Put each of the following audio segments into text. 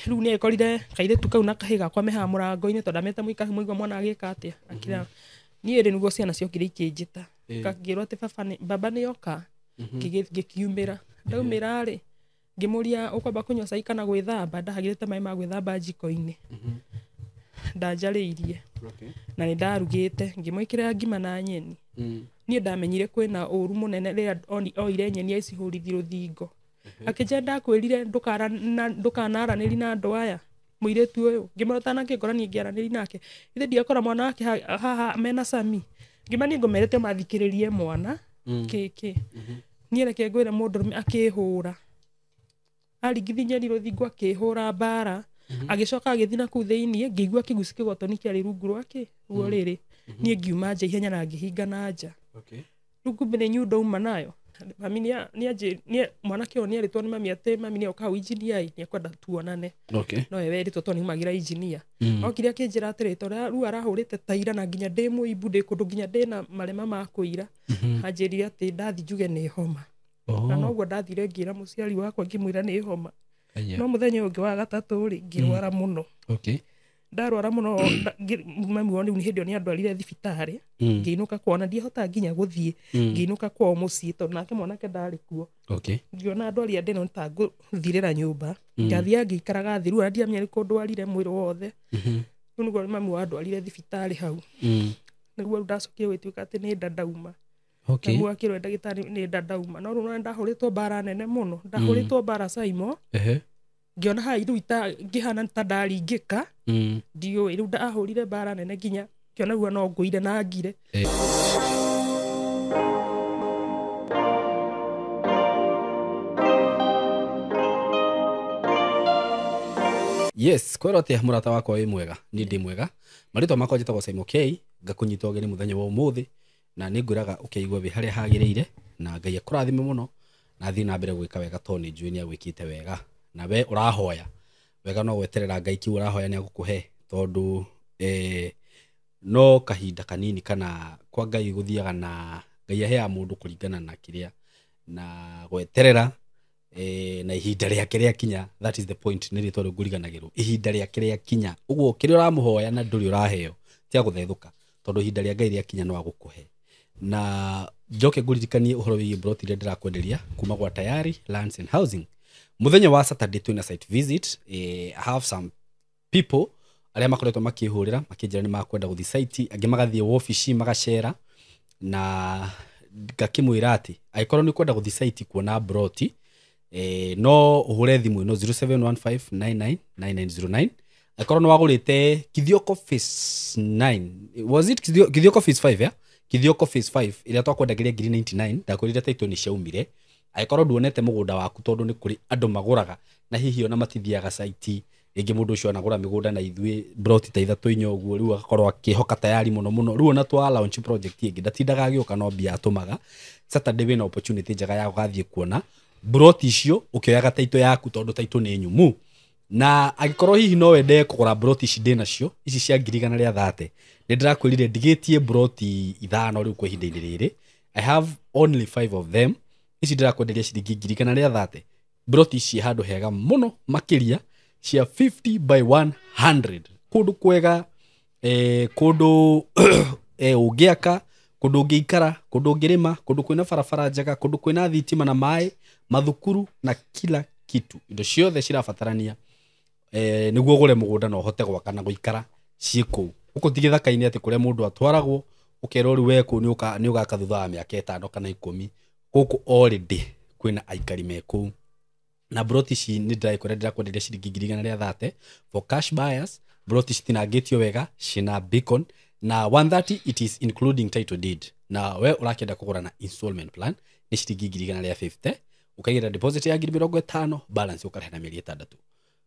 Riu ni ekorire kairitu kau na kahiga kwa meha murango-ini tondu amete muika muigwa mwana agika atia akira ni ri niguo ciana ciokire ikinjita ngakirwo ati baba ni oka ngikiumira ndaumira ri ngimuria ukwamba kunywa cai kana gwithamba ndahagirite mai ma gwithamba njiko-ini ndanjariirie na ni ndarugite ngimwikira ngima na nyeni ni ndamenyire kwina uru munene ria oire nyeni icihurithi ruthingo akije ndakwirire ndukanaaraniri na andu aya muiretu uyu ngimurota nake ngorani ngiaraniri nake ithe ndiakora mwana wake haha mena cami ngimani ngomerete mathikiririe mwana kiki ni reke ngwire mundu akihura aringithi nyeni ruthingo akihura bara agicoka agithi na kuu thiini ngigua kiguci kigotoni kiari rungu rwake ruo riri ni ngiuma nja ihenya na ngihinga na nja rungu mbere nyundo uma nayo mami ni mwanake oni aritwo ni mami ate mami ni oka engineer ni akwenda tuonane no we eritwo to ni magira engineer okire akinjira atirito ru arahurite taira na nginya ndi muibu ndi kundu nginya ndi na marema ma kuira anjirire ati ndathi njuge ni homa na noguo ndathire ngira muciari wakwa ngimwira ni homa no muthenya ungi wa gatatu ri ngirwara muno ndarwara muno mami woni ni hindi ni andwarire thibitari ngiinuka kuona ndihota nginya guthie ngiinuka kwa mucii tondu nake mwanake ndari kuo ngiona andwari ande no ta nguthirira nyumba ngathia ngikaraga thiru na ndiamenya ku ndwarire mwiri wothe niguo mami wa andwarire thibitari hau niguo ndacokire gwituika ati ni ndandauma niguo akirwe ndagitari ni ndandauma no riu ndahuritwo bara nene muno ndahuritwo bara Saimo ngiona ha iru ita ngihana ta ndaringika ndio iru ndahurire bara nene nginya kiona ruo no nguire na ngire Yes, kwero ati murata wakwa wi mwega ni ndi mwega marito makwa njitagwo Saimo K ngakunyita ogeni muthenya wa umuthi na ninguraga ukiigwa bi haria hagirire na Ngai akurathime muno na thi na mbere gwika wega toni njui ni agwikite wega na we urahoya wega no gweterera Ngai ki urahoya ni agukuhe tondu no kahinda kanini kana kwa Ngai guthiaga na Ngai ahea mundu kuringana na kiria na gweterera na ihinda riake ria kinya. That is the point ni ritwa nguriganagirwo ihinda riake ria kinya uguo kiria uramuhoya na nduri uraheo tia guthethuka tondu ihinda ria Ngai ria kinya no agukuhe na njoke nguririkanie uhoro wi brought ile ndirakwenderia kuma gwa Tayari Lands and Housing. Muthenya wa Saturday twina site visit. I have some people aria makoretwo makihurira makinjira ni makwenda guthi site angi magathie office magacera na ngakimwira ati aikorwo ni kwenda guthi site kuona brought no uhure thimu no 0715999909 aikorwo no wagurite Kithioko Phase 9 was it Kithioko Phase 5 Kithioko Phase 5 ila twakwendagiria 99 ndakurire title ni ciaumire aikorwo nduonete mugunda waku tondu ni kuri andu maguraga na hihi ona matithiaga site ingi mundu ucio anagura migunda na ithui brought ta ithatu inyoguo riu agakorwo akihoka Tayari muno riu ona twa launch project ingi ndatindaga agioka no bia atumaga Saturday wina opportunity njega ya gugathie kuona brought icio ukioyaga title yaku tondu title ni nyumu na agikorwo hihi no wende kugura brought ici ndina cio ici cia 130 ni ndirakwirire ndigitie brought ithano riu kwa ihinda riri. I have only 5 of them. Ici ndirakwenderia ciringi 130 brought ici handu hega muno makiria cia 50 by 100 kundu kwega kundu ungiaka kundu ungiikara kundu ungirima kundu kwina barabara njega kundu kwina thitima na mai mathukuru na kila kitu indo ciothe cirabatarania niguo gure mugunda no hote gwaka na guikara ciiku uko tigithaka-ini ati kuria mundu atwaragwo ukero ri weku ni ugaka thutha wa miaka 5 kana 10 guku already kwina aikari meku na brought ici ni ndirakwenderia ciringi 130 for cash buyers. Brought ici tinagitio wega cina beacon na 130 it is including title deed na we urakenda kugura na installment plan ni ciringi 150 ukaigira deposit ya 50 balance ukarehe na mieri 6.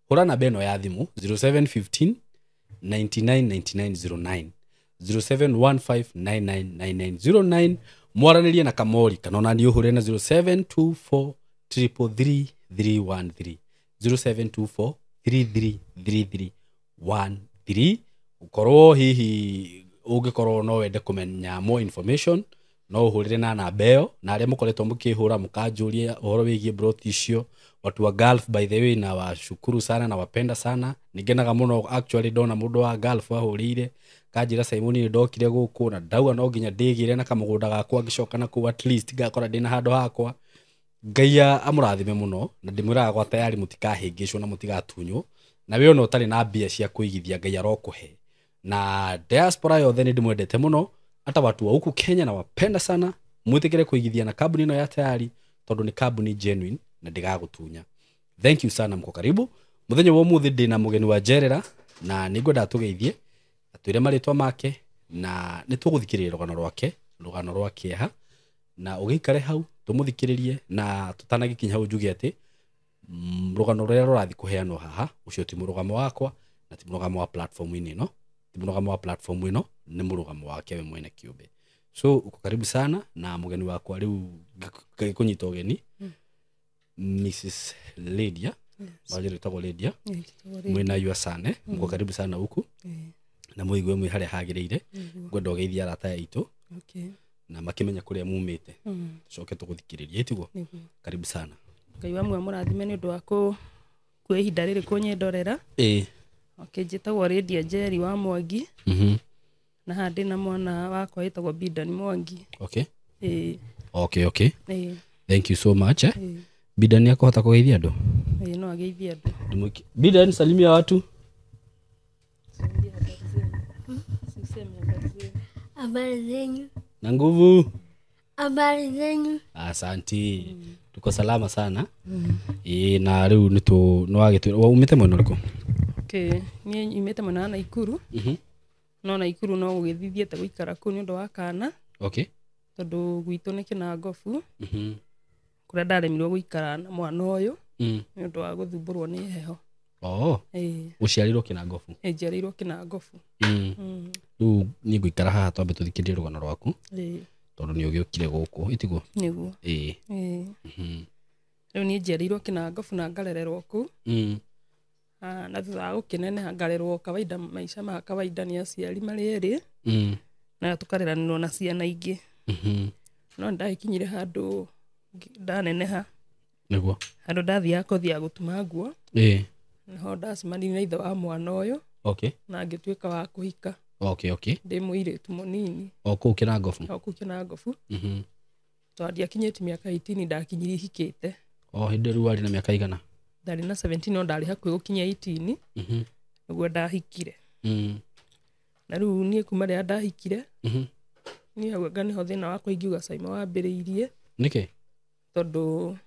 hura na beno ya thimu 0715 999909 0715999909 mwaranirie na Kamori kanona ndio hure na 0724333313 0724333313 ukorwo hihi ungikorwo no wende kumenya more information no uhurire na namba iyo na aria mukoretwo mukihura mukanjuria uhoro wigie brought icio watu wa Gulf by the way na washukuru sana na wapenda sana. Nigenaga muno actually dona mundu wa Gulf ahurire kanjira Simon ndokire guku na ndaua no nginya ndigire na kamugunda gakwa ngicoka na ku at least ngakora ndina handu hakwa. Ngai amurathime muno na ndimwiraga gwa tayari mutikahingicwo na mutigatunywo na we ona utari na mbia cia kuigithia Ngai arokuhe. Na diaspora yothe ni ndimwendete muno, hata watu wa huku Kenya na wapenda sana. Mwitikire kuigithia na kambuni ino ya Tayari tondu ni kambuni genuine na ndigagutunya. Thank you sana, mko karibu. Muthenya wa umuthi ndina mugeni wa Jerera na ningwenda tugeithie atwire maritwa make na nituguthikiriria rugano rwa kieha na ugikare hau tumuthikiririe na tutanagikinya hau njuge ati rugano ruria rurathi kuheanwo haha ucio ti murugamo wakwa na ti murugamo wa platform ino, ti murugamo wa platform ino, ni murugamo wake we mwene kiumbe. So uko karibu sana na mugeni wakwa riu kunyita ugeni Mrs. Lydia. Wajiri utago Lydia. Mwina yua sane. Mko karibu sana huku. Na muigwe mwi hare hagireire. Ngwenda ugeithia arata aitu. Na makimenya kuria mumite. Tucoke tuguthikiririe tiguo. Karibu sana. Ngai wa mwe murathime ni undu wa kuihinda riri kunyendorera. Njitagwo Lydia Njeri wa Mwangi. Na handi na mwana wakwa witagwo Bidan Mwangi. Okay. Thank you so much. Bidan yakohota kugeithia andu? No ageithia andu. Bidan, salimia watu. Habari zenyu. Na nguvu. Habari zenyu. Asanti. Tuko salama sana. Na riu no agitu umite mwena uriko? Ni imete mwena na Ikuru. No na Ikuru no gugithithiete guikara ku ni undu wa kana. Tondu gwitu ni Kinangofu. Kuria ndaremirwo guikara na mwana uyu ni undu wa guthumburwo ni heho. Uciarirwo Kinangofu? Njiarirwo Kinangofu. Riu ni guikara haha twambe tuthikirie rugano rwaku. Tondu ni ugiukire guku itiguo? Niguo. Riu ni njiarirwo Kinangofu na ngarererwo ku. Na thutha wa gukineneha ngarerwo kawaida, maisha ma kawaida ni aciari mari eri. Na tukareranirwo na ciana ingi. No ndakinyire handu ndaneneha. Niguo. Handu ndathia kuthia gutuma nguo. Ho ndacemanirie na ithe wa mwana uyu. Na ngituika wa kuhika. Ndi muiritu munini. Kuu Kinangofu? Kuu Kinangofu. Tondu ndiakinyite miaka 18 ndakinyire hikite. Hindi riu ari na miaka igana? Ndari na 17 no ndari hakwi gukinya 18. Niguo ndahikire. Na riu nie kuma ria ndahikire. Ni hauga niho thina wakwa ingiuga Simon wambiriirie. Niki? Tondu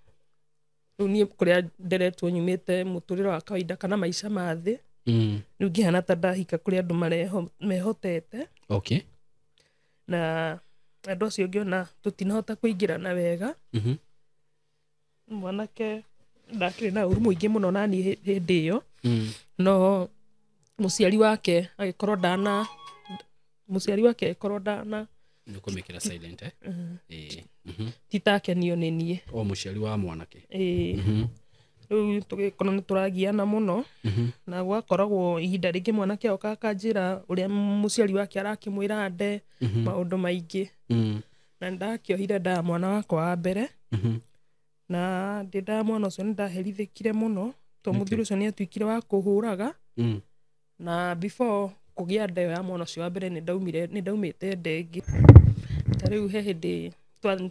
riu nie kuria nderetwo nyumite muturiro wa kawaida kana maisha ma thi. Riu ngihana ta ndahika kuria andu mehotete. Na andu acio ngiona tutinahota kuingirana wega. Mwanake ndakire na uru muingi muno nani hindi iyo. No muciari wake agikorwo ndana Nukumikira silent titakenio ni nie. Muciari wa mwanake. Riu tugikorwo ni turagiana muno. Na gwakoragwo ihinda ringi mwanake oka akanjira uria muciari wake arakimwira ande maundu maingi. Na ndakiohire nda mwana wakwa wa mbere. Na ndinda mwana ucio ndaherithikire muno to muthuri ucio ni atuikire wa kuhuraga. Na before kugia nda ya mwana ucio wa mbere ni ndaumite ndengi. Riu he hindi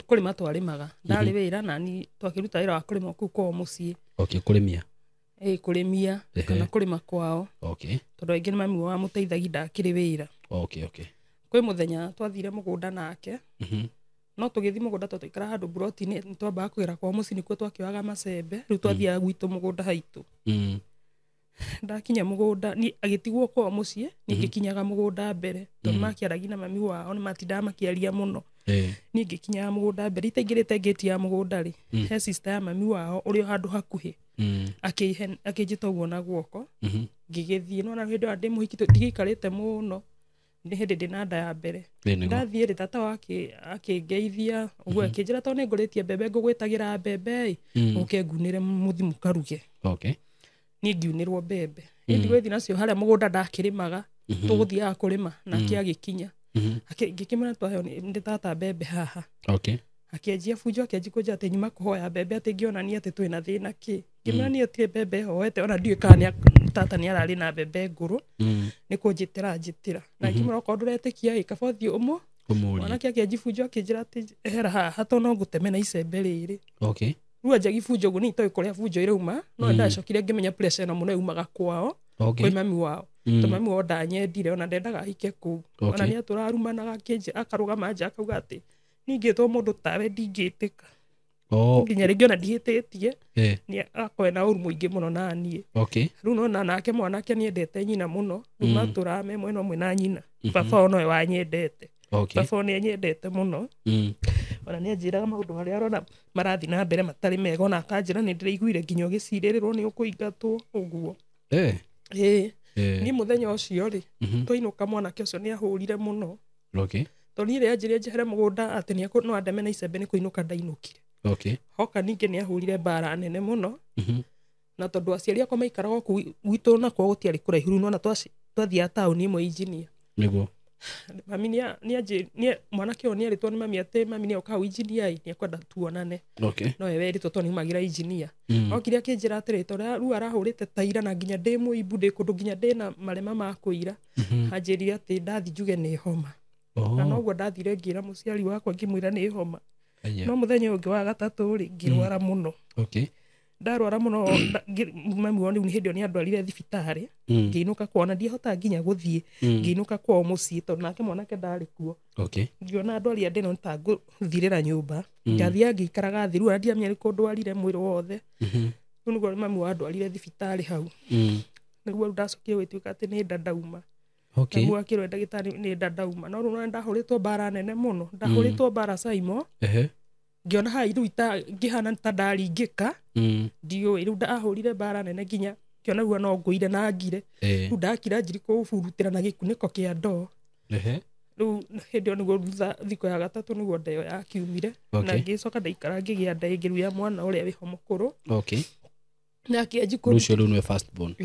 kurima twarimaga ndari wira na ni twakiruta wira wa kurima ku kwa mucii. Kurimia? Kurimia kana kurima kwao. Tondu aingi ni mami wa muteithagi ndakiri wira. Kwi muthenya twathire mugunda nake. No tugithi mugunda twaikara handu broti ni twambaga kugira kwa mucii nikuo twakioaga macembe. Riu twathia gwitu mugunda haitu. Ndakinya mugunda ni agitigwo kwa mucii ni ngikinyaga mugunda mbere. Tondu makiaragi na mami wao ni matindaga makiaria muno. Ni ngikinyaga mugunda mbere itaingirite gate ya mugunda ri. He sister ya mami wao uri handu hakuhi. Akijita uguo na guoko. Ngigithie no na hindi wa ndi muhiki ndigikarite muno. Ndi hindi ndina nda ya mbere. Ndathie ri tata wake akingeithia uguo akinjira to ni nguritie mbembe ngugwitagira mbembe uke ngunire muthimu karuge. Ni ngiunirwo mbembe. Ndi gwithi nacio haria mugunda ndakirimaga tuguthiaga kurima na kiagikinya. Ngikimena twaheo ndi tata mbembe haha. akĩanjia bunjo akĩanjia kũnjĩra atĩ nyuma kũhoya mbembe atĩ ngĩonania atĩ twĩna thĩna kĩ ngĩmwĩra niĩ tie mbembe hoete ona ndiũĩ kana tata nĩ ararĩ na mbembe ngũrũ nĩ kũnjĩtĩra na ngĩmwĩra okorwo ndũretĩkia kaba ũthiĩ mwanake akĩanjia bunjo akĩnjĩra atĩ ehera haha to no ngũteme na icembe rĩrĩ rĩu anjagia bunjo ũguo nĩ itoĩ kũrĩa bunjo ĩrauma no ndacokire ngĩmenya pressure ĩno mũno yumaga kwao kwĩ mami wao to mami wao ndanyendire ona ndendaga ahike kũu ona nĩ atũrarumanaga akarũgama nja akauga atĩ ningĩtwo mũndũ tawe ndingĩtĩka nginya rĩngĩ ona ndihĩtĩtie nĩ akorwo na ũru mũingĩ mũno na niĩ rĩu nona nake mwanake nĩendete nyina mũno rĩu matũrame mwena ũmwe na nyina baba o nowe wanyendete baba nĩ anyendete mũno ona nĩ anjĩraga maũndũ marĩa arona marathiĩ na mbere matarĩ mega ona akanjĩra nĩ ndĩraiguire nginya ũgĩcirĩrĩrwo nĩ ũkũingatwo ũguo niĩ mũthenya ũcio rĩ twainũka mwanake ũcio nĩ ahũrire mũno tondũ niĩ rĩrĩa anjĩrire njehere mũgũnda atĩ no andeme na icembe nĩ kũinũka ndainũkire hoka ningĩ nĩ ahũrire mbara nene mũno na tondũ aciari akwa maikaraga kũu gwitũ nakwo gũtiarĩ kũraihu rĩu nona twathiaga taũni ĩmwe injinia mami nĩ mwanake ũyũ nĩ erĩtwo nĩ mami atĩ mami nĩ oka hau injinia nĩ ekwenda tuonane no we erĩtwo tondũ niumagĩra injinia okire akĩnjĩra atĩrĩ tondũ rĩu arahũrĩte ta ira na nginya ndĩ mũimbu ndĩ kũndũ nginya ndĩ na marema ma kũira anjĩrire atĩ ndathi njuge nĩ homa na noguo ndathire ngĩra mũciari wakwa ngĩmwĩra nĩ homa no mũthenya ũngĩ wa gatatũ rĩ ngĩrwara mũno ndarwara mũno mami wao nĩ hĩndĩ ĩyo nĩ andwarire thibitarĩ ngĩinũka kwao na ndiahota nginya gũthiĩ ngĩinũka kwao mũciĩ tondũ nake mwanake ndarĩ kuo ngĩona ndwari ya ndĩno ta ngũthirĩra nyũmba ngathiaga ngĩikaraga thĩ rĩu ndiamenya nĩ kũ ndwarire mwĩrĩ wothe rĩu nĩguo mami wao andwarire thibitarĩ hau nĩguo ndacokire gwĩtuĩka atĩ nĩ nda ndauma nĩguo akĩrwo ndagĩtarĩ nĩ nda ndauma no rĩu ndahũrĩtwo mbara nene mũno ndahũrĩtwo mbara caimo ngĩona haha rĩu ngĩhana ta ndaringĩka ndiũĩ rĩu ndahũrire mbara nene nginya ngĩona rĩu no ngũire na ngire rĩu ndakira njiri kũburutĩra na gĩkunĩko kĩa ndoo rĩu hĩndĩ ĩyo nĩguo thikũ ya gatatũ nĩguo nda ĩyo yakiumire na ngĩcoka ndaikara ngĩgĩa nda ĩngĩ rĩu ya mwana ũrĩa wĩho mũkũrũ na akĩanji Lucio rĩu nĩwe first born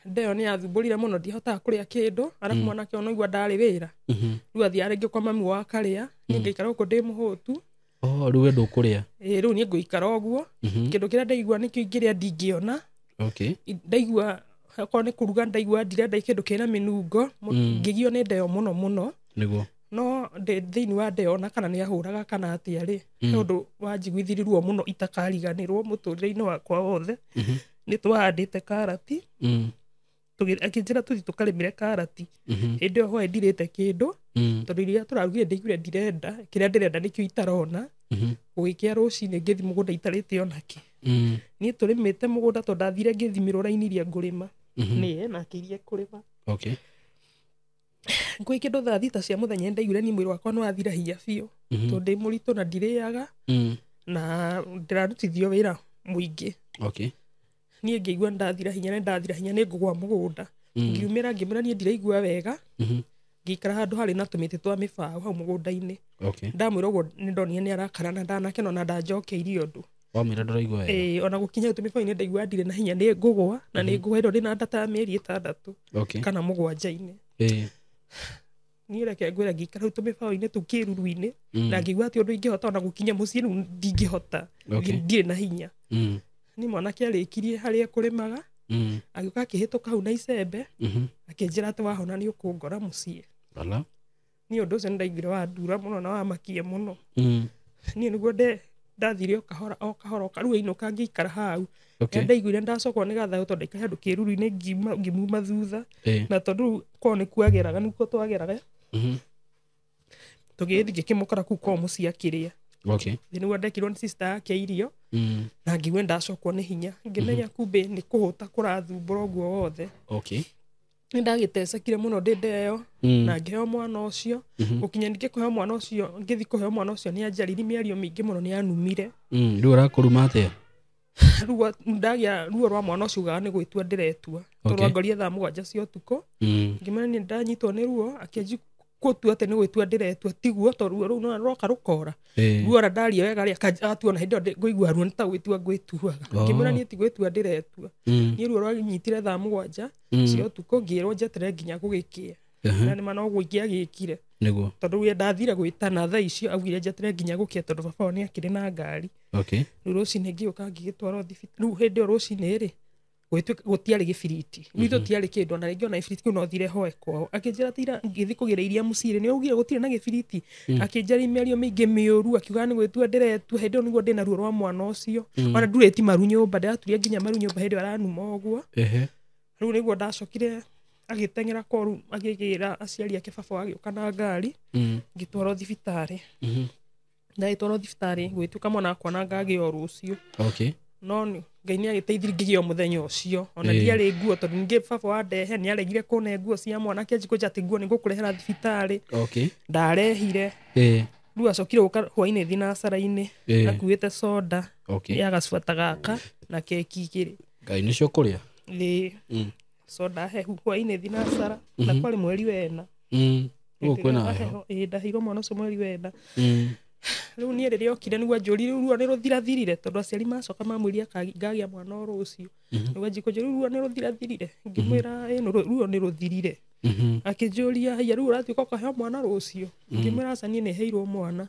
nda ĩyo nĩ yathumbũrire mũno ndihotaga kũrĩa kĩndũ arabu mwanake ũyũ naigua ndarĩ wĩra rĩu athiaga rĩngĩ kwa mami wa akarĩa niĩ ngaikara gũkũ ndĩ mũhũtu rĩu we ndũkũrĩa rĩu niĩ ngũikara ũguo kĩndũ kĩrĩa ndaigua nĩkĩo ingĩrĩa ndingĩona ndaigua okorwo nĩ kũruga ndaigua ndirenda kĩndũ kĩna mĩnungo ngĩgio nĩ nda ĩyo mũno mũno no thĩinĩ wa nda ĩyo na kana nĩ ahũraga kana atĩa rĩ nĩ ũndũ wanjiguithirie mũno itakariganĩrwo mũtũrĩre-inĩ wakwa wothe nĩ twahandĩte karati akĩnjĩra tũthiĩ tũkarĩmĩre karati hĩndĩ ĩyo hwaĩ ndirĩte kĩndũ tondũ iria tũrarugire ndaiguire ndirenda kĩrĩa ndĩrenda nĩkĩo itarona gũgĩkĩa rũcinĩ ngĩthi mũgũnda itarĩte onakĩ niĩ tũrĩmĩte mũgũnda tondũ ndathire ngĩthimĩrwo raini iria ngũrĩma nĩye na akĩirie kũrĩma gwĩ kĩndũ thaa thita cia mũthenya ndaiguire niĩ mwĩrĩ wakwa nĩ wathira hinya biũ tondũ ndĩ mũritũ na ndirĩaga na ndĩrarutithio wĩra mũingĩ niĩ ngĩigua ndathira hinya nĩ ngũgwa mũgũnda ngiumĩra ngĩmwĩra niĩ ndiraigua wega ngĩikara handũ harĩ na tũmĩtĩ twa mĩbaũ hau mũgũnda-inĩ ndamwĩra ũguo nĩ ndonire nĩ arakara na ndanakena ona ndanjokeirie ũndũ wamwĩra ndũraigua wega ona gũkinya tũmĩbaũ-inĩ ndaigua ndirĩ na hinya nĩ ngũgwa na nĩ ngũgwa ĩno ndĩ na nda ta mĩeri 6 kana 7 niĩ reke ngwĩra ngĩikara hau tũmĩbaũ-inĩ tũu kĩruru-inĩ na ngĩigua atĩ ũndũ ingĩhota ona gũkinya mũciĩ rĩu ndingĩhota ndirĩ na hinya ni mwanake arĩkirie harĩa kũrĩmaga agĩũka akĩhĩtũka hau na icembe akĩnjĩra atĩ wahona nĩ ũkũngora mũciĩ niĩ ũndũ ũcio nĩndaiguire wandura mũno na wamakia mũno niĩ nĩguo ndathire o kahora rĩu ainũka ngĩikara hau ndaiguire ndacokwo nĩ gathaũ tondũ ndaikara handũ kĩruru-inĩ ngĩmuma thutha na tondũ rĩu korwo nĩ kuageraga nĩkuo twageraga tũgĩthi ngĩkĩmũkora kũu kwa mũciĩ akĩrĩa nĩguo ndekirwo nĩ sister yake irio na ngĩigua ndacokwo nĩ hinya ngĩmenya kumbe nĩ kũhũta kũrathumbũra ũguo wothe nĩ ndagĩtecekire mũno ndĩ nda ĩyo na ngĩheo mwana ũcio gũkinya ningĩ kũheo mwana ũcio ngĩthi kũheo mwana ũcio nĩ anjaririe mĩario mĩingĩ mũno nĩ anumire rĩu ũrakũruma atĩa rĩu ndagĩa ruo rwa mwana ũcio ugaga nĩ gwĩtua ndĩretua tondũ angorire thaa 7 cia ũtukũ ngĩmenya nĩ ndanyitwo nĩ ruo akĩanjia gũtua atĩ nĩ gwĩtua ndĩretua tiguo tondũ ruo rũu no roka rũkora ruo ra ndaria wega rĩa atuona hĩndĩ ĩyo ngũigua ruo nĩ ta gwĩtua ngwĩtuaga ngĩmwĩra niĩ ti gwĩtua ndĩretua niĩ ruo rwanyitire thaa 7 cia ũtukũ ngĩrwo njetere nginya gũgĩkĩa na nĩma no gũikia gĩkire Niguo. tondu we ndathire gwitana thaa icio augire njatire nginya gukia tondu baba wao ni akiri na ngari Okay. riu rucini ngiuka ngigitwarwo thibitari riu hindi o rucini ri gutiari gibiriti riu tutiari kindu ona ringi ona ibiriti kiu no thire hoe kwao akinjira tira ngithi kugira iria muciri ni ugire gutire na gibiriti akinjira imerio mingi miuru akiuga ni gwitua ndiretua hindi niguo ndina ruo rwa mwana ucio ona ndureti maru nyumba ndiraturia nginya maru nyumba hindi aranuma uguo riu niguo ndacokire agitengera koru agigira aciari ake baba agiuka na ngari ngitwarwo thibitari ndaitwarwo thibitari gwituka mwana akwa na ngagi o rucio Okay. no Ngai ni agiteithirie ngigio muthenya ucio ona ndiari nguo tondu ngi baba wa ndehe ni aregire kune nguo cia mwana kianji kujati nguo ni gukurehera thibitari Okay. ndarehire riu acokire guka hwaini thinacara-ini akuite soda ya gacuata gaka na keki igiri Ngai nicio kuria soda hehu hwaini thinacara na kwari mweri wena kwina heho ndahirwo mwana ucio mweri wena riu ni riria okire niguo njuri ruo ni ruthirathirire tondu aciari macoka mamwiria ngagia mwana o rucio niguo njikuja ruo ni ruthirathirire ngimwira ruo ni ruthirire akinjuria haya riu uratuika ukaheo mwana rucio ngimwira aca nie ni heirwo mwana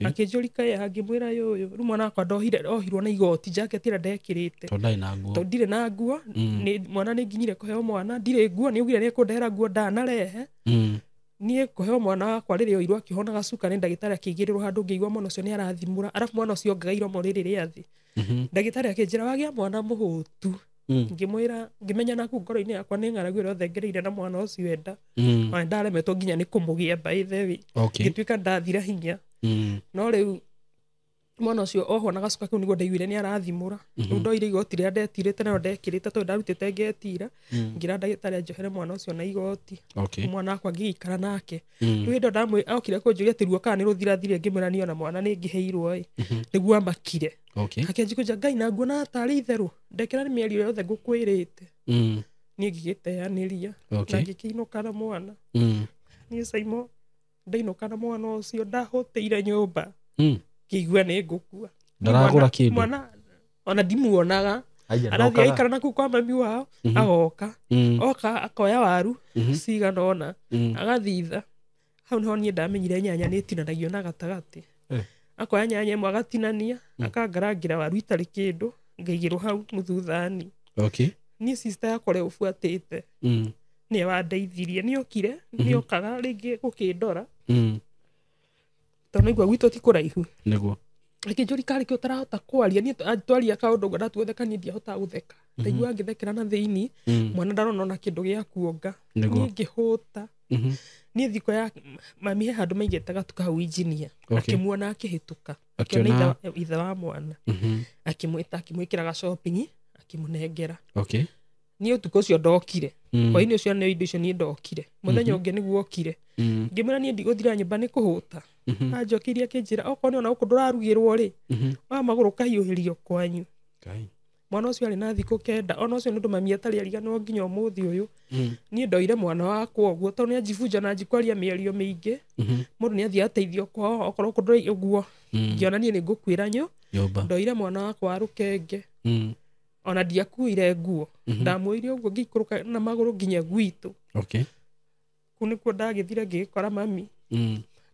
akinjuri kaya ngimwira yuyu riu mwana akwa ohirwo na igoti jacket ira ndekirite tondu ndire na nguo ni mwana ni nginyire kuheo mwana ndire nguo ni ugire ni kundehera nguo ndanarehe nie kuheo mwana wakwa riria oirwo akihona gacuka ni ndagitari akigirirwo handu ngeigua mwana ucio ni arathimura arafu mwana ucio ngagairwo mo riri athi ndagitari akinjira wagia mwana muhutu ngimwira ngimenya na ku ngoro-ini yakwa ni ng'aragu ira othe ngereire na mwana ucio enda ona ndaremetwo nginya ni kumugia by the way ngituika ndathira hinya no riu mwana ucio oho na gacuka kiu niguo ndaiguire ni arathimura riu ndoire igoti ria ndetirite nayo ndekirite tondu ndarutite ngetira ngira ndagitari anjohere mwana ucio na igoti mwana akwa ngigikara nake riu hindi ndamwe okire kunjuria ati ruo kana ni ruthirathire ngimwira ni ona mwana ni ngiheirwo niguo amakire akinji kuja Ngai na nguona atari itheru ndekera ni mieri yothe ngukwirite ni ngigiteaniria na ngikiinuka na mwana ni Saimo ndainuka na mwana ucio ndahutiire nyumba kigua ni ngukua ndaragura kindu mwana ona ndimuonaga arathi aikara na ku kwa mami wao agoka oka akoya waru cigana ona agathitha hau niho nie ndamenyire nyanya ni tinanagio na gatagati akoya nyanya imwe agatinania akangarangira waru itari kindu ngaigirwo hau muthuthani ni sister yakwa ria ufuatite ni wandeithirie ni okire ni okaga ringi gukindora tondu igua gwitu ti kuraihu niguo akinjuri kari ki utarahota kwaria ni twaria kaundu ngwa ndatuthekania ndiahota gutheka ndaigua ngithekera na thiini mwana ndarona ona kindu gia kuonga ni ngihuta ni thiko ya mami he handu maigete gatuka hau injinia akimuona akihituka akiona ithe wa mwana akimwita akimwikira ga shopping akimunengera ni utuko ucio ndokire kwa ini ucio ni indo icio ni ndokire muthenya ungi niguo okire ngimwira ni ndiguthira nyumba ni kuhuta anjokiria kinjira okoni ona uko ndurarugirwo ri wa maguru kahiuhirio kwanyu mwana ucio ari na thiko kenda ona ucio ndu mami atari ariganwo nginya umuthi uyu ni ndoire mwana wakwa uguo tondu ni ajibuja na ajikwaria mierio mingi mundu ni athia ateithio kwao okorwo kundure uguo ngiona ni ngukwira nyu ndoire mwana wakwa rukenge ona ndiakuire nguo ndamwire uguo ngikuruka na maguru nginya gwitu kuni ku ndagithire ngikora mami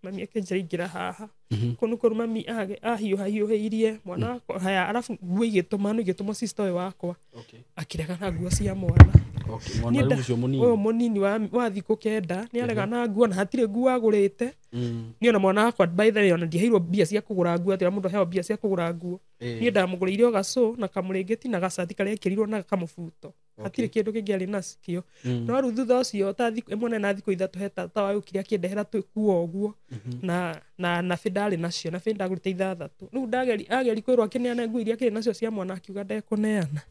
mami akinjaingira haha kunu kuru mami ahiuhiirie mwana wakwa haya arafu nguo igituma sister wakwa akirega na nguo cia mwana mwana ucio munini uyu munini wa thiko kenda ni arega na nguo na hatire nguo agurite ni ona mwana wakwa by the way ona ndiheirwo mbia cia kugura nguo atira mundu heo mbia cia kugura nguo ni ndamuguriire gacu na kamurengeti na gacati karia ekirirwo na kamubuto hatire kindu kingi ari nacio no ru thutha ucio ta thiko imwe na thiko ithatu heta ta wa ukiri akindehera twikuo uguo na fidali nacio na finda gurite ithathatu riu ageri kwirwo akineana nguo iria kiri nacio cia mwana akiuga ndekuneana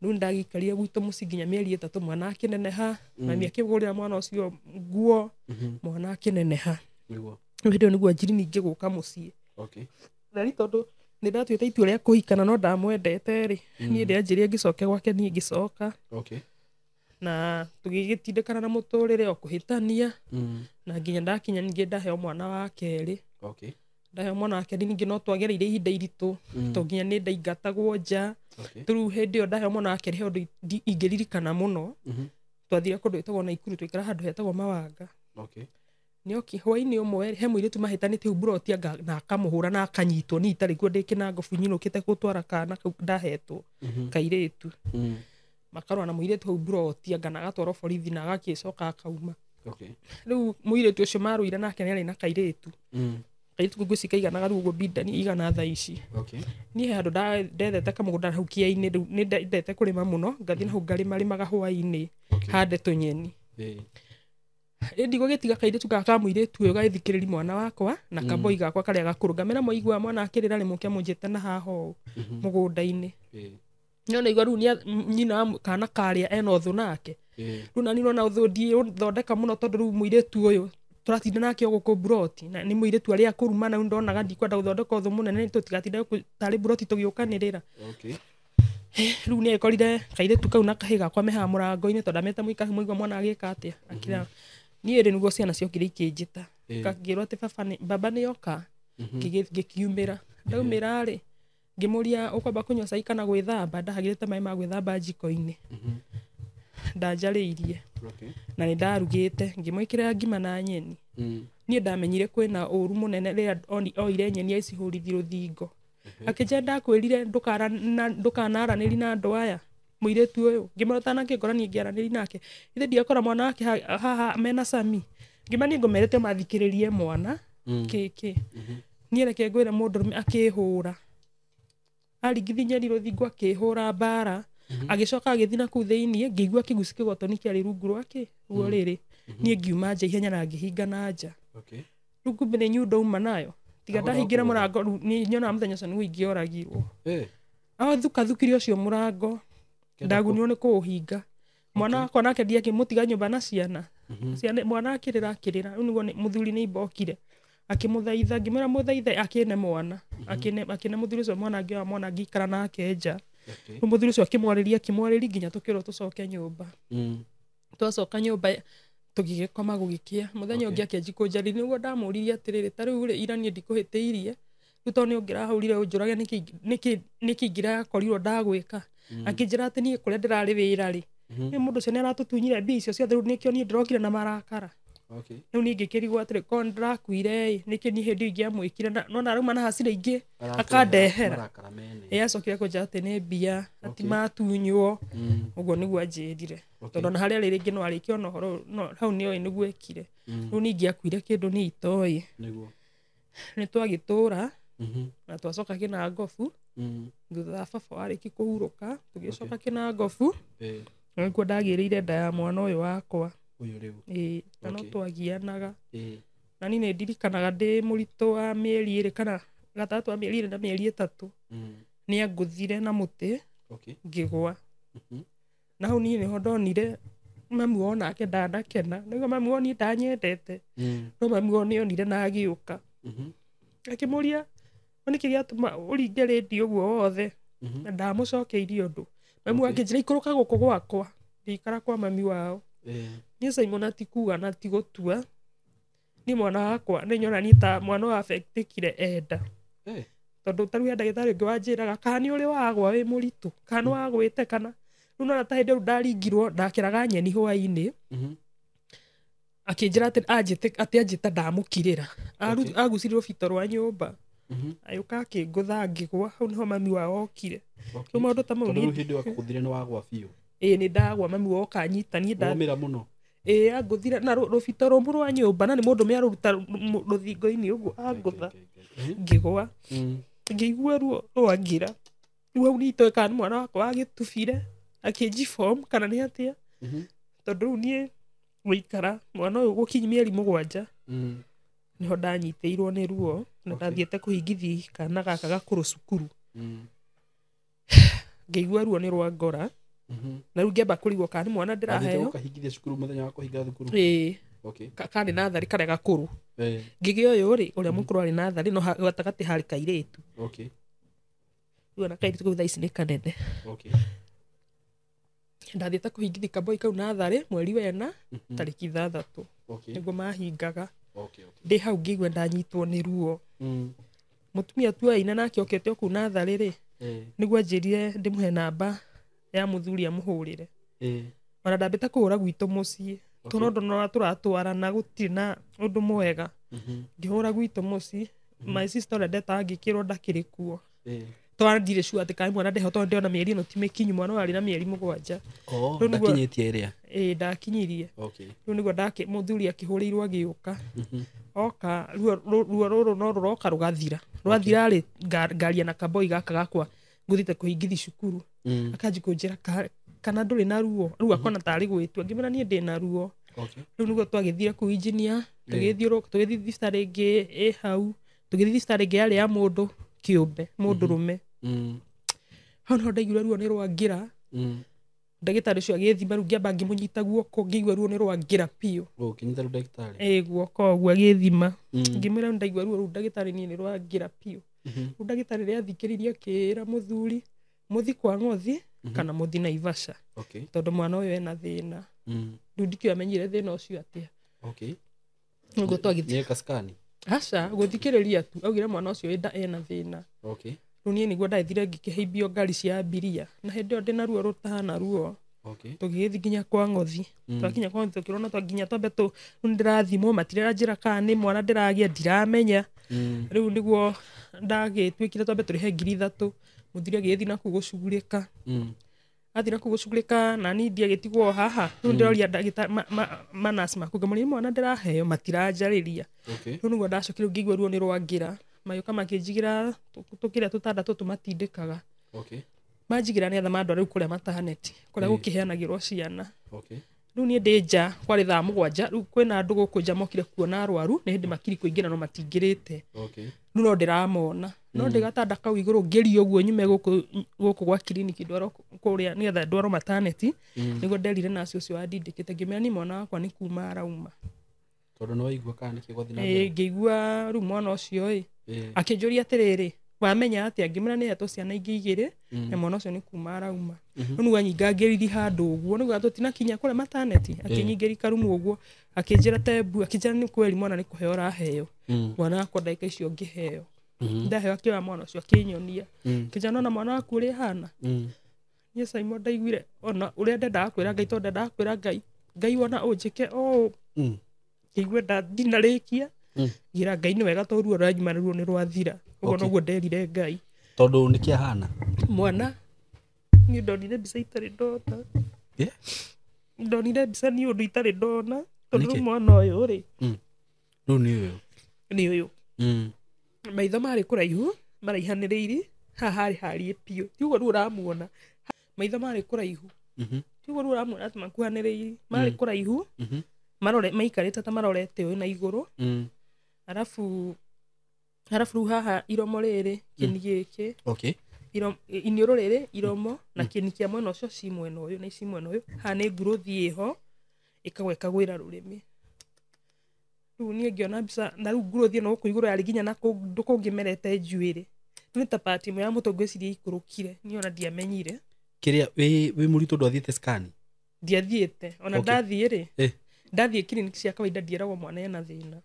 riu ndagikaria gwitu muci nginya mieri 3 mwana akineneha mami akigurira mwana ucio nguo mwana akineneha niguo ndio niguo njiri ningi guka muci na tondu ni ndatuite itua ria kuhikana no ndamwendete ri ni ndianjirie ngicoke gwake ni ngicoka na tugigitindikana na muturire o kuhitania na nginya ndakinya ningi ndaheo mwana wa keri ndaheo mwana wa keri ningi no twagereire ihinda iritu to nginya ni ndaingatagwo nja turu hindi o ndaheo mwana wa keri he undu ingiririkana muno twathire kundu itagwo na ikuru twikara handu hetagwo Mawanga nioki hwaini umwe he muiritu mahitanite ubroti anga na akamuhura na akanyitwo ni itari guo ndikina ngobu nyinukite gutwara kana ndahetwo kairitu makarwa na muiritu ubroti anga na agatwaro borithi na agakicoka akauma riu muiritu ucio maruire nake ni ari na kairitu kairitu guguci kaiganaga riu bidani igana thaa ici ni handu ndethete kamugunda hau kia-ini riu ni ndete kurima muno ngathi na hau ngarimaga hwaini hande tunyeni ndigo gitiga kairitu gaka muiritu uyo gaithikiriri mwana wakwa na kaboi gakwa karia gakurunga mena moigwa mwana akirira rimwe kiamunjite na haho mugunda-ini nyona igwa riu nyina kana karia ena uthu nake riu nani nona uthu thondeka muno tondu riu muiritu uyu turatinda nake guku broti na ni muiritu aria kuruma na ndonaga ndikwenda guthondeka uthu munene tutigatinde tari broti tugiukanirira riu ni ekorire kairitu kau na kahiga kwa meha murango-ini tondu amete muika muigwa mwana agika atia akira ni eri niguo ciana ciokire ikinjita ngirwo ati baba ni oka ngikiumira ndaumira ri ngimuria ukwamba kunywa cai kana gwithamba ndahagirite mai ma gwithamba njiko-ini ndanjariirie na ni ndarugite ngimwikira ngima na nyeni ni ndamenyire kwina uru munene ria oire nyeni aicihurithiĩ ruthingo akija ndakwirire ndukanaranĩri na andũ aya muiritu uyu ngimurota nake ngorani ngiaranĩri nake ithe ndiakora mwana wake haha mena cami ngimani ngomerete mathikiririe mwana kiki ni reke ngwire mundu akihura aringithi nyeri ruthingo akihura bara agicoka agithii na kuu thiini ngigua kiguci kigotoni kiari rungu rwake ruo riri ni ngiuma nja ihenya na ngihinga na nja rungu mbere nyundo uma nayo tiga ndahingira murango ni nyona muthenya ucio ni ingĩoragirwo thukire ucio murango ndagunirwo ni kuuhinga mwana wakwa nake ndiakimutiga nyumba na ciana mwana akirira riu niguo muthuri ni imbokire akimuthaitha ngimwira muthaithe akine mwana akine muthuri ucio mwana ngioa mwana ngikara nake nja riu muthuri ucio akimwariria nginya tukirwo tucoke nyumba twacoka nyumba tugigikoma gugikia muthenya ungi akenji kunjari niguo ndamuririe atiriri ta riu ira nie ndikuhitiirie riu to ni ungirahurire unjurage niki ngira korirwo ndagwika akinjira ati nie kuria ndirari wira ri ni mundu ucio ni aratutunyire mbia icio ciothe riu nikio nie ndirokire na marakara riu ni ngikirigwo atiri ko ndirakuire niki nie hindi ingiamwikire no narauma na hasira ingi akandehera acokire kunjira ati ni mbia ati matunywo uguo niguo anjirire tondu na haria riri ngi no arikio no horo hau ni niguo ekire riu ni ngiakuire kindu ni itoi ni twagitura na twacoka kina ngobu thutha baba wariki kuhuruka tugicoka kina ngobu nikuo ndagiriire nda ya mwana uyu wakwa uyu riu na no twagianaga na ni ndirikanaga ndi murito wa mieri iri kana gatatu wa mieri iri na mieri itatu ni anguthire na muti ngigwa na hau ni niho ndonire mami wonake ndanakena niguo mami woni ndanyendete no mami woni onire na agiuka akimuria onike giatuma uringe radio guo wothe na ndamucokeirie undu mami wakinjira ikuruka guku gwakwa ndikara kwa mami wao ni Simon atikuga na tigutua ni mwana wakwa ni nyona ni ta mwana wa affectikire enda tondu taru ya ndagitari ungi wanjiraga kana uri wagwa wi muritu kana wagwite kana riu nona ta hindi riu ndaringirwo ndakiraga nyeni hwaini akinjira ati anjita ndamukirira agucirirwo bito rwa nyumba ayuka akingutha ngigwa hau niho mami wao okire riu maundu ta mau ni hindi wakuthire ni wagwa biu ni ndagwa mami woka anyita ni ndamira muno anguthire na rubito rumu rwa nyumba na ni mundu mearuruta ruthingo-ini uguo angutha ngigwa ngigua ruo rwangira riu hau ni itoe kana mwana wakwa agitubire akinjiform kana ni atia tondu riu nie guikara mwana uyu gukinyi mieri 7 niho ndanyitĩirwo nĩ ruo na ndathiĩte kũhingithia kana gaka gakũrũ cukuru ngĩigua ruo nĩ rwa ngora na rĩu ngĩamba kũrigwo kana nĩ mwana ndĩraheo ukahingithia cukuru mũthenya wa kũhinga thukuru kana natharĩ karĩa gakũrũ ngĩgĩa ũyũ rĩ ũrĩa mũkũrũ arĩ natharĩ no gatagatĩ harĩ kairĩtu rĩu ona kairĩtu kau thaa ici nĩ kanene ndathiĩte kũhingithia kaboi kau natharĩ mweri wena tarĩki 6 nĩguo mahingaga ndi hau ngĩigua ndanyitwo nĩ ruo mutumia tu aina nake okete oku natharĩ rĩ nĩguo anjĩrire ndĩmũhe namba ya mũthuri amũhũrĩre ona ndambĩte kũhũra gwitũ mũciĩ tunondo no turatwarana gutiri na undu mwega ngihura gwito muci my sister ore ndeta ngikirwo ndakiri kuo twandire sure ati kai mwana ndeho tondu ndiona mieri no timikinyu mwana wari na mieri 7 ndakinyitie ria ndakinyirie okay riu niguo muthuri akihurirwo agiuka oka ruo ruru no ruroka rugathira rwathira ri ngaria na kaboi gaka gakwa nguthite kuhingithi cukuru akanji kunjira kana nduri na ruo riu akona tari gwitwa ngimena nie ndi na ruo okay riu niguo twagithire ku engineer tugithi thistari ingi hau tugithi thistari ingi yari ya mundu kiumbe mundu rume hau no ndaigua ruo ni rwangira ndagitari cio agithima riu ngiamba ngimunyita guoko ngigua ruo ni rwangira piu kinyita ru ndagitari guoko oguo agithima ngimera ndaigua ruo riu ndagitari ni rwangira piu riu ndagitari ria thikiriria kira muthuri muthi kwa ngothi kana muthi na Ivasha okay tondu mwana uyu ena thina riu ndikio amenyire thina ucio atia okay niguo twagithie kaskani aca guthikiriria tu augire mwana ucio ena thina okay riu nie niguo ndaithire ngikiheimbio ngari cia abiria na hindi io ndina ruo rutahana ruo okay tugithi nginya kwa ngothi twakinya kwa ngothi tukirona twaginya twambe tu ndirathimwo matirera njira kana ni mwana ndiragia ndiramenya riu niguo ndagitwikire twambe turihe 3,000 muthiri agithi na kugucugurika athira kugucugurika na ni ndiagitigwo haha riu ndiroria ndagita manas makuga muri mwana ndiraheo matiranjariria okay riu niguo ndacokire ngigwa ruo ni rwangira mayuka makinjigira tukire tutandatu tumatindikaga okay manjigira ni atha mandwa riu kuria matahaneti kuria gukiheanagirwo ciana okay riu ni ndinja kwari thaa 7 riu kwina andu guku nja mokire kuona arwaru ni hindi makiri kuingira no matingirite okay riu no ndiramona no ndigatanda kau iguru ngirio uguo nyume guku gwa kiriniki ndwaro kuria ni atha ndwaro mataneti niguo nderire nacio cio adindikite ngimenya ni mwana wakwa ni kuma arauma tondu no waigua kana niki gwathi na ngigua riu mwana ucio akinjuria atiriri wamenya atia ngimena ni heto ciana ingi igiri na mwana ucio ni kuma arauma riu anyingangiriri handu uguo niguo tutina kinya kuria mataneti akinyingiri karumu uguo akinjira tebu akinjira ni kweli mwana ni kuheo raheo mwana wakwa ndagika icio ngiheo ndaheo akiwa mwana ucio akinyonia kijana na mwana waku uri hana nie Simon ndaiguire ona uria ndendaga kwira Ngai tondu ndendaga kwira Ngai wona unjike ngigua ndinarikia ngira Ngai ni wega tondu ruo ranyuma ruo ni rwathira uguo noguo nderire Ngai tondu niki ahana mwana ni ndonire mbica itari ndona ndonire mbica ni undu itari ndona tondu mwana uyu ri riu ni uyu maitho mari kuraihu maraihaniriiri haha hari harie piu tiugo riu uramuona maitho mari kuraihu tiugo riu uramuona ati makuhaniriiri mari kuraihu marore maikarite ta marorete uyu na iguru arafu riu haha iromo riri kini giki okay iniuru riri iromo na kini kia mwena ucio ci mwena uyu na ici mwena uyu ha ni nguruthi iho ikagweka gwira rurimi riu nie ngiona mbica na riu nguruthi no kuiguru yari ginya na kundu kungimerete njuiri ni ta part imwe ya mutongo ciria ikurukire ni ona ndiamenyire kiria wi muritu ndwathiete scan ndiathiete ona ndathie ri ndathie clinic cia kawaida ndieragwo mwana ena thina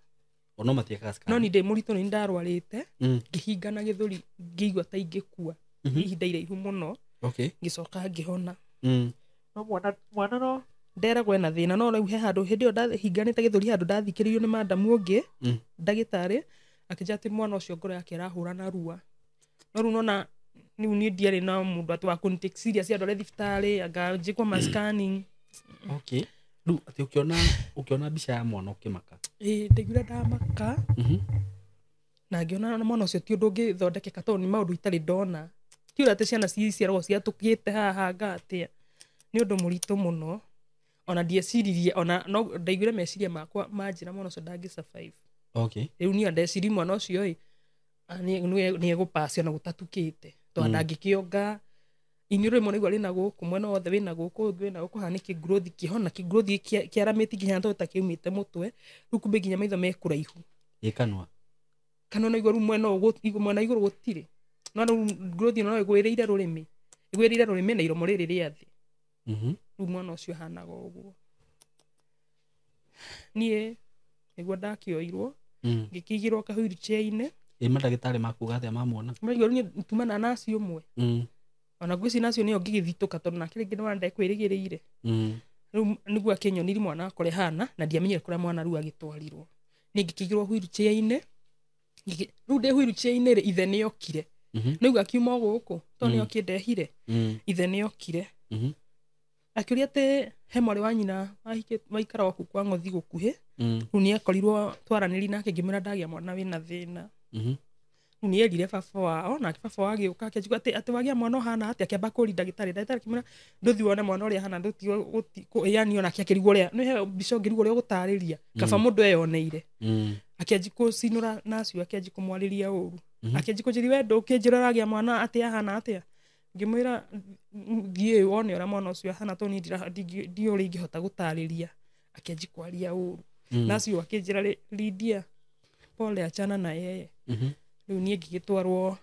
ono matieka scan no ni ndi muritu ni ndarwarite ngihingana githuri ngigwa ta ingikua ihinda iraihu muno okay ngicoka ngihona no mwana no nderagwo ena thina no riu he handu hindi yo ndahinganite githuri handu ndathikiririo ni madamu ungi ndagitari akija ati mwana ucio ngoro yake arahura na rua no riu nona riu ni ndiari na mundu ati wa kunitake serious andore thibitari anga njikwa ma scanning okay riu ati ukiona mbica ya mwana ukimaka ndaigua ndamaka na ngiona na mwana ucio ti undu ngithondekeka tondu ni maundu itari ndona ti ura ati ciana ciaragwo ciatukite haha ngatia ni undu muritu muno ona ndieciririe ona no ndaiguire meciria makwa manjira mwana ucio ndangi survive okay riu ni andeciri mwana ucio ni egupasi ona gutatukite tondu ndangikionga ini rimwe nigua rina guku mwena wothe wina guku ungi wina guku haniki growth kihona ki growth kiaramiti nginya ndo takiumite mutwe riu kumbe nginya maitho mekuraihu ikanwa kana iguru mwena mwena iguru gutire no growth no igwirire rurimi na iromo riri riathi riu mwana ucio hanaga uguo nie nigua ndakioirwo ngikigirwo ka wheelchair-ini madagitari makuga atia mamwona maiguru ni tumana nacio umwe ona gwisi nacio niyo ngigithituka tondu na kiri ngina wanda kwirigiriire riu niguo akinyoniri mwana akore hana na ndiamenyire kuria mwana riu agitwarirwo ni ngikigirwo wheelchair-ini riu ndi wheelchair-ini ri ithe ni okire niguo akiuma guku to ni okindehire ithe ni okire akiuria ati he mwari wa nyina waikara waku kwa ngothi gukuhi riu ni akorirwo twaraniri nake ngimwira ndagia mwana wina thina ni erire baba wao na baba wao agiuka akiuga ati wagia mwana hana ati akiamba kuri ndagitari kimura nduthi wone mwana uria hana nduthi yani ona akirigwo ria ni he bico ngirigwo ria gutariria kaba mundu eyoneire akianji kucinura nacio akianji kumwariria uru akianji kujiri we ndukijira ragia mwana ati hana ati ngimwira thie wone ora mwana ucio hana to ni ndiuri ingihota gutariria akianji kwaria uru nacio akijira Lydia pole achana na yeye riu nie ngigitwarwo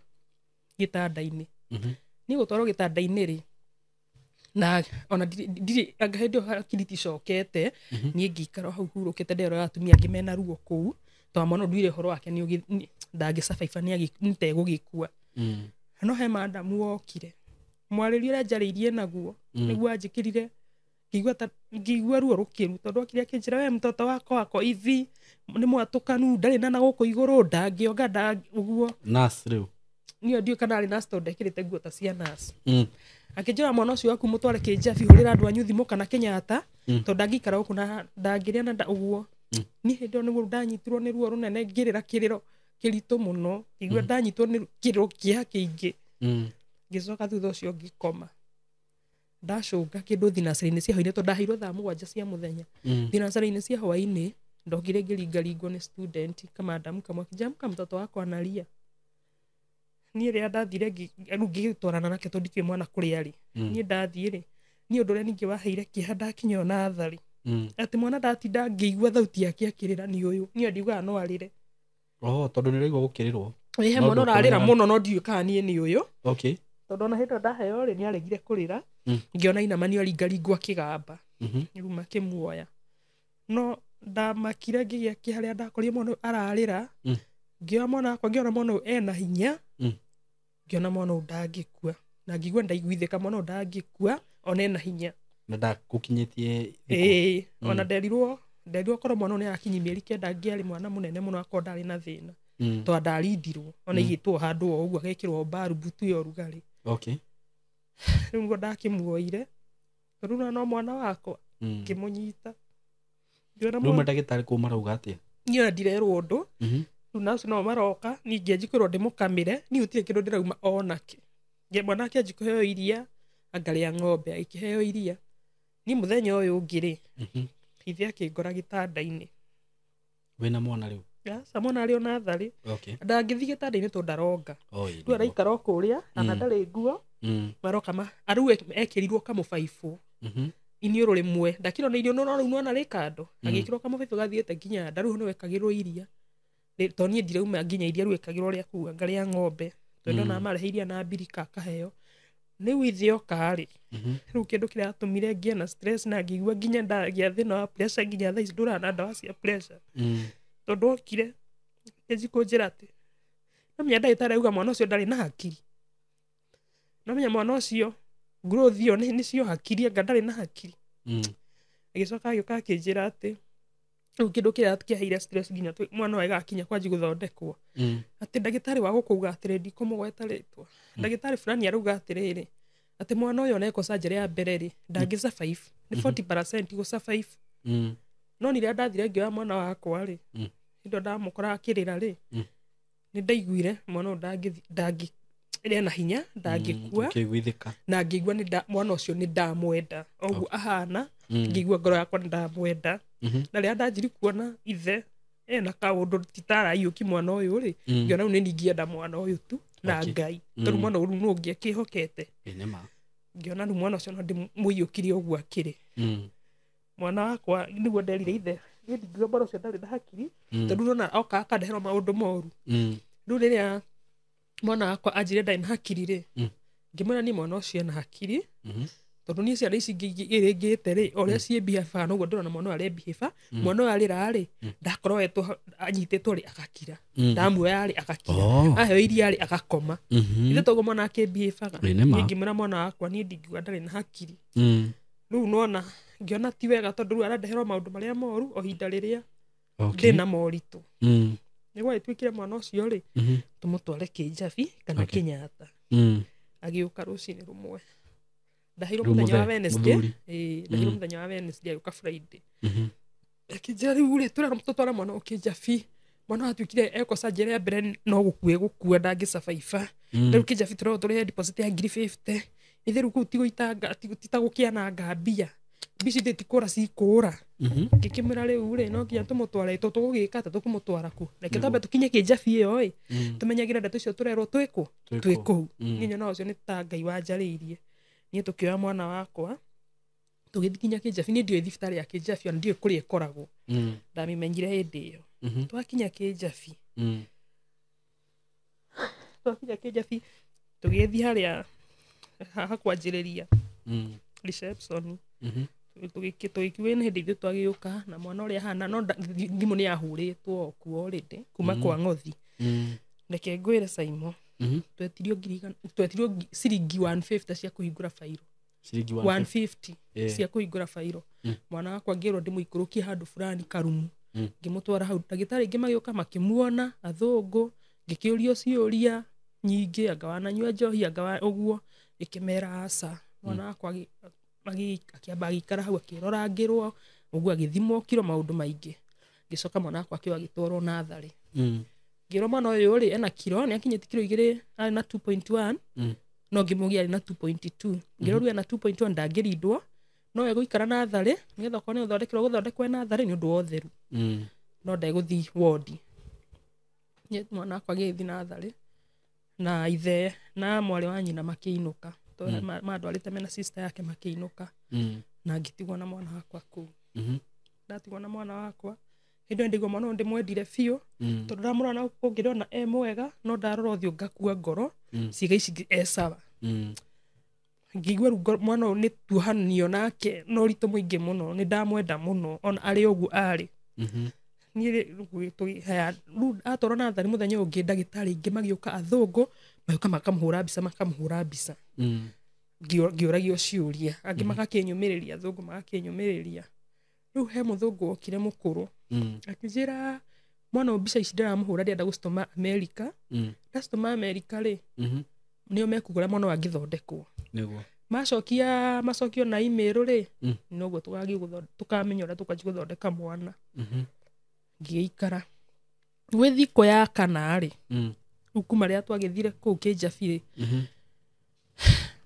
gitanda-ini ni gutwarwo gitanda-ini ri na ona ndiri angahende hakiriti cokete nie ngikara hau hurukite ndero atumia ngimena ruo kuu to mwana nduire horo wake ni ndangicabaiba ni ntegugikua no he madamu wokire mwarĩrie ũrĩa njarĩirie naguo nĩguo anjĩkĩrire ngĩigua ruo rũkĩru tondũ akĩrĩa akĩnjĩra we mtoto wako ivi nĩ mwatũkanu ndarĩ na gũkũ igũrũ ndangĩonga ũguo nurse rĩu niĩ ndiũ kana arĩ nurse tondũ ndekĩrĩte nguo ta cia nurse akĩnjĩra mwana ũcio waku mũtware kĩnjabi hũrĩra andũ anyu thimũ kana Kenyatta tondũ ndangĩikara gũkũ na ndangĩrĩa na ũguo niĩ hĩndĩ ĩyo nĩguo ndanyitirwo nĩ ruo rũnene ngĩrĩra kĩrĩro kĩritũ mũno ngĩigua ndanyitwo nĩ kĩrĩro kĩeha kĩingĩ ngĩcoka thutha ũcio ngĩkoma ndacũnga kĩndũ thinacara-inĩ cia hwainĩ tondũ ndaheirwo thaa 7 cia mũthenya thinacara-inĩ cia hwainĩ ndokire ngĩringaringwo nĩ student kamadamu kamwe akĩnjamũka mtoto wakwa analia niĩ rĩrĩa ndathire rĩu ngĩtwarana nake tondũ ndikĩũĩ mwana kũrĩa arĩ niĩ ndathiĩ rĩ niĩ ũndũ ũrĩa ningĩ waheire kĩeha ndakinya ona athari atĩ mwana ndatinda ngĩigua thauti yake akĩrĩra nĩ ũyũ niĩ ndiugaga no arĩre tondũ nĩ ũraigua gũkĩrĩrwo he mwana ũrarĩra mũno no ndiũĩ kana niĩ nĩ ũyũ okay tondũ ona hĩndĩ ndaheo rĩ nĩ aregire kũrĩra ngĩona inamani aringaringwo akĩgamba rĩu makĩmuoya no ndamakire ngĩgĩa kĩharĩa ndakorire mwana ararĩra ngĩona mwana wakwa ngĩona mwana ũyũ ena hinya ngĩona mwana ũyũ ndangĩkua na ngĩigua ndaiguithĩka mwana ũyũ ndangĩkua ona ena hinya na ndagũkinyĩtie ona nderirwo korwo mwana ũyũ nĩ arakinyia mĩeri 9 ngĩarĩ mwana mũnene mũno akorwo ndarĩ na thĩna tondũ ndarindirwo ona igĩtwo handũ o ũguo agekĩrwo mbaru mbutu ya ũrugarĩ rĩu nĩguo ndakĩmuoire rĩu no mwana wakwa ngĩmũnyita rĩu mandagĩtarĩ kũu marauga atĩa niĩ ona ndirerwo ũndũ rĩu nacio no maroka niĩ ngĩanjĩkĩrwo ndĩmũkamĩre niĩ gũtirĩ kĩndũ ndĩrauma onakĩ mwana akĩanji kũheo iria angarĩa ng'ombe agĩkĩheo iria niĩ mũthenya ũyũ ũngĩ rĩ ithe akĩngora gĩtanda-inĩ wĩna mwana rĩu mwana arĩ ona atharĩ ndangĩthiĩ gĩtanda-inĩ tondũ ndaronga rĩu araikara o kũrĩa na ndarĩ nguo maroka rĩu ekĩrirwo kamũbaibũ iniũrũ rĩmwe ndakĩrwo nĩ irio no rĩu nona rĩ kando agĩkĩrwo kamũbaibũ gathiĩte nginya nda rĩu nĩwe ekagĩrwo iria tondũ niĩ ndirauma nginya iria rĩu ekagĩrwo rĩa kuga ngarĩa ng'ombe tondũ ona marehe iria na mbirika akaheo rĩu ithe oka-rĩ rĩu kĩndũ kĩratũmire ngĩe na stress na ngĩigua nginya ndagĩa thĩna wa pressure nginya thaa ici ndũraga na ndawa cia pressure tondũ okire kĩnji kũnjĩra atĩ nomenya ndagĩtarĩ auga mwana ũcio ndarĩ na hakiri nomenya mwana ũcio growth ĩyo nĩcio hakiri anga ndarĩ na hakiri agĩcoka agĩũka akĩnjĩra atĩ rĩu kĩndũ kĩrĩa kĩaheire stress nginya mwana ũyũ agakinya kwanji gũthondekwo atĩ ndagĩtarĩ wa gũkauga atĩrĩ ndikũmũgweta rĩtwa ndagĩtarĩ fulani arauga atĩrĩrĩ atĩ mwana ũyũ onekwo surgery ya mbere rĩ ndangĩsurvive nĩ 40% gũsurvive no nĩ rĩrĩa ndathire ngĩoya mwana wakwa rĩ hĩndĩ ndamũkora akĩrĩra rĩ nĩ ndaiguire mwana ũyũ ndangĩ na hinya ndangĩkua na ngĩigua mwana ũcio nĩ ndamwenda ũguo ahana ngĩigua ngoro yakwa nĩ ndamwenda na rĩrĩa ndanjiri kuona ithe ena kaũndũ titaraiyũki mwana ũyũ rĩ ngĩona rĩu nĩ ningĩenda mwana ũyũ tu na Ngai tondũ mwana ũyũ nĩ ũngĩakĩhokete ngĩona rĩu mwana ũcio no ndĩmũiyũkirie ũguo akĩrĩ mwana wakwa nĩguo nderire ithe niĩ ndingiuga mwana ũcio ndarĩ na hakiri tondũ nona oka akandeherwo maũndũ moru rĩu rĩrĩa mwana wakwa anjĩrire ndarĩ na hakiri rĩ ngĩmwĩra niĩ mwana ũcio ena hakiri tondũ niĩ ciana ici ngĩte rĩ ũrĩa ciĩbihabaga noguo ndĩrona mwana ũyũ arebihĩba mwana ũyũ arĩra rĩ ndakorwo anyitĩtwo rĩ agakira ndamuoya rĩ agakira aheo iria rĩ agakoma ithe toguo mwana akĩbihabaga niĩ ngĩmwĩra mwana wakwa niĩ ndingiuga ndarĩ na hakiri rĩu nona ngiona ti wega tondu riu arandeherwo maundu maria moru o hinda riria Okay. ndina moritu niguo itwikire mwana ucio ri tumutware Kijabi kana Kenyatta agiuka rucini rumwe ndahiro muthenya wa Wednesday ndahiro muthenya wa Wednesday agiuka Friday akijira riu ri turara mutotwara mwana Kijabi mwana atwikire eko surgery ya mbere no gukua ndangicabaiba riu Kijabi turao turi deposit ya 50 ithiru ku tigũitanga titagukiananga mbia bici nditikura cikura ngikimira riu ri no nginya tumutware tugugika ta tukumutwara ku reke tambe tukinye Kijabi iyo ĩ tumenyagira ndeto icio turerwo twiku nginya no ucio ni ta Ngai wanjariirie nie tukioya mwana wakwa tugithikinya Kijabi ni ndio thibitari ya Kijabi ndio kuri ikoragwo ndamimenyire hindi iyo twakinya Kijabi tugithii haria hakwanjiriria reception tugikiwe ni hindi ithu twagiuka na mwana uria hana no thimu ni yahuritwo ku already kuma kwa ngothi reke ngwire Saimo twetirio ciringi 150 cia kuhingura fairo ciringi 150 cia kuhingura fairo mwana wakwa ngirwo ndimuikurukie handu fulani Karumu ngimutwara hau ndagitari ingi magiuka makimuona athungu ngikiurio ciuria nyingi agawana nyua njohi agawa uguo ikimera aca mwana wakwa akiamba agikara hau akirorangirwo uguo agithimwo kiro maundu maingi ngicoka mwana wakwa akio agitwarwo nathari ngirwo mwana uyu ri ena kiro ni akinyite kiro 2 ari na 2.1 no ngimugia ari na 2.2 ngirwo ri ena 2.1 ndangirindwo no eguikara nathari nigetha kone uthondekero guthondekwo nathari ni undu wotheru no ndegũthi ward ni mwana wakwa agithi nathari na ithe na mwari wa nyina makiinuka mandwarite mena sister yake makiinuka na ngitigwo na mwana wakwa ku ndatigwo na mwana wakwa hindo ndigwo mwana ndimwendire biũ tondu ndamurona kungirona mwega no ndarora uthio ngakua ngoro ciiga ici esawa ngigwa mwana ni tuhanio nake no rito muingi muno ni ndamwenda muno on ari ugu ari ni haya atoro na thari muthenya ungi ndagitari ingi magiuka athungu maguka makamuhura mbica ngiuragio ciuria angi magakinyumiriria athungu magakinyumiriria riu he muthungu okire mukuru akijira mwana mbica ici ndiramuhura ndienda gustoma America ndastoma America ri nio mekugura mwana wangithondekwo niguo macokio na email ri noguo tukamenya uria tukanji guthondeka mwana ngiikara gwe thiko ya kana ri ukuma ria twagithire ku Kijabi ri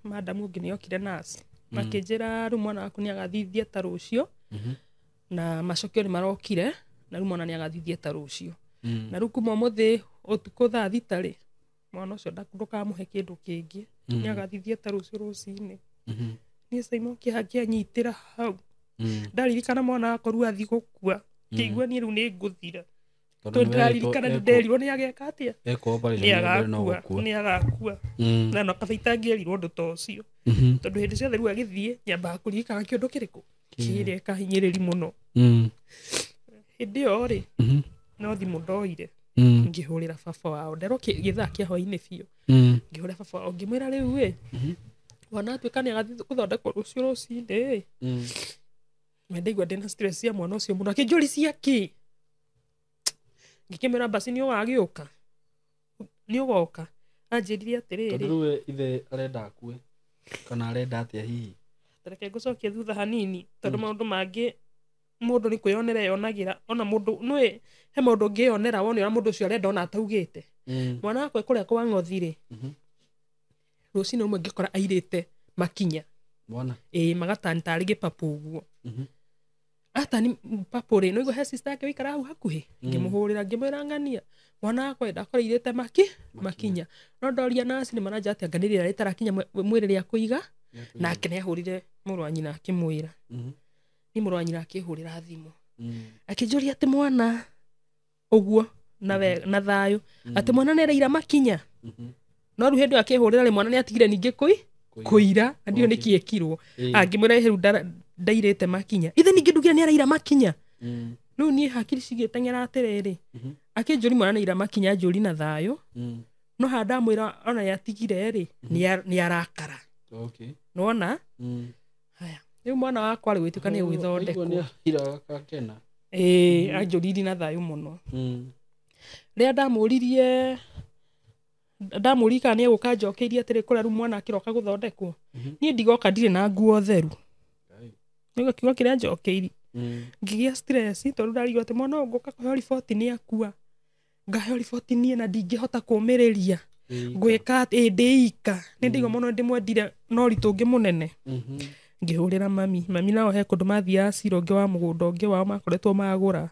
madam ungi niokire nasi makijira ru mwana waku ni agathithie ta rucio na macokio ni marokire na ru mwana ni agathithie ta rucio na ru kuma muthi utuko thaa thita ri mwana ucio ndukamuhe kindu kingi ni agathithie ta rucio rucini ni Saimo kihakia nyitira hau ndaririkana mwana wakwa ru athi gukua kigwa ni ru ni nguthira tondu ndaririkana nderirwo ni ageka atia ni agakua na no kabaita ngerirwo ndu ta ucio tondu hindi ciothe ru agithie nyamba kuririkana kiundu kiriku kire kahinyiriri muno hindi iyo ri no thimu ndoire ngihurira baba wao ndero githaa kia hwaini biũ ngihurira baba wao ngimwira riu we wana atwika ni agathi kuthondekwo rucio rucinde mendaigua ndina stress ya mwana ucio muno akijuri ciaki ngikimera basi ni wagiuka ni ugoka anjiririe atiriri tondu ithe arenda akue kana arenda atia hihi tareke ngucokia thutha hanini tondu maundu mangi mundu ni kwiyonera yonagira ona mundu nwe he mundu ngiyonera wone ona mundu ucio arenda ona ataugite mwana wakwa kuria kwa ngothire rucini umwe ngikora airite makinya mwana magatanta ari gipapu uguo ata ni papu ri no igo he sister yake wikara hau hakuhi ngimuhurira ngimwira ngania mwana wakwa ndakora irite makinya no ndoria nasi ni manager ati nganirira ritarakinya mwiriri akuiga nake ni ahurire muru wa nyina akimwira ni muru wa nyina akihurira thimu akijuria ati mwana uguo na thayo ati mwana ni raira makinya no ru hindi akihurira ri mwana ni atigire ningi kuira ndio nikiekirwo angimwira heru ndairite makinya ithe ningi ndugira ni araira makinya riu ni hakiri cigiteng'era atiriri akinjuri mwana ni ira makinya njuri na thayo no handa mwira ona yatigire ri ni arakara okay nona haya Riu mwana wakwa rĩ gwĩtuĩka nĩ gwĩthondekwo. Anjũriri na thayũ mũno. Rĩrĩa ndamũririe kana nĩ egũka njokeirie atĩrĩ kũrĩa rĩu mwana akĩroka gũthondekwo, niĩ ndigoka ndirĩ na nguo theru. Nĩguo kiugo kĩrĩa njokeirie. Ngĩgĩa stress tondũ ndarigwo atĩ mwana ũyũ ngũka kũheo riboti nĩ akua. Ngaheo riboti niĩ na ndingĩhota kũũmĩrĩria. Ngwĩka ndĩ ika. Nĩ ndaigua mũno ndĩmwendire no ũritũ ũngĩ mũnene. Ngĩhũrĩra mami. Mami nao he kũndũ mathiaga cira ũngĩ wa mũgũnda ũngĩ wao makoretwo magũra.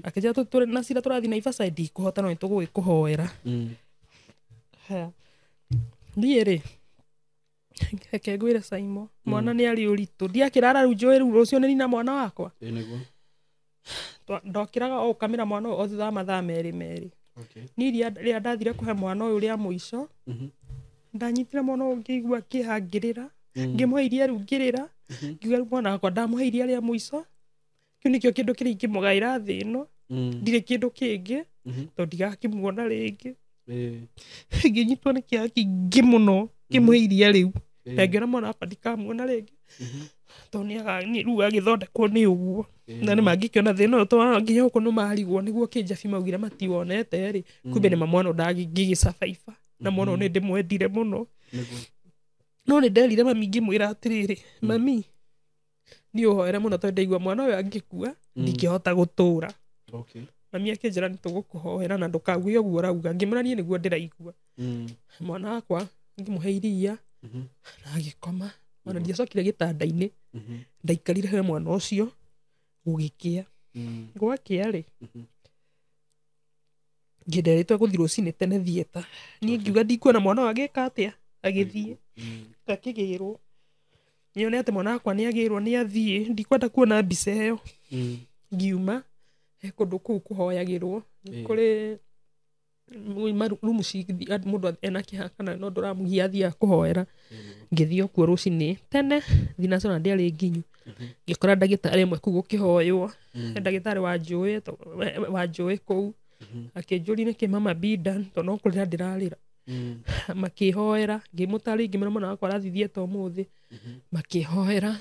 Akĩnjĩra tũrĩ na cira tũrathiĩ Naivasha ndikũhota no nĩtũgũgĩkũhoera. Niĩ rĩ reke ngwĩre Simon, mwana nĩ arĩ ũritũ. Ndiakĩrara rĩu njũĩ rĩu rũciũ nĩ nina mwana wakwa. Ndokĩraga o ũkamĩra mwana ũyũ o thutha wa mathaa merĩ. Niĩ rĩrĩa ndathire kũhe mwana ũyũ rĩa mũico, ndanyitire mwana ũyũ ngĩigua kĩhangĩrĩra, ngĩmũhe iria rĩu ngĩrĩra, ngiuga rĩu mwana wakwa ndamũhe iria rĩa mũico, kĩu nĩkĩo kĩndũ kĩrĩa ingĩmũgaĩra thĩ ĩno, ndirĩ kĩndũ kĩngĩ tondũ ndigakĩmuona rĩngĩ. Ngĩnyitwo nĩ kĩeha kĩingĩ mũno ngĩmũhe iria rĩu, na ngĩona mwana wakwa ndikamuona rĩngĩ tondũ rĩu agĩthondekwo nĩ ũguo. Na nĩ mangĩkĩona thĩna ũyũ tondũ nginya gũkũ nĩ marigwo nĩguo Kĩnjabi maugire matiwonete rĩ, kumbe nĩ mwana ũyũ ndangĩgĩcabaiba na mwana ũyũ nĩ ndĩmwendire mũno. No nĩ nderire mami ngĩmwĩra atĩrĩrĩ, mami niĩ ũhoere mũno tondũ ndaigua mwana ũyũ angĩkua ndingĩhota gũtũũra. Mami akĩnjĩra nĩ tũgũkũhoera na ndũkauge ũguo ũrauga. Ngĩmwĩra niĩ nĩguo ndĩraigua. Mwana wakwa ngĩmũhe iria na agĩkoma. Ona ndiacokire gĩtanda-inĩ, ndaikarire he mwana ũcio gũgĩkĩa. Gwakĩa rĩ ngĩnderĩtwo gũthiĩ rũcinĩ tene thieta. Niĩ ngiuga ndikuona mwana ũyũ agĩka atĩa, agĩthiĩ ngakĩgĩrwo. Nyone atĩ mwana wakwa nĩ agĩrwo nĩ athiĩ, ndikwenda kuona mbica ĩyo. Ngiuma he kũndũ kũu kũhoyagĩrwo, kũrĩ rumu mũndũ ena kĩeha kana no ndũramũgia athiaga kũhoera. Ngĩthiĩ o kuo rũcinĩ tene thinacara ndĩarĩ nginyu, ngĩkora ndagĩtarĩ ĩmwe kũu gũkĩhoywo, ndagĩtarĩ Wanjũĩ kũu akĩnjũria nĩkĩ mama Bidan tondũ no kũrĩra ndĩrarĩra. Makĩhoera ngĩmũtarĩria ngĩmwĩra mwana wakwa arathiĩ thieta ũmũthĩ, makĩhoera.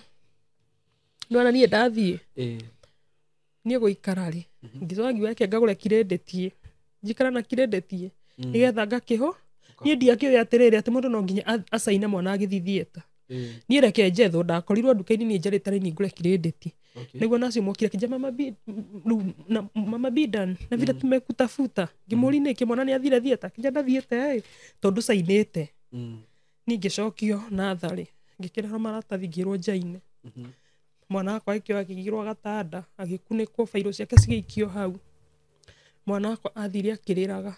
Nĩwona niĩ ndathiĩ niĩ gũikara rĩ, ngĩcoka ngiuga reke ngagũre kirĩndĩti, njikara na kirĩndĩti nĩgetha ngakĩho. Niĩ ndiakĩũĩ atĩrĩrĩ atĩ mũndũ no nginya acaine mwana agĩthiĩ thieta. Niĩ reke njethwo, ndakorirwo nduka-inĩ niĩ njarĩte nĩ ngũre kirĩndĩti. Nĩguo nacio mokire kĩnja mama Bidan na vile tumekutafuta. Ngĩmũria nĩkĩ mwana nĩ athire thieta, kĩnja ndathiĩte tondũ cainĩte. Niĩ ngĩcokio natharĩ ngĩkĩrehwo maratathi ngĩrwo njaine. Mwana wakwa agĩkĩoya akĩigĩrwo gatanda agĩkunĩkwo bairũ ciake cigĩikio hau. Mwana wakwa athire akĩrĩraga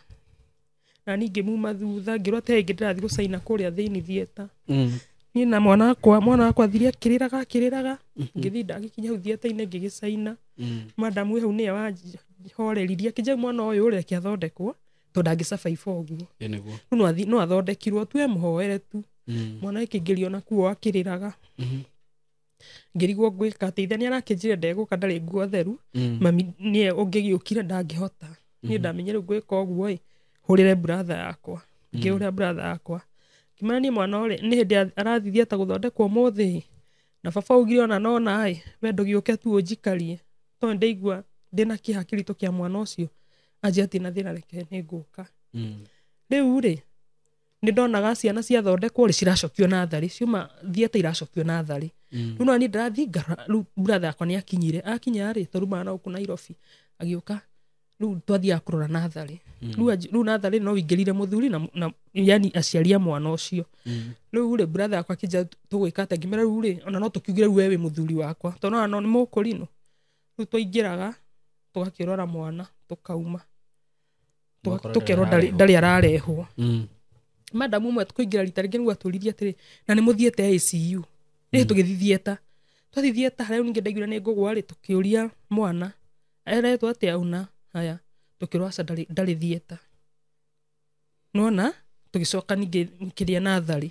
na niĩ ngĩmuma thutha ngĩrwo atĩ rĩngĩ ndĩrathiĩ gũcaina kũrĩa thĩinĩ thieta. Niĩ na mwana wakwa athire akĩrĩraga ngĩthiĩ ndagĩkinya hau thieta-inĩ ngĩgĩcaina. Madamu wĩ hau nĩwe wanjoreririe akĩnjĩra mwana ũyũ ũrĩa akĩathondekwo tondũ ndangĩcabaiba ũguo. Rĩu no athondekirwo tu mũhoere tu. Mwana akĩingĩrio na kuo akĩrĩraga. Ngĩrigwo ngwĩka atĩ ithe nĩ arakĩnjĩra ndegũka ndarĩ nguo theru, mami nĩwe ũngĩgĩũkire ndangĩhota. Niĩ ndamenye rĩu ngwĩka ũguo hũrĩre brother yakwa. Ngĩhũrĩra brother yakwa ngĩmwĩra niĩ mwana ũrĩ nĩ hĩndĩ arathiĩ thieta gũthondekwo ũmũthĩ na baba augire ona nona we ndũgĩũke tu ũnjikarie tondũ ndaigua ndĩna kĩeha kĩritũ kĩa mwana ũcio. Anjĩra atĩ na thĩna reke nĩ ngũka. Rĩu rĩ nĩ ndonaga ciana ciathondekwo rĩ ciracokio natharĩ, ciuma thieta iracokio natharĩ. Rĩu no niĩ ndĩrathiĩ rĩu brother yakwa nĩ akinyire. Akinya rĩ tondũ maana gũkũ Nairobi agĩũka rĩu twathiaga kũrora natharĩ. Rĩu natharĩ no wĩingĩrire mũthuri na yani aciari a mwana ũcio. Rĩu rĩ brother yakwa akĩnjĩra tũgwĩka atĩa, ngĩmwĩra rĩu rĩ ona no tũkiugire rĩu we wĩ mũthuri wakwa tondũ ona nĩ mũkũrinũ. Rĩu twaingĩraga tũgakĩrora mwana tũkauma tũkerwo ndarĩ ararehwo. Madamu ũmwe tũkĩingĩra rita rĩngĩ nĩguo atũririe atĩrĩ na nĩ mũthiĩte ICU. Rĩu tũgĩthiĩ thieta. Twathiĩ thieta rĩu ningĩ ndaigire nĩ ngũgwa rĩ tũkĩũria mwana eretwo atĩa auna. Haya tũkĩrwo aca ndarĩ thieta. Nona tũgĩcoka ningĩ kĩrĩa natharĩ.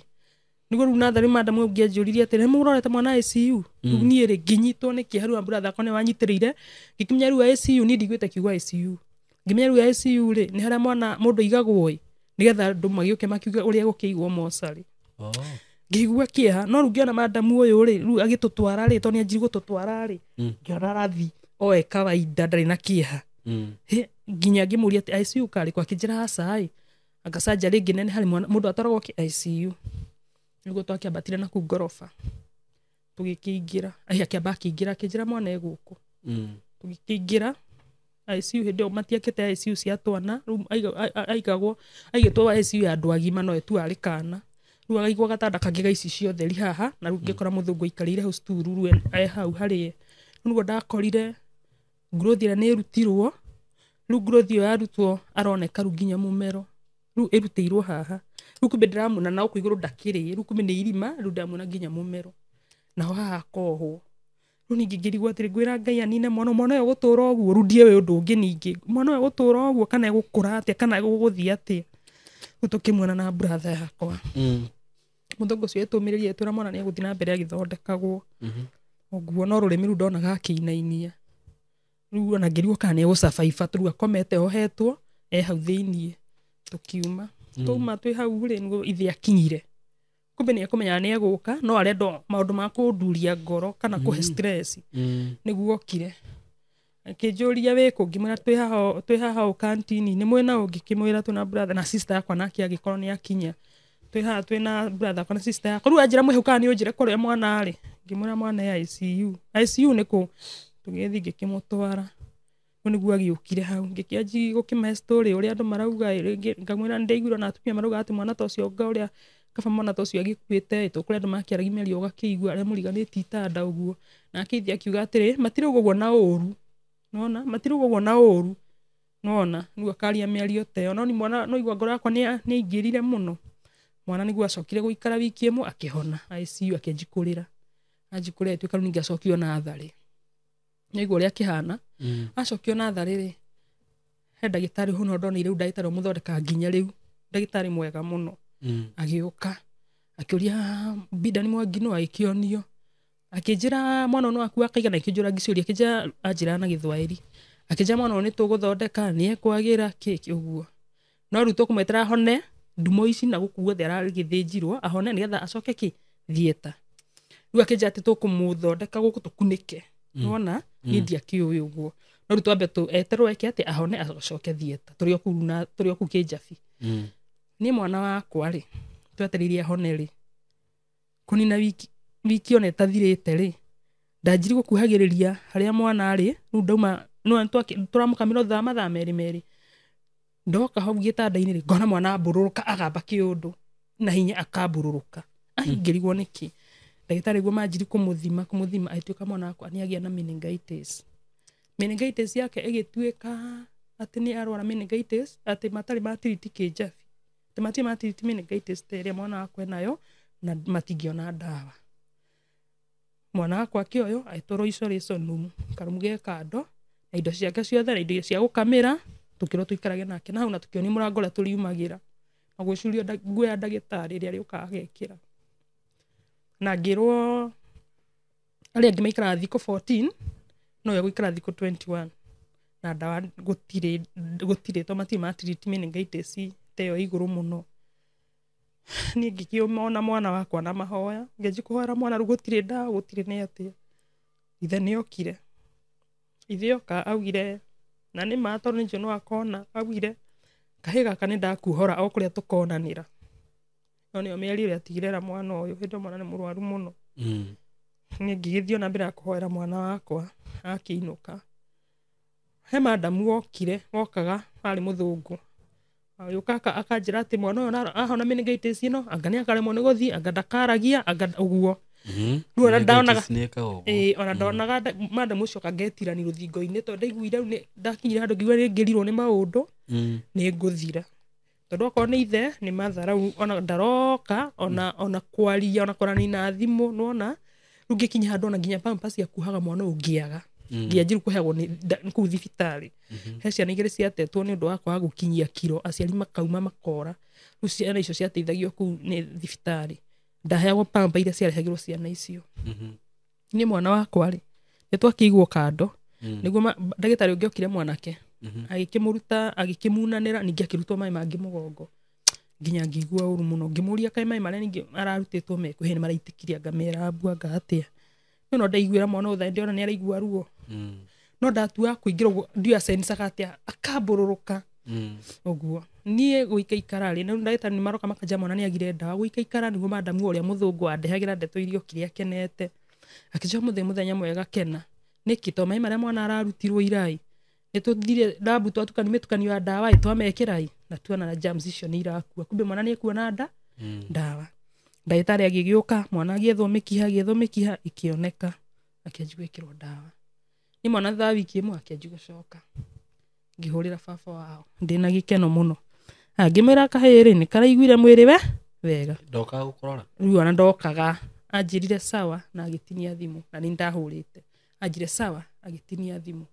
Nĩguo rĩu natharĩ madamu ũngĩ anjũririe atĩ nĩ mũrorete mwana ICU. Rĩu niĩ rĩ ngĩnyitwo nĩ kĩeha rĩu brother akwa nĩ wanyitĩrĩire. Ngĩkinya rĩu ICU niĩ ndigwĩte kiugo ICU. Ngĩmenya rĩu ICU rĩ nĩ harĩa mwana mũndũ aigagwo nĩgetha andũ magĩũke makiuge ũrĩa gũkĩigwo mocarĩ. ngĩigua kĩeha no rĩu ngĩona madamu ũyũ rĩ rĩu agĩtũtwara rĩ tondũ nĩanjiri gũtũtwara rĩ ngĩona arathi oe kawaida ndarĩ na kĩeha nginya ngĩmũria atĩ ICU karĩ kwa akĩnjĩra aca ĩ anga surgery ĩngĩ nene harĩ mũndũ atwaragwo ICU nĩguo twakĩambatire na kũu ngoroba tũgĩkĩingĩra akĩamba akĩingĩra akĩnjĩra mwana e gũkũ tũgĩkĩingĩra ICU hĩndĩ ĩyo matiakĩte ICU cia twana rĩu aigĩtwo ICU ya andũ agima no tu arĩ kana rĩu akaigwo gatanda kangĩ gaici ciothe ri haha na rĩu ngĩkora mũthũngũ aikarĩire hau sturu rĩu hau harĩ nĩguo ndakorire growth ĩrĩa nĩ ĩrutirwo rĩu growth ĩyo yarutwo aroneka rĩu nginya mũmero rĩu ĩrutĩirwo haha rĩu kumbe ndĩramuna na gũkũ igũrũ ndakĩrĩ rĩu kumbe nĩ irima rĩu ndamuna nginya mũmero naho haha kohwo rĩu ningĩ ngĩrigwo atĩrĩ ngwĩra Ngai anine mwana ũyũ gũtũra ũguo rĩu ndiũĩ ũndũ ũngĩ ningĩ mwana ũyũ gũtũra ũguo kana egũkũra atĩa kana egũgũthiĩ atĩa rĩu tũkĩmuona na brother yakwa mũthũngũ ũcio etũmĩrĩrie etwĩra mwana nĩ egũthiĩ na mbere agĩthondekagwo ũguo no rũrĩmĩ rũu ndonaga akĩinainia rĩu ona ngĩrigwo kana nĩ egũcabaiba rĩu akomete ohetwo hau thĩiniĩ tũkiuma twauma twĩ hau rĩ nĩguo ithe akinyire kumbe nĩ ekũmenya nĩ egũka no arenda maũndũ ma kũnduria ngoro kana kũhe stress nĩguo okire akĩnjũria wĩkũ ngĩmwĩra twĩ haha kantini nĩ mwena ũngĩ ngĩmwĩra twĩna brother na sister yakwa nake agĩkorwo nĩ akinya twĩ haha twĩna brother yakwa na sister yakwa rĩu anjĩra mwĩhau kana nĩ ũnjĩre kũrĩa mwana arĩ ngĩmwĩra mwana ya ICU nĩkũ tũgĩthiĩ ngĩkĩmũtwara rĩu nĩguo agĩũkire hau ngĩkĩanji gũkĩmahe story ũrĩa andũ marauga ngamwĩra nĩndaiguire na atumia marauga atĩ mwana ta ũcio ũrĩa kaba mwana ta ũcio agĩkuĩte tũkũrĩa andũ makĩaragia mĩario ũgakĩigua arĩa mũriganĩtie itanda ũguo nake ithe akiuga atĩrĩ matirauga ũguo na ũru nona matirauga ũguo na ũru nona nĩguo akaria mĩario ta ĩyo no mwana no igua ngoro yakwa nĩ aingĩrire mũno mwana nĩguo acokire gũikara wiki ĩmwe akĩhona ICU akĩanjikũrĩra anjikũrĩra ĩtuĩka rĩu ningĩ acokio na Natharĩ nĩguo ũrĩa akĩhana acokio na Natharĩ rĩ he ndagĩtarĩ hũno ndonire rĩu ndagĩtarĩ mũthondeka nginya rĩu ndagĩtarĩ mwega mũno agĩũka akĩũria Bidani Mwangi no agĩkĩonio akĩnjĩra mwana ũyũ waku akaigana akĩnjũra ngĩciũria akĩnjĩra anjĩra na Gĩthwaĩri akĩnjĩra mwana ũyũ nĩ tũgũthondeka nĩ ekwagĩra kĩki ũguo no rĩu tũkũmwetera ahone ndumo ici na gũkũ guothe aragĩthĩnjirwo ahone nĩgetha acoke thieta rĩu akĩnjĩra atĩ tũkũmũthondeka gũkũ tũkunĩke nona niĩ ndiakĩũĩ ũguo no rĩu twambe eterwo eke atĩ ahone acoke thieta tũrĩ o kũu Kĩnjabi niĩ mwana wakwa rĩ twetereire ahone rĩ kũnina wiki ona ĩtathirĩte rĩ ndanjiri gũkuhagĩrĩria harĩa mwana arĩ rĩu ndauma tũramũkamĩra thutha wa mathaa merĩ ndoka hau gĩtanda-inĩ rĩ ngona mwana ambũrũrũka agamba kĩũndũ na hinya akambũrũrũka ngĩrigwo nĩkĩ ndagĩtarĩ guo manjiri kũmũthima agĩtuĩka mwana wakwa nĩ agĩa na meningitis yake ĩgĩtuĩka atĩ nĩ arwara meningitis atĩ matarĩ matiriti Kĩnjabi atĩ matirĩ matiriti meningitis ta ĩrĩa mwana wakwa enayo na matingĩona ndawa mwana wakwa akĩoywo agĩtwarwo isolation room karumu ge kando na indo ciake ciothe na indo cia gũkamĩra tũkĩrwo tũikarage nake na hau na tũkĩonio mũrango ũrĩa tũriumagĩra na gwĩcuria nguo ya ndagĩtarĩ ĩrĩa arĩũkaga agekĩra na ngĩrwo arĩa angĩ maikaraga thikũ 14 no we gũikara thikũ 21 na ndawa gũtirĩ to matirĩ matiriti meningitis ta ĩyo igũrũ mũno niĩ ngĩkĩona mwana wakwa na mahoya ngĩanjia kũhoera mwana rĩu gũtirĩ ndawa gũtirĩ nĩ atĩa ithe nĩ okire ithe oka augire na nĩ ma tondũ nĩnjũ no akona augire kahĩĩ gaka nĩ ndakuhora o kũrĩa tũkonanĩra no nĩyo mĩario ĩrĩa atigĩrĩra mwana ũyũ hĩndĩ mwana nĩ mũrwaru mũno niĩ ngĩgĩthiĩ na mbere ya kũhoera mwana wakwa akĩinũka he madamu wokaga arĩ mũthũngũ agĩũka akanjĩra atĩ mwana ũyũ ahona meningitis ĩno anga nĩ akaremwo nĩ gũthiĩ anga ndakaragia anga ũguo rĩu ona ndaonaga ona ndaonaga madamu ũcio kangetirani rũthingo-inĩ tondũ ndaiguire rĩu ndakinyire handũ ngiuga nĩngĩrirwo nĩ maũndũ nĩ ngũthira tondũ okorwo nĩ ithe nĩ matharau ona ndaroka ona kwaria ona kwaranĩria na thimũ nona rĩu ngĩkinya handũ ona nginya pampers yakuhaga mwana ũyũ ngĩaga ngĩanjire kũheagwo kũu thibitarĩ he ciana igĩrĩ ciatetwo nĩ ũndũ wa kwaga gũkinyia kiro aciari makauma makora rĩu ciana icio ciateithagio kũu nĩ thibitarĩ ndaheagwo pampa iria ciarehagĩrwo ciana icio niĩ mwana wakwa rĩ nĩ twakĩigwo kando nĩguo ndagĩtarĩ ũngĩ okire mwanake agĩkĩmũruta agĩkĩmunanĩra ningĩ akĩrutwo maĩ mangĩ mũgongo nginya ngigua uru muno ngimuria kai mai mara ningi ararutitwo mekuhe ni maraitikiria ngamera buanga atia no ndaiguira mwana utha ndiona ni araigua ruo no ndatua kuingira ndio sensa katia akabururuka oguo nie guikaikara ri no ndagita ni maroka makaja mwana ni agire ndawa guikaikara niguo madamu uria muthungu andehagira ndeto irio kiria kenete akija muthenya mwega kena niki to mai maria mwana ararutirwo irai nituthire labu twatukani metukanio ya ndawa itwamekirai na tuona na germs icio ni irakua kumbe mwana ni ekuona ndawa ndagitari agigiuka mwana agiethwo mikiha ikioneka akianjigwikirwo ndawa ni mwana tha wiki imwe akianjigucoka ngihurira baba wao ndina gikeno muno angimira kahiri ni karaiguire mwiri wega ndoka gukorora riu ana ndokaga anjirire sawa na agitinia thimu na ni ndahurite anjire sawa agitinia thimu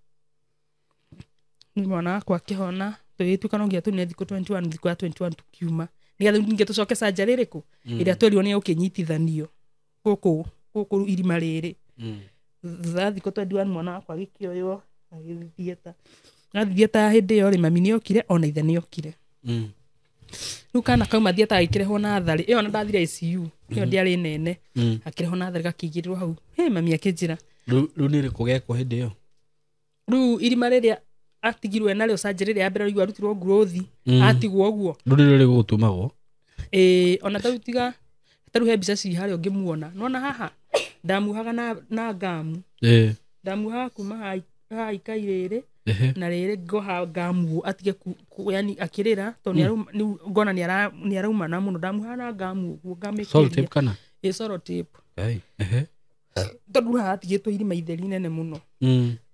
ni mwana akwa kihona tuitu kanongia tu ne thiko 21 thiko ya 21 tukiuma nigathe ninge tucoke surgery riku iria twelio ni ukinyitithanio guku irima riri za thiko 21 mwana akwa gikioyo agithieta hindi yo ri mami ni okire ona ithe ni okire Lukana kauma thieta agikirehwo na thari iyo na ndathira ICU iyo ndiari nene akirehwo na thari gakigirwo hau mami akinjira ru ni riku gekwo hindi yo ru irima riria atigirwe na rio surgery ya mbere igwa rutirwo growth atigwo guo ru ni gutumagwo ona tautiga taruhe mbica ci hari ngimuona nona haha ndamuhaga na gamu ndamuhaga kuma ha ikairere na rere goha gamu atige yani akirira to ni ngona ni arauma na muno ndamuhaga na gamu guo solo tape kana solo tape tondu atigitwo irima itheri nene muno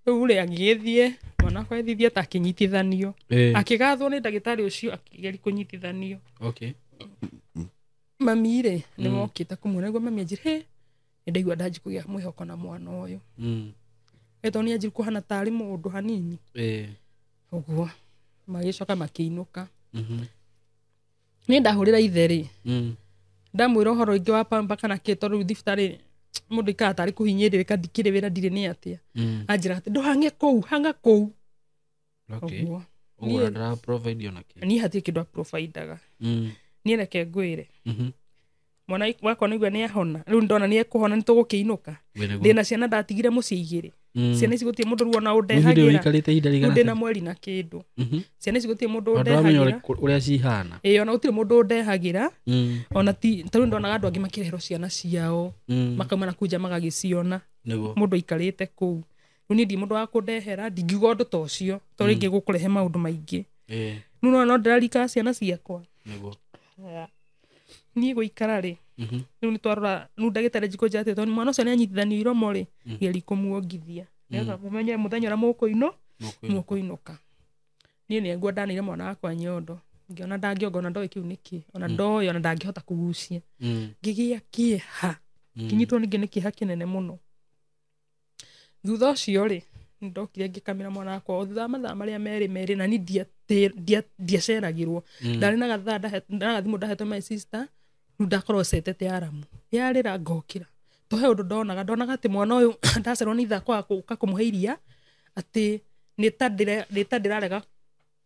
ule agithie mwana kwa thithie ta kinyitithanio akigathwo ni ndagitari ucio akigeri kunyitithanio mami re ni mokita kumuna ngo mami ajire ndaigua ndaji kugia mwihoko na mwana uyu eto ni ajiri kuhana tari mundu hanini uguo magicoka makiinuka ni ndahurira itheri ndamwira horo ingi wa pamba kana kitoru thiftari mundu ikatari kuhinyirika ndikire wira ndire ni atia anjira ati nduhange kou hanga kou uguo ugura ndara provide ona ki ni hati kindu providaga ni reke ngwire mwana wakwa nigwa ni ahona riu ndona ni ekuhona ni tugukiinuka ndina ciana ndatigire mucii igiri ciana ici gutie mundu ruona undehagira ndina mweri na kindu ciana ici gutie mundu undehagira uria cihana ona gutire mundu undehagira ona ti taru ndona andu angi makirehero ciana ciao makauma na kuja magagiciona mundu ikarite kuu ni ndi mundu wa kundehera ndingiuga undu ta ucio to ringi gukurehe maundu maingi no ndarika ciana ciakwa ni guikara ri riu ni twarora nu ndagitari jikoja ati to ni mwana ucio ni anyitithanio iromo ri geri kumuongithia nega mumenye muthenya ura mukuinuka ni ngwa ndanire mwana wakwa nyondo ngiona ndangionga ndo ikiu niki ona ndoyo ona ndangihota kugucia ngigia kieha kinyitwo ningi nikiha kinene muno thutha ucio ri ndokire ngikamira mwana wakwa thutha mathaa maria meri na ni ndiaceragirwo ndari na gathaa ndagathimu ndahetwo my sister ndakorwo setete aramu yarira ngokira tohe undu ndonaga ati mwana uyu ndacerwo ni thakwa kuka kumuheiria ati ni tadirarega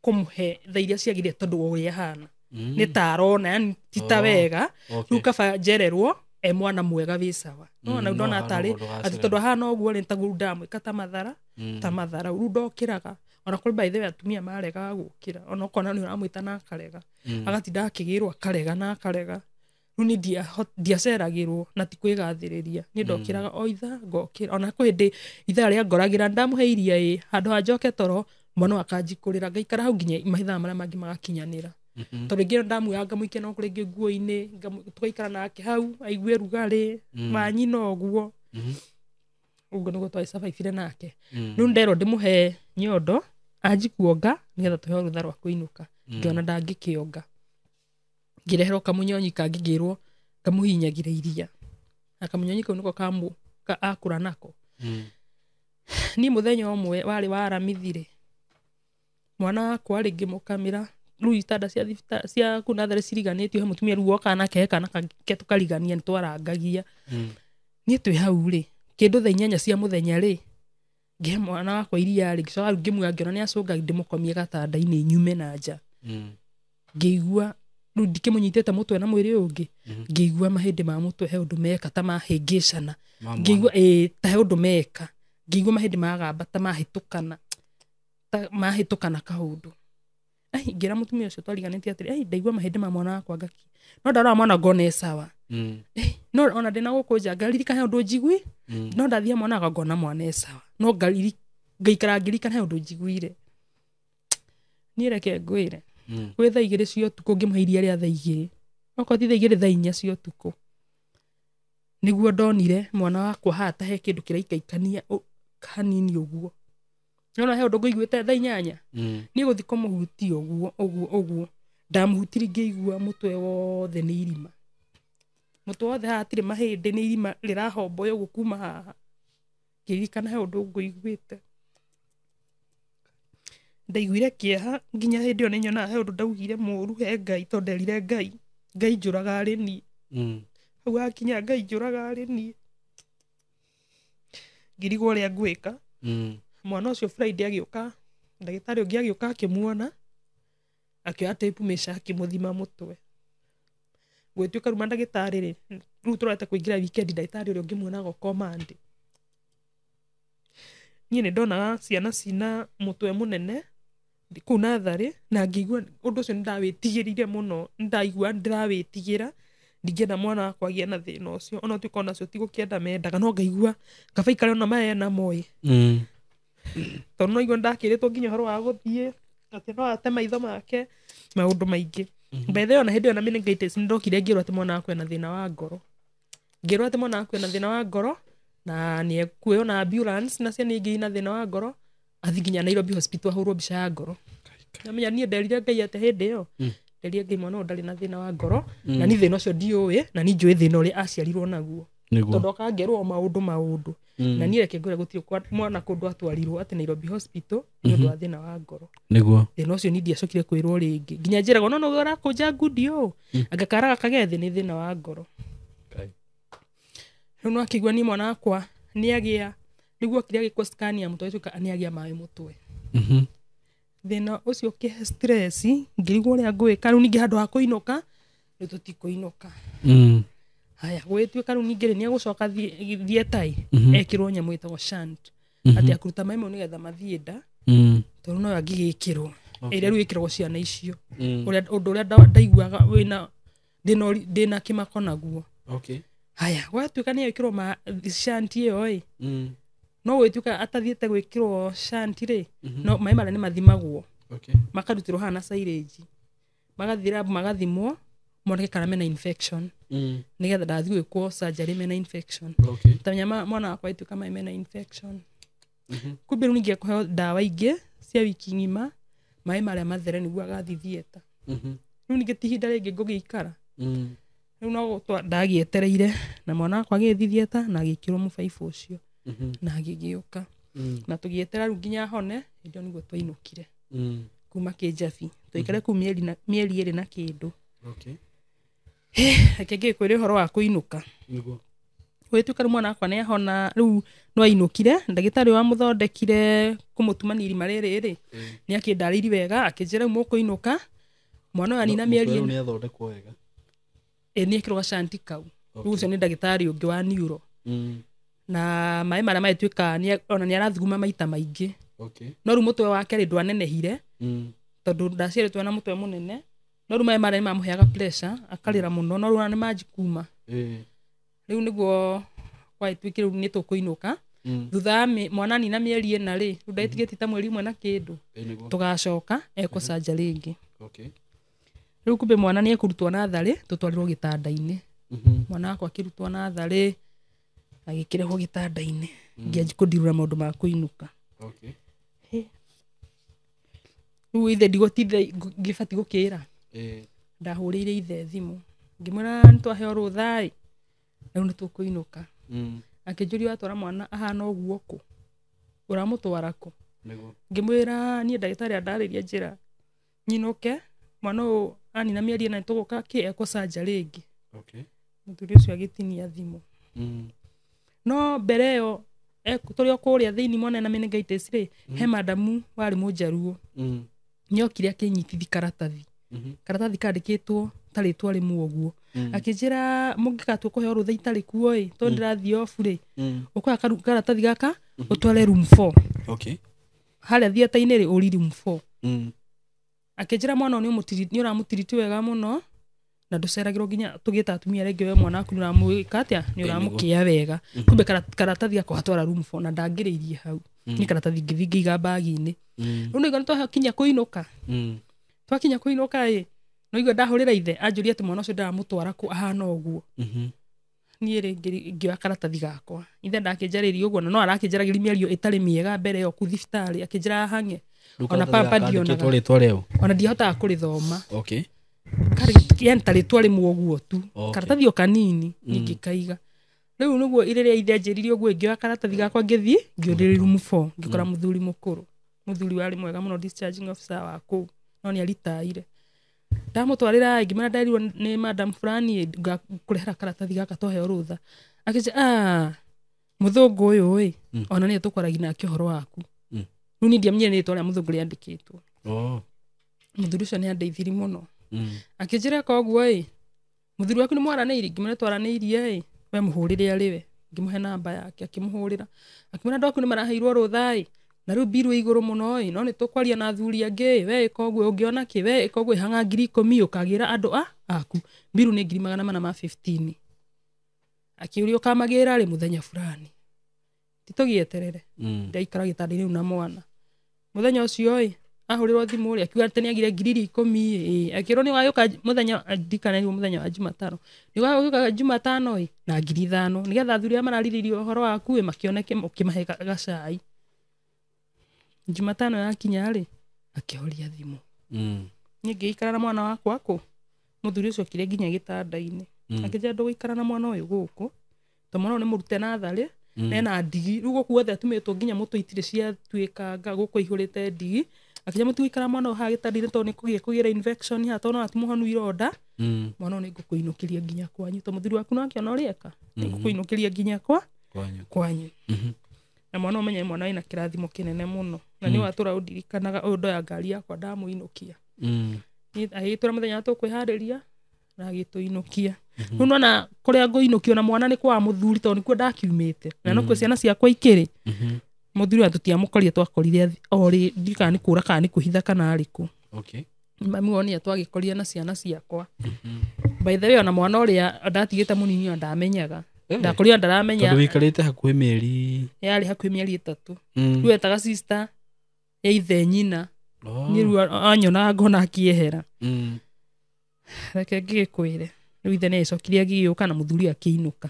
kumuhe thairia ciagire tondu uria hana ni tarona yani tita wega ukaba jererwo mwana mwega wisawa no na ndona atari ati tondu hana oguo ri ntaguru kata mathara ru ndokiraga ona kuri by the way atumia marega gukira ona kona ni uramwita na akarega agatinda akigirwo akarega runi ndiaceragirwo na ti kwigathiriria ni ndokiraga o itha ngokira ona kwindi itha ria ngoragira ndamuheiria handu hanjoke toro mwana akanjikurira ngaikara hau nginya mahitha maria mangi magakinyanira tondu ngira ndamuya ngamuikia no kuri ngi nguo-ini tugaikara nake hau aigue rugari manyina oguo uguo niguo twaisurvivire nake riu nderwo ndimuhe nyondo anjikuonga nigetha tuhe rutha rwa kuinuka ngiona ndangikionga ngireherwo kamunyonyi kangigirwo kamuhinyagire iria akamunyonyi kau niko akura nako ni muthenya omwe wari wa aramithire mwana wakwa ri ngimukamira riu itanda cia kunathare ciriganitio he mutumia riu oka nake kana tukarigania nitwarangagia ni twi hau ri kindu thaa 8 cia muthenya ri ngihe mwana wakwa iria ri ngicoka ngimuya ngiona ni acunga ndimukomie gatanda-ini nyume na nja ngĩigua riu ndikimunyitite mutwe na mwiri ungi ngĩigua mahĩndĩ ma mũtwe he ũndũ meka ta mahĩngĩcana ngĩigua ta he ũndũ meka ngĩigua mahĩndĩ magamba ta mahĩtũkana kaũndũ ngĩra mũtumia ũcio twariganĩtie atĩrĩ ndaigua mahĩndĩ ma mwana wakwa ngaki no ndarora mwana ngona sawa no ona ndĩna gũkũ nja ngaririkana he ũndũ njigui no ndathia mwana ngona mwana sawa no ngaikara ngĩririkana he ũndũ njiguire niĩ reke ngwĩre gwĩ thaa 2 cia ũtukũ ngĩmũhe iria rĩa thaa 2 okorwo ti thaa 2 thaa 4 cia ũtukũ nĩguo ndonire mwana wakwa hata he kĩndũ kĩraikaikania hanini ũguo nona he ũndũ ngũiguĩte thaa 8 niĩ gũthi kũmũhutia ũguo ndamũhutirie ngĩigua mũtwe wothe nĩ irima mũtwe wothe hatirĩ mahĩndĩ nĩ irima rĩrahomboya ũguo kuma haha ngĩririkana he ũndũ ngũiguĩte ndaiguire kĩeha nginya hĩndĩ ĩyo nĩnyonaga he ũndũ ndaugire mũru he Ngai tondũ nderire Ngai njũraga arĩ niĩ hau hakinya Ngai njũraga arĩ niĩ ngĩrigwo ũrĩa ngwĩka mwana ũcio Friday agĩũka ndagĩtarĩ ũngĩ agĩũka akĩmuona akĩoya tape measure akĩmũthima mũtwe gwĩtuĩka ruma ndagĩtarĩ rĩu tũrete kũingĩra weekend ndagĩtarĩ ũrĩa ũngĩmuonaga command niĩ nĩ ndonaga ciana cina mũtwe mũnene kũu natharĩ na ngĩigua ũndũ ũcio nĩndawĩtigĩrire mũno ndaigua ndĩrawĩtigĩra ndingĩenda mwana wakwa agĩe na thĩna ũcio ona tuĩka onacio tigũkĩenda mendaga no ngaigua kaba ikare ona mena moĩ tondũ noigua ndakĩrĩtwo nginya ũhoro wa gũthiĩ atĩ no ate maitho make maũndũ maingĩ mbethe ona hĩndĩ ĩyo na meningitis nĩndokire ngĩrwo atĩ mwana wakwa ena thĩna wa ngoro ngĩrwo atĩ mwana wakwa ena thĩna wa ngoro na nĩ ekuoywo na ambulance na ciana ingĩ ina thĩna wa ngoro athi nginya Nairobi hospital ahũrwo mbica ya ngoro namenya niĩ nderire Ngai atĩ hĩndĩ ĩyo nderire Ngai mwana ũyũ ndarĩ na thĩna wa ngoro na niĩ thĩna ũcio ndiũĩ na niĩ njũĩ thĩna ũrĩa aciarirwo naguo tondũ akangerwo maũndũ na niĩ reke ngwĩre gũtirĩ mwana kũndũ atwarirwo atĩ Nairobi hospital nĩ ũndũ wa thĩna wa ngoro nĩguo thĩna ũcio niĩ ndiacokire kwĩrwo rĩngĩ nginya njĩragwo no nĩguo ũrakũnja ngundi ũũ anga karaga kagethi nĩ thĩna wa ngoro rĩu no akĩigua niĩ mwana wakwa nĩagĩa nĩguo kĩrĩa gĩkwo scan ya mũtwe tuĩka nĩagĩa maĩ mũtwe thĩna ũcio ũkĩhe stress ngĩrigwo ũrĩa ngwĩka rĩu ningĩ handũ ha kũinũka rĩu tũtikũinũka haya gwĩtuĩka rĩu ningĩ nĩ agũcoka thietaĩ ekĩrwo nyamũ ĩtagwo shunt atĩ akũruta maĩ mau nĩgetha mathiĩ nda tondũ no angĩgĩkĩrwo ĩrĩa rĩu ĩkĩragwo ciana icio ũndũ ũrĩa ndaiguaga wĩna ndĩna kĩmako naguo haya gwatuĩka nĩ ekĩrwo shunt ĩyo no gwĩtuĩka atathiĩte gwĩkĩrwo shunt rĩ no maĩ marĩa nĩ mathimagwo makarutĩrwo haha na silage magathira magathimwo moneke kana mena infection nĩgetha ndathiĩ gwĩkwo surgery mena infection tamenya mwana wakwa ĩtuĩka maĩ mena infection kumbe rĩu ningĩ ekũheo ndawa ingĩ cia wiki ng'ima maĩ marĩa mathere nĩguo agathiĩ theater rĩu ningĩ ti ihinda rĩngĩ ngũgĩikara rĩu no ndagĩetereire na mwana wakwa agĩthiĩ theater na agĩkĩrwo mũbaibũ ũcio na agĩgĩũka na tũgĩetera rĩu nginya hone hĩndĩ ĩyo nĩguo twainũkire kuma Kĩjabi twaikare kũu mĩeri 2 na kĩndũ reke ngĩkwĩre ũhoro wa kũinũka gwĩtuĩka rĩu mwana wakwa nĩ ahona rĩu no ainũkire ndagĩtarĩ wa mũthondekire kũmũtumania irima rĩrĩ nĩ akĩndarĩirie wega akĩnjĩra rĩu mũkũinũka mwana ũyũ anina mĩeri nĩ athondekwo wega nĩ ekĩrwo shunt kau rĩu ũcio nĩ ndagĩtarĩ ũngĩ wa neuro na maĩ marĩa magĩtuĩka ona nĩ arathuguma maita maingĩ no rĩu mũtwe wake rĩ ndwanenehire tondũ ndaciarĩtwo na mũtwe mũnene no rĩu maĩ marĩa nĩ mamũheaga pressure akarĩra mũno no rĩu nĩ manji kuma rĩu nĩguo gwatuĩkire rĩu nĩ tũkũinũka thutha mwana nina mĩeri 4 rĩ rĩu ndagĩtigĩtie ta mweri 1 na kĩndũ tũgacoka ekwo surgery ĩngĩ rĩu kumbe mwana nĩ ekũrutwo natharĩ tũtwarirwo gĩtanda-inĩ mwana wakwa akĩrutwo natharĩ agĩkĩrehwo gĩtanda-inĩ ngĩanji kũndirũra maũndũ ma kũinũka rĩu ithe ndigotithe ngĩbati gũkĩra ndahũrĩire ithe thimũ ngĩmwĩra nĩtwaheo rũtha rĩu nĩ tũkũinũka akĩnjũria watwara mwana ahana ũguo kũ ũramũtwara kũ ngĩmwĩra niĩ ndagĩtarĩ andarĩria njĩra nyinũke mwana ũyũ anina mĩeri 4 tũgũka ekwo surgery ĩngĩ mũthuri ũcio agĩtinia thimũ no mbere ĩyo tũrĩ kũrĩa thĩinĩ mwana na meningitis rĩ he madamu warĩ mũnjaruo nĩokire akĩnyitithi karatathi kandĩkĩtwo tarĩ twari muoguo akĩnjĩra mũngĩgatua kũheo rũtha itarĩ kuo ĩ to ndĩrathiĩ off rĩ ũkoya karatathi gaka ũtware room 4 okay harĩa thieta-inĩ rĩ ũri room 4 akĩnjĩra mwana nĩ ũramũtiriti wega mũno na ndũceragĩrwo nginya tũgĩta atumia rĩngĩ we mwana waku nĩũramwĩka atĩa nĩũramũkĩa wega kumbe karatathi gakwa atwara room 4 na ndangĩrĩirie hau ni karatathi ngĩthi ngĩiga bagi-inĩ rĩu nĩigua nĩtwakinya kũinũka twakinya kũinũka ĩ noigua ndahũrĩra ithe anjũria atĩ mwana ũcio ndaramũtwara kũ ahana ũguo niĩ rĩngĩ ngĩoya karatathi gakwa ithe ndakĩnjarĩria ũguo na no arakĩnjaragĩria mĩario ĩtarĩ mĩega mbere ĩyo kũ thibitarĩ akĩnjĩra hang'e ona papa ndionaga ona ndiahotaga kũrĩthoma okay yani ta rĩtwa rĩmwe ũguo tu karatathi o kanini ngĩkaiga rĩu nĩguo rĩrĩa ithe anjĩrire ũguo ngĩoya karatathi gakwa ngĩthiĩ ngĩũrĩrĩ room 4 ngĩkora mũthuri mũkũrũ mũthuri warĩ mwega mũno discharging officer wa kũu no nĩ aritaire ndamũtwarĩra ngĩmena ndarirwo nĩ madam fulani ngakũrehera karatathi gaka toheo rũtha akĩnjĩra mũthũngũ ũyũ ĩ ona nĩ tũkwaragia nake ũhoro waku rĩu niĩ ndiamenyire nĩ rĩtwa rĩa mũthũngũ rĩandĩkĩtwo mũthuri ũcio nĩ andeithirie mũno akĩnjĩra koguo ĩ mũthuri waku nĩ mwaranĩirie ngĩmena twaranĩirie ĩ we mũhũrĩre arĩwe ngĩmũhe namba yake akĩmũhũrĩra akĩmena andũ aku nĩ maraheirwo rũtha ĩ na rĩu biru igũrũ mũno ĩ no nĩ tũkwaria na athuri angĩ we ĩka ũguo ũngĩona kĩ we ĩka ũguo ĩhanga 10,000 ũkagĩra andũ aku biru nĩ 415 akĩũria ũkamagĩra rĩ mũthenya fulani titũgĩeterere ndaikara gĩtanda rĩu na mwana mũthenya ũcio ĩ ahũrĩrwo thimũ rĩ akiuga atĩ nĩagire 10,000 akĩrwo nĩ wagĩũka mũthenya ndikanĩrwo mũthenya wa Jumatano nĩ wagĩũka Jumatano ĩ na 5,000 nĩgetha athuri arĩa marariririo ũhoro waku ĩ makĩoneke ũkĩmahe gacai Jumatano yakinya rĩ akĩhoria thimũ niĩ ngĩikara na mwana wakwa kũ mũthuri ũcio okire nginya gĩtanda-inĩ akĩnjĩra ndũgũikara na mwana ũyũ gũkũ to mwana ũyũ nĩ mũrute natharĩ na ena ndigi rĩu gũkũ guothe atumĩtwo nginya mũtwe itirĩ ciatuĩkanga gũkũ ihũrĩte ndigi akĩnjĩra mũtigũikara mwana ũyũ haha gĩtanda-inĩ tondũ nĩ kũgĩra infection haha tondũ no atimũhonu ironda mwana ũyũ nĩ ngũkũinũkĩria nginya kwanyu to mũthuri waku no akĩona ũrĩa eka nĩ ngũkũinũkĩria nginya kwanyu na mwana ũmenye mwana wĩna kĩrathimo kĩnene mũno na nĩ watũra ũndirikanaga ũyũ ndoya ngari yakwa ndamũinũkia agĩtũra mũthenya tũkwĩharĩria na agĩtũinũkia rĩu nona kũrĩa ngũinũkio na mwana nĩ kwa mũthuri tondũ nĩkuo ndakiumĩte na no kuo ciana ciakwa ikĩrĩ mũthuri wa tũtiamũkorire twakorire orĩ ndikana nĩ kũra kana nĩ kũhitha kana arĩkũ mami wonire twagĩkorire na ciana ciakwa by the way ona mwana ũrĩa ndatigĩte mũnini ona ndamenyaga ndakorire ndaramenya tondũ wĩikarĩte hakuhĩ mĩeri yarĩ hakuhĩ mĩeri 3 rĩu etaga sister ya ithe nyina niĩ rĩu anyona ngona akĩehera reke ngĩkwĩre rĩu ithe nĩ acokirie agĩũka na mũthuri akĩinũka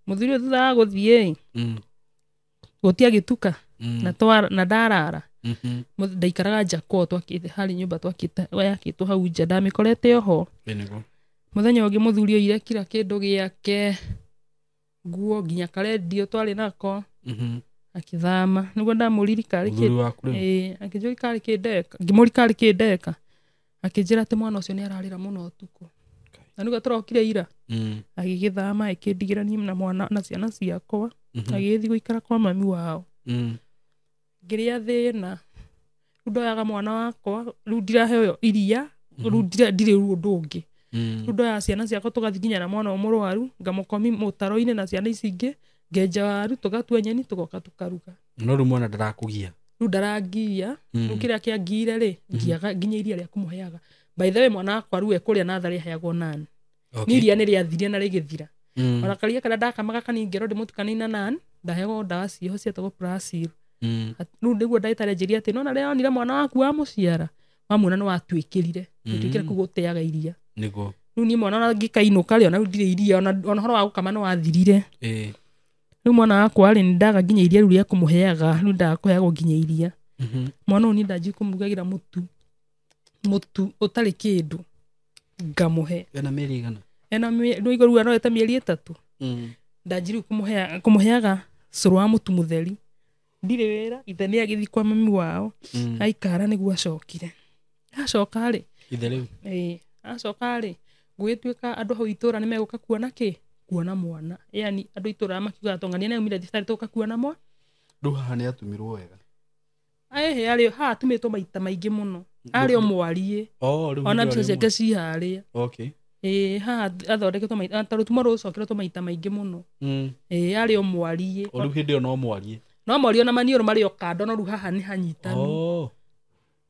mũthuri ũyũ thutha wa gũthiĩ gũtiagĩtuka na ndarara ndaikaraga nja kwao twakĩte harĩ nyũmba yakĩtwo hau nja ndamĩkorete oho mũthenya ũngĩ mũthuri ũyũ irekira kĩndũ gĩake nguo nginya karendio twarĩ nako akĩthama nĩguo ndamũririka akĩnjũria karĩ kĩndeka ngĩmũrika karĩ kĩndeka akĩnjĩra atĩ mwana ũcio nĩ ararĩra mũno ũtukũ na nĩguo tũrokire ira agĩgĩthama akĩndigĩra niĩ na mwana na ciana ciakwa agĩgĩthiĩ gũikara kwa mami wao ngĩrĩa thĩna rĩu ndoyaga mwana wakwa rĩu ndiraheo iria rĩu ndirĩ ũndũ ũngĩ rĩu ndoyaga ciana ciakwa tũgathiĩ nginya na mwana mũrwaru ngamũkomi mũtaro-inĩ na ciana ici ingĩ ngenja waru tũgatua nyeni tũgoka tũkaruga no rĩu mwana ndarakũgia rĩu ndarangia rĩu kĩrĩa kĩangire rĩ ngiaga nginya iria rĩa kũmũheaga by the way mwana wakwa rĩu ekũrĩa natharĩ aheagwo nani nĩ iria nĩ rĩathirie na rĩgĩthira ona karia karĩa ndakamaga kanini ngero ndĩmũtukanie na nani ndaheagwo ndawa ciĩho cietagwo Plasil rĩu nĩguo ndagĩtarĩ anjĩria atĩ nona rĩrĩa onire mwana waku wa mũciara wamuona nĩ watuĩkĩrire gũtuĩkĩra kũu gũteaga iria nĩguo rĩu niĩ mwana ona ngĩkainũka rĩ ona rĩu ndirĩ iria ona ũhoro wa gũkama nĩ wathirire rĩu mwana wakwa rĩ nĩndaga nginya iria rĩu rĩa kũmũheaga rĩu ndaga kũheagwo nginya iria mwana ũyũ niĩ ndanjia kũmũrugagĩra mũtu ũtarĩ kĩndũ ngamũhe ena mĩeri igana rĩu igũrũ arorete mĩeri 3 ndanjia kũmũheaga cũrũ wa mũtu mũtheri ndirĩ wĩra ithe nĩ agĩthiĩ kwa mami wao aikara nĩguo acokire acoka rĩ ithe rĩu acoka rĩ gũgĩtuĩka andũ hau itũra nĩ megũka kuona mwana yani andũ itũra makiuga tongania nĩ aumire thibitarĩ tũka kuona mwana rĩu haha nĩ atumirwo wega arĩ haha atumĩtwo maita maingĩ mũno arĩ o mwarie ona mbica ciake ciharĩa haha athondeketwo maita ta rutuma rucokeretwo maita maingĩ mũno arĩ o mwariĩ o rĩu hĩndĩ ĩyo no mwarie no mwarie na maniũrũ marĩ o kando no rĩu haha nĩ hanyitanu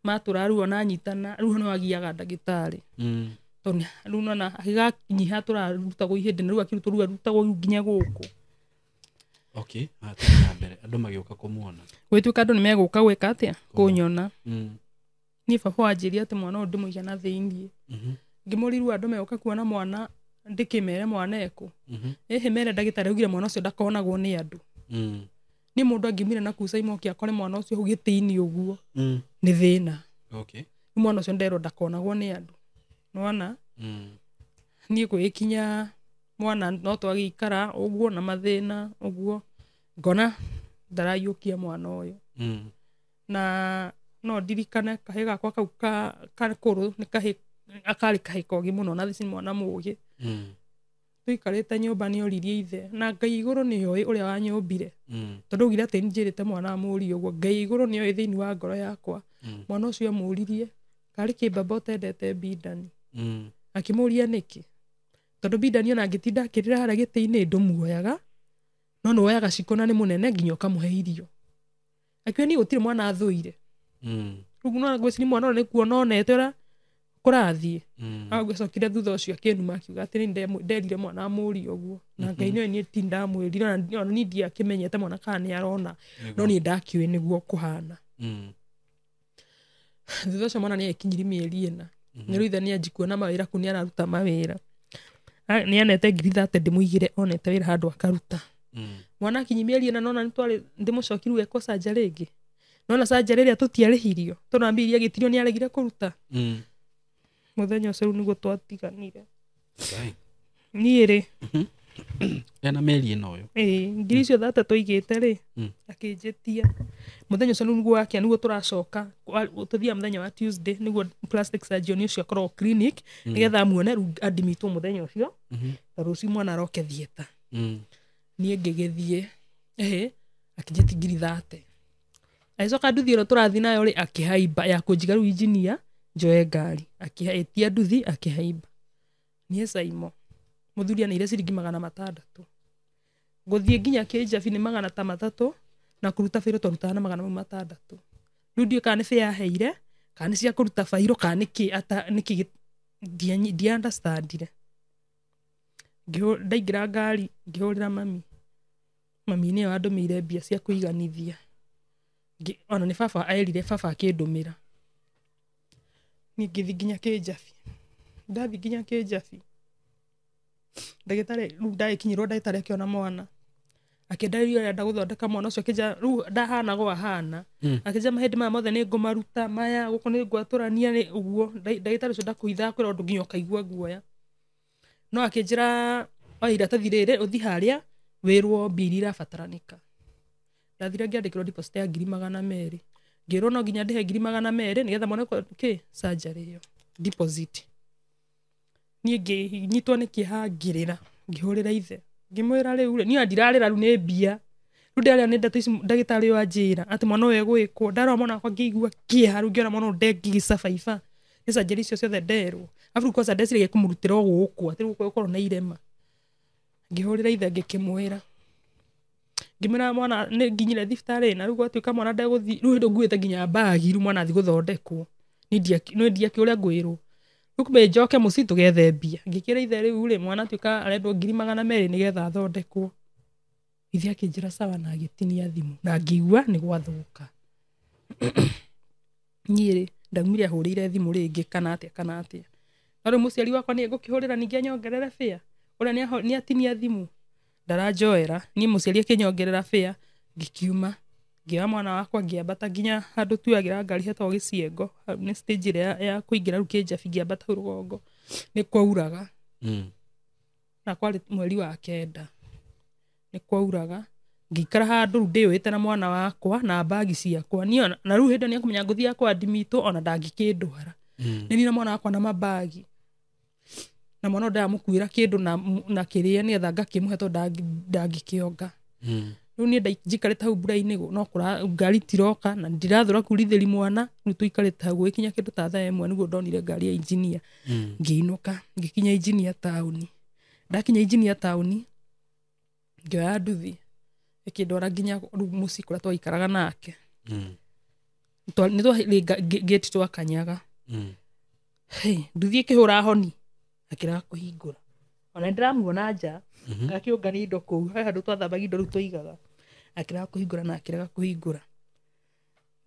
matũra rĩu ona nyitana rĩu no agiaga ndagĩtarĩ tondũ rĩu nona akĩganyiha tũrarutagwo ihĩndĩ na rĩu akĩrutwo rĩu arutagwo nginya gũkũ atĩna mbere andũ magĩũka kũmuona gwĩtuĩka andũ nĩ megũka gwĩka atĩa kũnyona niĩ baba wanjĩria atĩ mwana ũyũ ndĩmũiga na thĩiniĩ ngĩmũriru andũ megũka kuona mwana ndĩkĩmere mwana ekũ mere ndagĩtarĩ augire mwana ũcio ndakonagwo nĩ andũ niĩ mũndũ angĩumire na kuca imoki akore mwana ũcio hau gĩtĩ-inĩ ũguo nĩ thĩna mwana ũcio nderwo ndakonagwo nĩ andũ nĩwona niĩ gwĩkinya mwana no twagĩikara ũguo na mathĩna ũguo ngona ndaraiyũkia mwana ũyũ na no ndirikane kahĩ gakwa kau kakũrũ nĩ kahĩ akarĩ kahĩ kogi mũno na thici mwana mũgĩ tũikarĩte nyũmba nĩ oririe ithe na Ngai igũrũ nĩ oĩ ũrĩa wanyũmbire tondũ augire atĩ njĩrĩte mwana amũrie ũguo Ngai igũrũ nĩ oĩ thĩinĩ wa ngoro yakwa mwana ũcio amũririe karĩ kĩmbamba ũtendete Bidani akĩmũria nĩkĩ tondũ Bidani ona angĩtinda akĩrĩra harĩa gĩtĩ-inĩ ndũmuoyaga no nĩ woyaga ciko na nĩ mũnene nginya ũkamũhe irio akiuga niĩ gũtirĩ mwana athũire rĩu no ngwĩciria mwana ũyũ nĩ kuona onete ũrĩa kũrathiĩ agĩcokire thutha ũcio akĩnuma akiuga atĩ nĩ nderire mwana amũrie ũguo na Ngai nĩwe niĩ ti ndamwĩrire ona niĩ ndiakĩmenyete mwana kana nĩ arona no niĩ ndakĩũĩ nĩguo kũhana thutha ũcio mwana nĩ agĩkinyiri mĩeri ĩna nĩ rĩu ithe nĩ anji kuona mawĩra kũu nĩ araruta mawĩra nĩ anete ngiri 30 ndĩmũigĩre onete wĩra handũ akaruta mwana akinyi mĩeri ĩna nona nĩ twarĩ ndĩmũcokiru ekwo canja rĩngĩ nona canja rĩrĩa tũtiarĩhirio tondũ ambĩirie agĩtirio nĩ aregire kũruta mũthenya ũcio rĩu nĩguo twatiganire niĩ rĩ ena mĩeri ĩna ũyũ ngiri icio 30 tũigĩte rĩ akĩnjĩtia mũthenya ũcio nĩguo wakĩa nĩguo tũracoka tũthiaga mũthenya wa Tuesday nĩguo plastic surgeon ũcio akoragwo clinic nĩgetha amuone rĩu admitwo mũthenya ũcio ta rũciũ mwana aroke thieta niĩ ngĩgĩthiĩ akĩnjĩti ngiri 30 agĩcoka nduthi ĩno tũrathiĩ nayo rĩ akĩhaimba ya kũnjiga rĩu injinia njoe ngari akĩhetia nduthi akĩhaimba niĩ Saimo mũthuri anaire ciringi 600 gũthiĩ nginya Kĩjabi nĩ 300 na kũruta bairo twarutaga na 600 rĩu ndiũ kana nĩ bĩa yaheire kana nĩ cia kũruta bairo kana nĩkĩ ndiandastandire ndaingĩra ngari ngĩhũrĩra mami nĩyo andũmĩire mbia cia kũiganithia ona nĩ baba aerire baba akĩndũmĩra niĩ ngĩthiĩ nginya Kĩjabi ndathiĩ nginya Kĩjabi ndagĩtarĩ rĩu ndagĩkinyirwo ndagĩtarĩ akĩona mwana akĩndarĩria ũrĩa ndagũthondeka mwana ũcio akĩnja rĩu ndahana gwa hana akĩnja mahĩndĩ maya mothe nĩ ngũmaruta maya gũkũ nĩ ngwatũrania nĩ ũguo ndagĩtarĩ ũcio ndakũithaga kwĩra ũndũ nginya ũkaigua guoya no akĩnjĩra oya iratathi rĩrĩ ũthi harĩa wĩrwo mbiri irabataranika ndathire ngĩandĩkĩrwo deposit ya 200 ngĩrwo no nginya ndĩhe 200 nĩgetha mwana surgery ĩyo deposit niĩ ngĩnyitwo nĩ kĩeha ngĩrĩra ngĩhũrĩra ithe ngĩmwĩra rĩu niĩ ndirarĩra rĩu nĩ mbia rĩu ndarĩa nĩ ndeto ici ndagĩtarĩ ũyũ anjĩra atĩ mwana ũyũ egwĩkwo ndarora mwana wakwa ngĩigua kĩeha rĩu ngĩona mwana ũyũ ndengigica baiba nĩ surgery icio ciothe nderwo afu kosa ndeciragia kũmũrutĩra o gũkũ atĩ gũkorwo na irema ngĩhũrĩra ithe ngĩkĩmwĩra ngĩmwĩra mwana nĩ nginyire thibitarĩ na rĩu gwatuĩka mwana ndegũthiĩ rĩu hĩndĩ nguĩte nginya bagi rĩu mwana athiĩ gũthondekwo nĩ ndiakĩũrĩa ngwĩrwo rĩu kumbe njoke mũciĩ tũgethe mbia ngĩkĩra ithe rĩu rĩ mwana atuĩka arendwo 200 nĩgetha athondekwo ithe akĩnjĩra sawa na agĩtinia thimũ na ngĩigua nĩ gwathũka niĩ rĩ ndaumire ahũrĩire thimũ rĩngĩ kana atĩa no rĩu mũciari wakwa nĩ ngũkĩhũrĩra ningĩ anyongerere bĩa ũrĩa nĩ atinia thimũ ndaranjoera niĩ mũciari akĩnyongerera bĩa ngĩkiuma ngĩoya mwana wakwa ngĩambata nginya handũ tuagĩra ngari hetagwo Gĩciengo nĩ stage ĩrĩa ya kũingĩra rĩu Kĩjabi ngĩambata hau rũgongo nĩ kwauraga na kwarĩ mweri wa 9 nĩ kwauraga ngĩikara handũ rĩu ndĩũĩte na mwana wakwa na bagi ciakwa niĩ na rĩu hĩndĩ nĩ akamenya ngũthiĩ akwa admitwo ona ndangĩkĩndwara nĩ na mwana wakwa na mabagi na mwana ndamũkuĩra kĩndũ na kĩrĩa nĩgetha ngakĩmũhe tondũ ndangĩkĩonga riu ni njikarite hau mbura-ini no kura ngari tiroka na ndirathura kurithiri mwana riu tuikarite hau ikinya kindu ta thaa 1 niguo ndonire ngari ya engineer ngiinuka ngikinya engineer town ndakinya engineer town ngioya nduthi ikindwara nginya muci kuria twaikaraga nake ni twa gate twakanyaga nduthi ikihura honi akiraga kuhingura ona ndiramuona nja akiungania indo kuu handu twathambagia indo riu twigaga akiraga kuhingura na akiraga kuhingura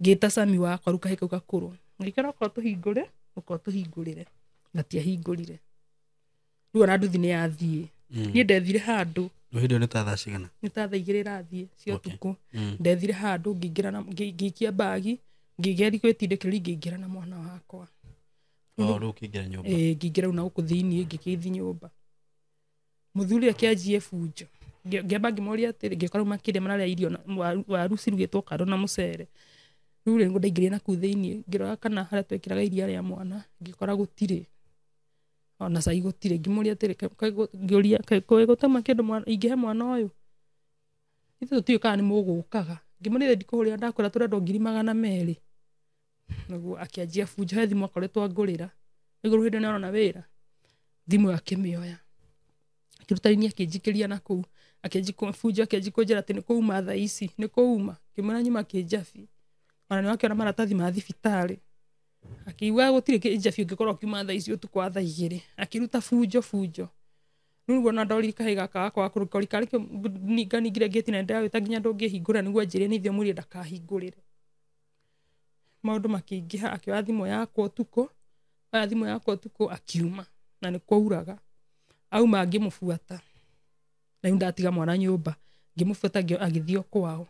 ngita Sami wakwa riu kahii kau gakuru ngikira ko tuhingure uko tuhingurire ngatiahingurire riu ona nduthi ni yathie ni ndethire handu Ndio ni ta thaa cigana ni ta thaa 2 rathie cio tuku ndethire handu ngingira na ngikia bagi ngigeri kwitindikiri ngingira na mwana wakwa riu kingira nyumba ngingira na guku thiini ngikithi nyumba muthuri akianjie bunjo ngiamba ngimoria atiri ngikora makire mararia irio waru cirugitwo kando na mucere riu rengo ndaingire na ku thiini ngirora kana haria twekiraga iria ria mwana ngikora gutire ona cai gutire ngimoria atiri ngioria kai gutama kindu mwana ingihe mwana uyu ithu tuika ni mugukaga ngimoria ndikuhuria ndakwira turendo 200 niguo akianjia bunjo he thimu akoretwo ngurira iguru hindi ni arona wira thimu akimioya kirutani akinjikiria na kuu akinjikwa bunjo akinjikwa ati ni kuuma thaa ici ni kuuma kimwana nyuma kinjabi ona ni wakiona maratathi ma thibitari akiwa gutire kinjabi ungikorwo kiuma thaa ici utuku wa thaa 2 akiruta bunjo riu ona ndoriri kahi gaka kwa kurukori kari ningire gate na ndawita nginya ndungihingura niguo njire ni thio muri ndakahingurire maundu makiingiha akioya thimu yakwa utuku aya thimu yakwa utuku akiuma na ni kwauraga auma ngimubuata na ndatiga mwana nyumba ngimubuata agithio kwao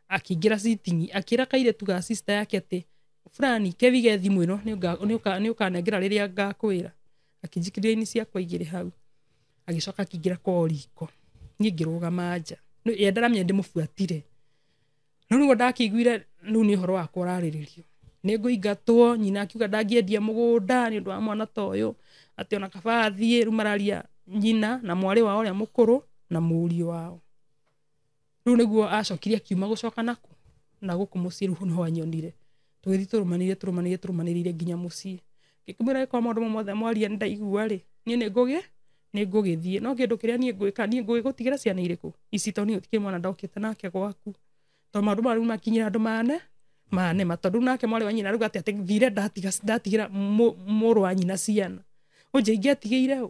akiingira sitting akira kaire tuga sister yake ati fulani kevige thimu ino ni ukanengera riria ngakwira akinjikiria ini ciakwa igire hau agicoka akiingira kwa riko ni ngirugama nja no yendaramya ndimubuatire riu ndakiguire riu ni horo wakwa urariririo ni nguingatwo nyina akiuga ndangiendia mugunda ni undu wa mwana toyo ati ona kabathie riu mararia nyina na mwari wao ria mukuru na muri wao riu niguo acokirie kiuma gucoka naku na guku mucii riu no anyonire tugithi turumanirire nginya mucii ngikimwira kwa maundu mothe mwaria ndaigua ri ni ngugithie no kindu kiria ni ngwika ni ngugutigira ciana iriku ici to ni utike mwana ndokite nake gwaku to maundu mari makinyira andu mane matondu nake mwari wa nyina ruga ati thire ndatigira muru wa nyina ciana unje ingiatigire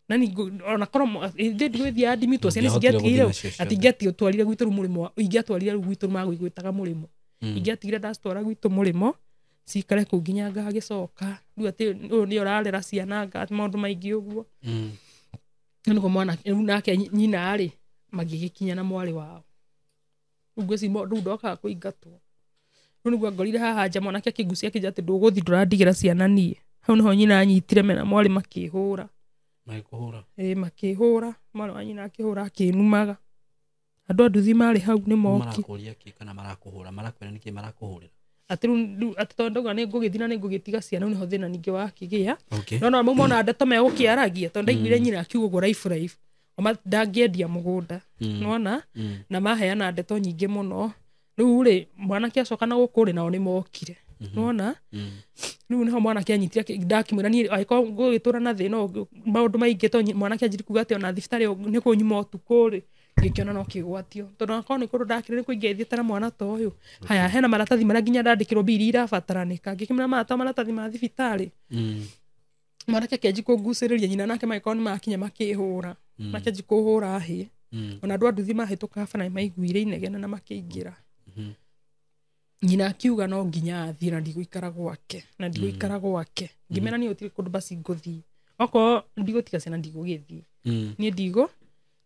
na ni ona korwo ndithia ndimitwo ciana cingiatigire ati ingiatigire twarire gwitu murimo ingiatwarire gwitu magwitaga murimo ingiatigire ndastwara gwitu murimo cikare ku nginya ngagicoka riu ati uyu ni urarera ciana ati maundu maingi uguo niguo mwana nake nyina ari magigikinya na mwari wao uguo ci riu ndoka kuingatwo riu niguo ngorire haha nja mwanake akigucia akija ati nduguthi ndurandigira ciana nie hau niho nyina anyitire mena mwari makihura makihura mwari wa nyina akihura akinumaga andu anduthi mari hau ni moki marakuria ki kana marakuhura marakwira niki marakuhurira ati tondoga ni ngugithina ni ngugitiga ciana niho thina ningi wakigia no mau mona ndeto megukiaragia tondu ndaiguire nyina akiugo life oma ndangiendia mugunda nona na maheana ndeto nyingi muno riu ri mwanake acoka na gukuri nao ni mokire nona riu niho mwanake anyitire ndakimwira ni aiko ngugitura na thina maundu maingi to mwanake anjiri kuga ati ona thibitari ni kunyuma utukuri ngikiona no kigwatio tondu nakoro ni kundu ndakire ni kuingia thietara mwana to uyu haya hena maratathi maria nginya ndandikirwo biri irabataranika ngikimira mata maratathi ma thibitari mwanake akianji kunguciriria nyina nake maiko ni makinya makihura makianji kuhura hi ona andu anduthi mahituka bana maiguire inegena na makiingira nyina akiuga no nginya athie na ndigũikara gwake na ndigũikara gwake ngimena ni utire kundu basi nguthii oko ndigutiga ciana ndigũgithii ni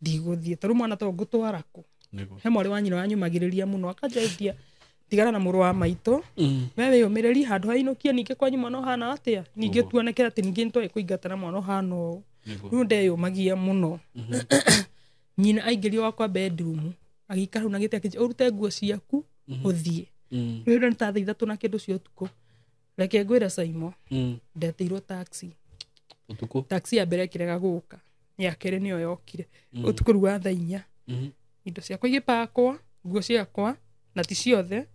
ndigũthie taru mwana to ngutwara ku he mwari wa nyina wanyumagiriria muno akajendia tigana na muru wa maito wewe yomereri handu hainukia ninge kwa nyuma no hana atia ninge tuonekera ati ninge ntoe kuingatana mwana hano riu ndeyumagia muno nyina aingirio wakwa bedroom agikara hau na gite akije urute nguo ciaku uthie riu ni ta thaa 3 na kindu cio tuko reke ngwira Saimo ndetirwo taxi utuku taxi ya mbere kirega guka ya kere niyo yokire utuku ruwa thaa 4 indo ciakwa igipakwa nguo ciakwa na ti ciothe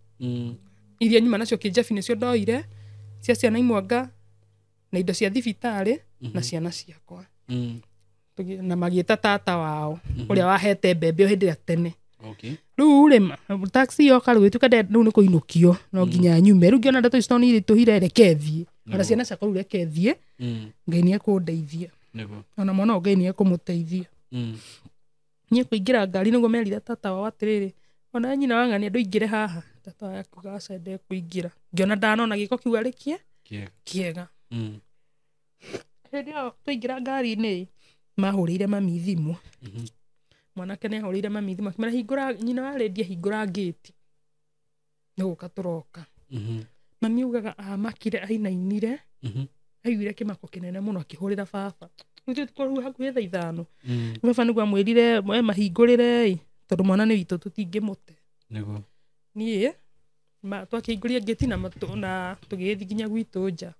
iria nyuma nacio kĩnjabi nĩcio ndoire cia ciana imwanga na indo cia thibitarĩ na ciana ciakwa na magĩta tata wao ũrĩa wahete mbembe hĩndĩ ya tene. Rĩu rĩ taxi yoka rĩu ĩtuĩka rĩu nĩ kũinũkio no nginya nyume rĩu ngĩona ndeto ici nĩ tũhire reke thiĩ ona ciana ciakwa rĩu reke thiĩ Ngai nĩ ekũndeithia ona mwana Ngai nĩ ekũmũteithia. Niĩ kũingĩra ngari nĩguo merire tata wao atĩrĩrĩ ona nyina wang'ania ndũingĩre haha. Tata wao akiuga aca ndekũingĩra ngĩona ndanona gĩko kiu arĩ kĩega. Hĩndĩ ĩyo twaingĩra ngari-inĩ mahũrĩire mami thimũ. Mwanake nĩ ahũrĩire mami thimũ akĩmera hingũra nyina wa Lydia hingũra gate nĩgũka tũroka. Mami augaga amakire ainainire aiguire kĩmako kĩnene mũno akĩhũrĩra baba. Nĩtũĩ tũkorwo hakuhĩ thaa 5 baba nĩguo amwĩrire mahingũrĩre tondũ mwana nĩ witũ tũtingĩmũte. Niĩ twakĩingũria gate na tũgĩthiĩ nginya gwitũ nja.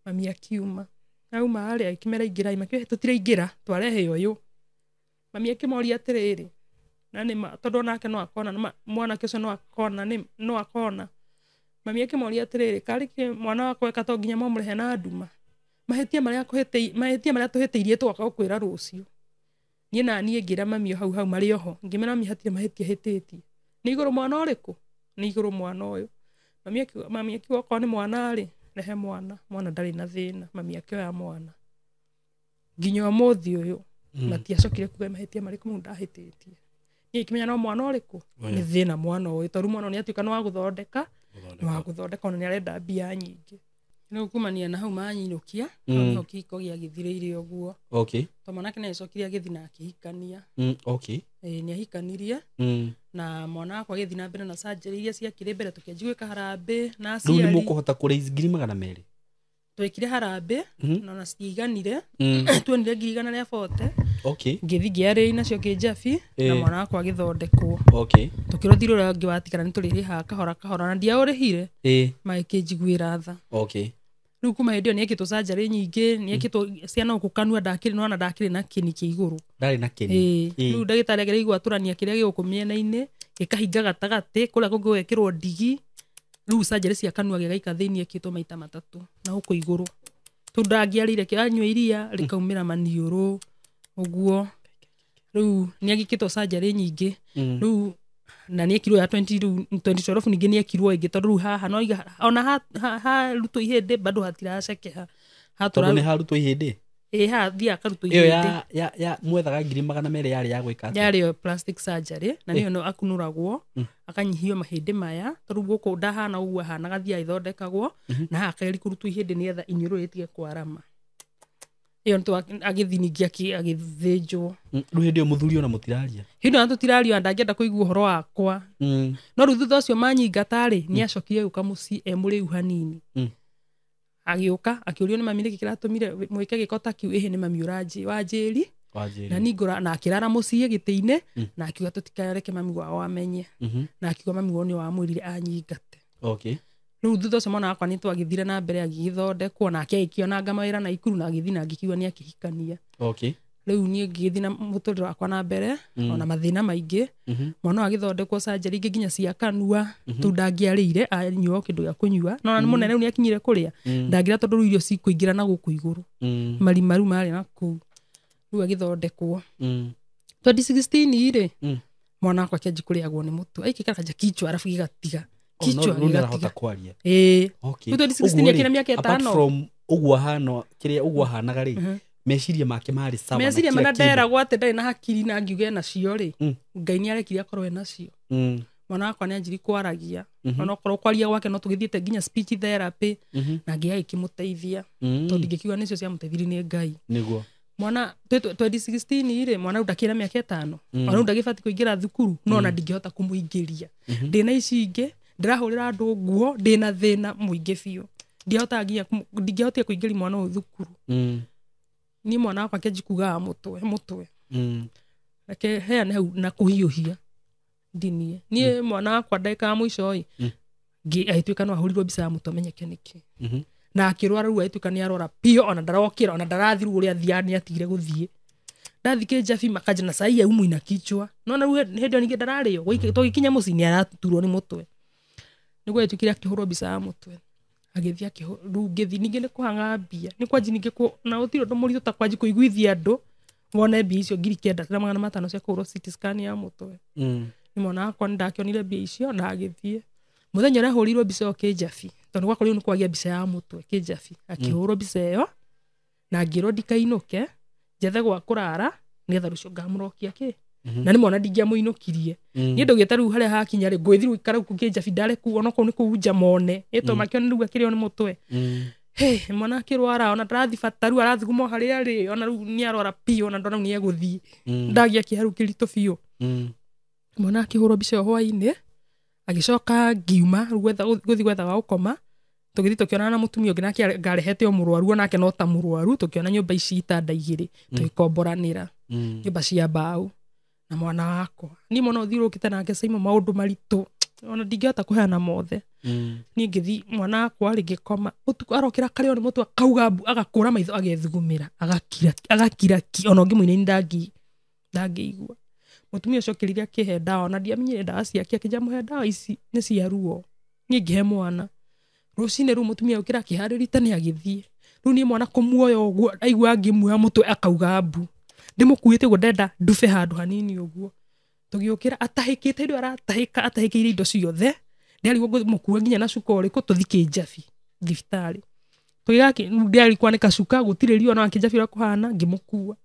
Mami akiuma auma arĩa akĩmera ingĩra makĩhe tũtiraingĩra twarehe ũyũ. Mami akĩmoria atĩrĩrĩ na nĩ tondũ nake no akona mwanake ũcio no akona. Mami akĩmoria atĩrĩrĩ karĩ mwana wakwa eka to nginya mamũrehe na nduma mahĩtia marĩa tũhĩtĩirie twaka gũkwĩra rũciũ. Niĩ na niĩ ngĩra mami hau marĩ oho ngĩmera mami hatirĩ mahĩtia hĩtĩtie nĩ igũrũ mwana ũrĩkũ nĩ igũrũ mwana ũyũ. Mami akiuga okorwo nĩ mwana rĩ rehe mwana ndarĩ na thĩna. Mami akĩoya mwana nginya ũmũthĩ ũyũ matiacokire kuga mahĩtia marĩkũ mũndũ ndahĩtĩtie. Niĩ ikĩmenya no mwana ũrĩkũ nĩ thĩna mwana ũyũ tondũ mwana nĩ atuĩka no wa gũthondeka ona nĩ arenda mbia nyingĩ. Rĩu kumania na hau manyinũkia no kĩhiko gĩagĩthirĩire ũguo. To mwanake nĩ acokire agĩthiĩ na akĩhikania. Nĩ ahikanirie na mwana wakwa agĩthiĩ na mbere na surgery iria ciakĩrĩ mbere tũkĩanjia gwĩka harambĩ na aciari. Rĩu nĩ mũkũhota kũrĩithi 200,000 twekire harambĩ na citiaiganire tuonire 140. Ngĩthiĩ ngĩarĩ nacio kĩnjabi na mwana wakwa agĩthondekwo. Tũkĩrũthirwo ũrĩa ũngĩ watigara nĩ tũrĩrĩhaga kahora kahora na ndiaũrĩhire magĩkĩnjiguĩra tha. Rĩu kuma hĩndĩ ĩyo nĩ ekĩtwo surgery nyingĩ nĩ ekĩtwo ciana gũkanua ndakĩrĩ na kĩni kĩa igũrũ. Ndarĩ na kĩni. Rĩu ndagĩtarĩ agĩrĩirwo atũrania kĩrĩa gĩgũkũ mĩena-inĩ gĩkahinga gatagatĩ kũrĩa kũngĩ gwĩkĩrwo ndigi. Rĩu surgery cia kanua gĩgaika thĩinĩ ekĩtwo maita 3 na gũkũ igũrũ. Tondũ ndangĩarĩire kĩanyua iria rĩkaumĩra maniũrũ ũguo. Rĩu nĩ agĩkĩtwo surgery nyingĩ. Rĩu na nĩ ekirwo ya 2012 ningĩ nĩ ekirwo ĩngĩ tondũ rĩu haha no ona harutwo ihĩndĩ bado hatiracekeha. Tondũ nĩ harutwo ihĩndĩ. Hathia akarutwo ihĩndĩ. Iyo ya mwethaga 200,000 yarĩ ya gwĩka. Yarĩ plastic surgery na nĩyo no akunũragwo akanyihio mahĩndĩ maya tondũ gũkũ ndahana ũguo ahana gathia ithondekagwo na hakeri kũrutwo ihĩndĩ nĩgetha iniũrũ rĩtige kwarama. Iyo nĩ agĩthiĩ ningĩ agĩthĩnjwo. Rĩu hĩndĩ ĩyo mũthuri ona mũtiraria. Hĩndĩ ĩyo tũtiraria ndangĩenda kũigua ũhoro wakwa. No rĩu thutha ũcio manyingata-rĩ nĩ acokire gũka mũciĩ mũrĩu hanini. Agĩũka akĩũrio nĩ mami nĩkĩ kĩratũmire mwĩke gĩko ta kĩu nĩ mami wanjĩri na ningora na akĩrara mũciĩ gĩtĩ-inĩ na akiuga tũtikareke mami wao amenye na akiuga mami wao nĩ wamwĩrire anyingate. Rĩu thutha ũcio mwana wakwa nĩ twagĩthire na mbere agĩthondekwo na agĩkĩonanga mawĩra na ikuru na agĩthiĩ na agĩkiuga nĩ akĩhikania. Rĩu niĩ ngĩthiĩ na mũtũrĩre wakwa na mbere ona mathĩna maingĩ. Mwana agĩthondekwo surgery ingĩ nginya cia kanua tu ndangĩarĩire anyuo kĩndũ gĩa kũnyua no mũnene rĩu nĩ akinyire kũrĩa ndangĩra tondũ rĩu irio cikũingĩra na gũkũ igũrũ marimaru marĩ na kũu. Rĩu agĩthondekwo 2016-rĩ mwana wakwa akĩanjia kũrĩagwo nĩ mũtwe aikĩkara kanja kichwa arabu gĩgatiga. Kichwa nĩarahota kwaria. 2016 akĩna mĩaka 5. Apart from ũguo hano kĩrĩa ũguo hanaga rĩ meciria make marĩ sawa. Meciria mana nderagwo atĩ ndarĩ na hakiri na ngiuge nacio rĩ Ngai nĩ arekire akorwo ena cio. Mwana wakwa nĩ anjiri kwaragia ona okorwo kwaria gwake no tũgĩthiĩte nginya speech therapy na nginya gĩkĩmũteithia tondũ ndingĩkiuga nĩcio ciamũteithirie nĩ Ngai. Nĩguo mwana 2016-rĩ mwana ndakĩra mĩaka 5 ona ndagĩbati kũingĩra thukuru no na ndingĩhota kũmũingĩria. Ndĩna ici ingĩ ndĩrahũrĩra andũ nguo ndĩna thĩna mũingĩ biũ ndingĩhotire kũingĩria mwana ũyũ thukuru. Niĩ mwana wakwa akĩanjia kugaga mũtwe reke heane hau na kũhiũhia ndinie. Niĩ mwana wakwa ndagĩka mũico-ĩ agĩtuĩka no ahũrirwo mbica ya mũtwe amenyeke nĩkĩ na akĩrwara rĩu agĩtuĩka nĩ arwara piũ ona ndarokĩra ona ndarathirwo ũrĩa athiaga nĩ atigire gũthiĩ ndathike Jafi makaja na sai ya umu ina kichwa nona hedo ninge ndarario togikinya mucini araturwo ni mutwe niguo etukire akihurwo bica ya mutwe agithia akiru ngithi ninge ni kuhanga mbia ni kwaji ninge na utiro ndo murito ta kwaji kuiguithia andu wone mbia icio 9,500 cia kuhurwo CT scan ya mutwe ni mwana akwa ndakionire mbia icio na agithie muthenya ria hurirwo bica yo Jafi tondu gwakorwo ni kwagia bica ya mutwe Jafi akihurwo bica yo na ngiro ndikainuke jethe gwa kurara nigetha rucio ngamurokia ki na ni mwana ndingia muinukirie ni ndogeta riu haria hakinya ri ngwithiru ikara ku Jafi ndare ku ona ko ni kuunja mone eto makioni riu akirio ni mutwe mwana akirwara ona ndathi bataru arathuguma haria ri ona riu ni arwara pi ona ndona ni eguthii ndagia kiharu kirito biu mwana akihurwo bica yo hwaini agicoka ngiuma guthi gwetha wa ukoma tugithi tukiona na mutumia ungi nake ngarehete o murwaru onake no ta murwaru tukiona nyumba ici itanda igiri tuikomboranira nyumba cia mbao na mwana wakwa ni mwana uthirukite nake saimo maundu maritu ona ndingihota kuheana mothe ni ngithi mwana wakwa rigikoma utuku arokira kare oni mutu akauga agakura maitho agethugumira agakira ona ngimuine ndangiigua mutumia ucio kiriria kihe dawa na ndiamenyire dawa ciake akijamuhe dawa ici ni cia ruo ni ngihe mwana rucine ru mutumia ukira kiharirita ni agithie ru ni mwana kumuoyo uguo aigua ngimuoya mutwe akauga mbu ndimukuite gudenda ndufe handu hanini uguo tugiukira atahikite ndu atahikire indo ciothe ndari guo mukua nginya na cuka uriku tuthike Jafi thibitari tugigaki ndari kwanika cuka gutiririo na Jafi rakuhana ngimukua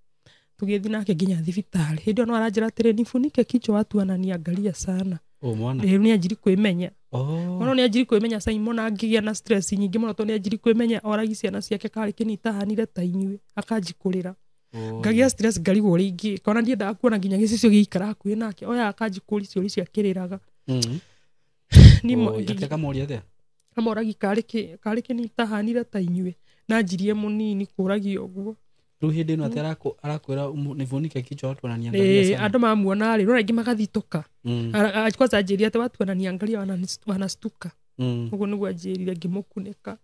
tugithi nake nginya thibitari hindi no aranjira atiri nifunike kichwa watu wananiangalia sana mwana ni ajiri kwimenya ono ni ajiri kwimenya Simon angigia na stress nyingi muno to ni ajiri kwimenya oragi ciana ciake kari kinitahanire ta inyue akajikurira ngagia stress ngarigwo ringi kona ndienda kuona nginya gicicio giikara hakuhi nake oya akajikuri ciori ciakiriraga ni mo giteka moria the amoragi kari kinitahanire ta inyue na njirie munini kuragi oguo ru hindi no atera arakwira nivunike kichwa watu wananiangalia sana andu mamuona ri no rangi magathituka kwanza anjiria ati watu wananiangalia wanastuka uguo niguo anjirire ngimukuneka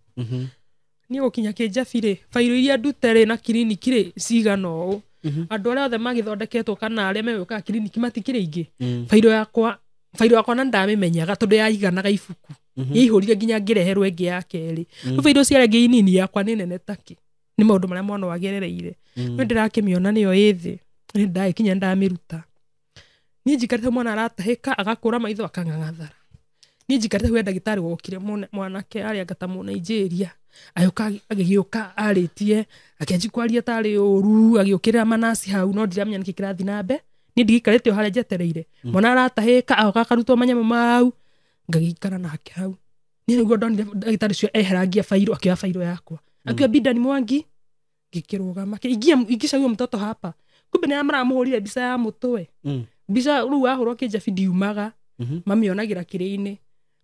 ni gukinya Jafi ri fairo iria ndute ri na kiriniki ri cigana uu andu aria othe magithondeketwo kana aria mewuka kiriniki matikire ingi fairo yakwa na ndamimenyaga tondu yaiganaga ibuku yaihurire nginya ngireherwo ingi ya keri fairo cia rangi inini yakwa ni nene taki ni maundu maria mwana wagerereire no ndirakimiona niyo ithi ni ndaikinya ndamiruta ni njikarite mwana aratahika agakura maitho akang'ang'athara ni njikarite hwe ndagitari wokire mwanake aria ngata mu Nigeria ayoka agigiuka aritie akenjikwaria tari uru agiukira manasi hau no ndiramenya niki kirathi nambe ni ndigikarite haria jetereire mwana aratahika akakarutwo manyamu mau ngagikara nake hau ni niguo ndonire ndagitari cio eherangia fairo akioya fairo yakwa akio bida ni Mwangi ngikirugama ingicagio mtoto hapa kumbe ni amramuhurire bica ya mutwe bica ru ahurwo Jafi ndiumaga mamionagira kiri-ini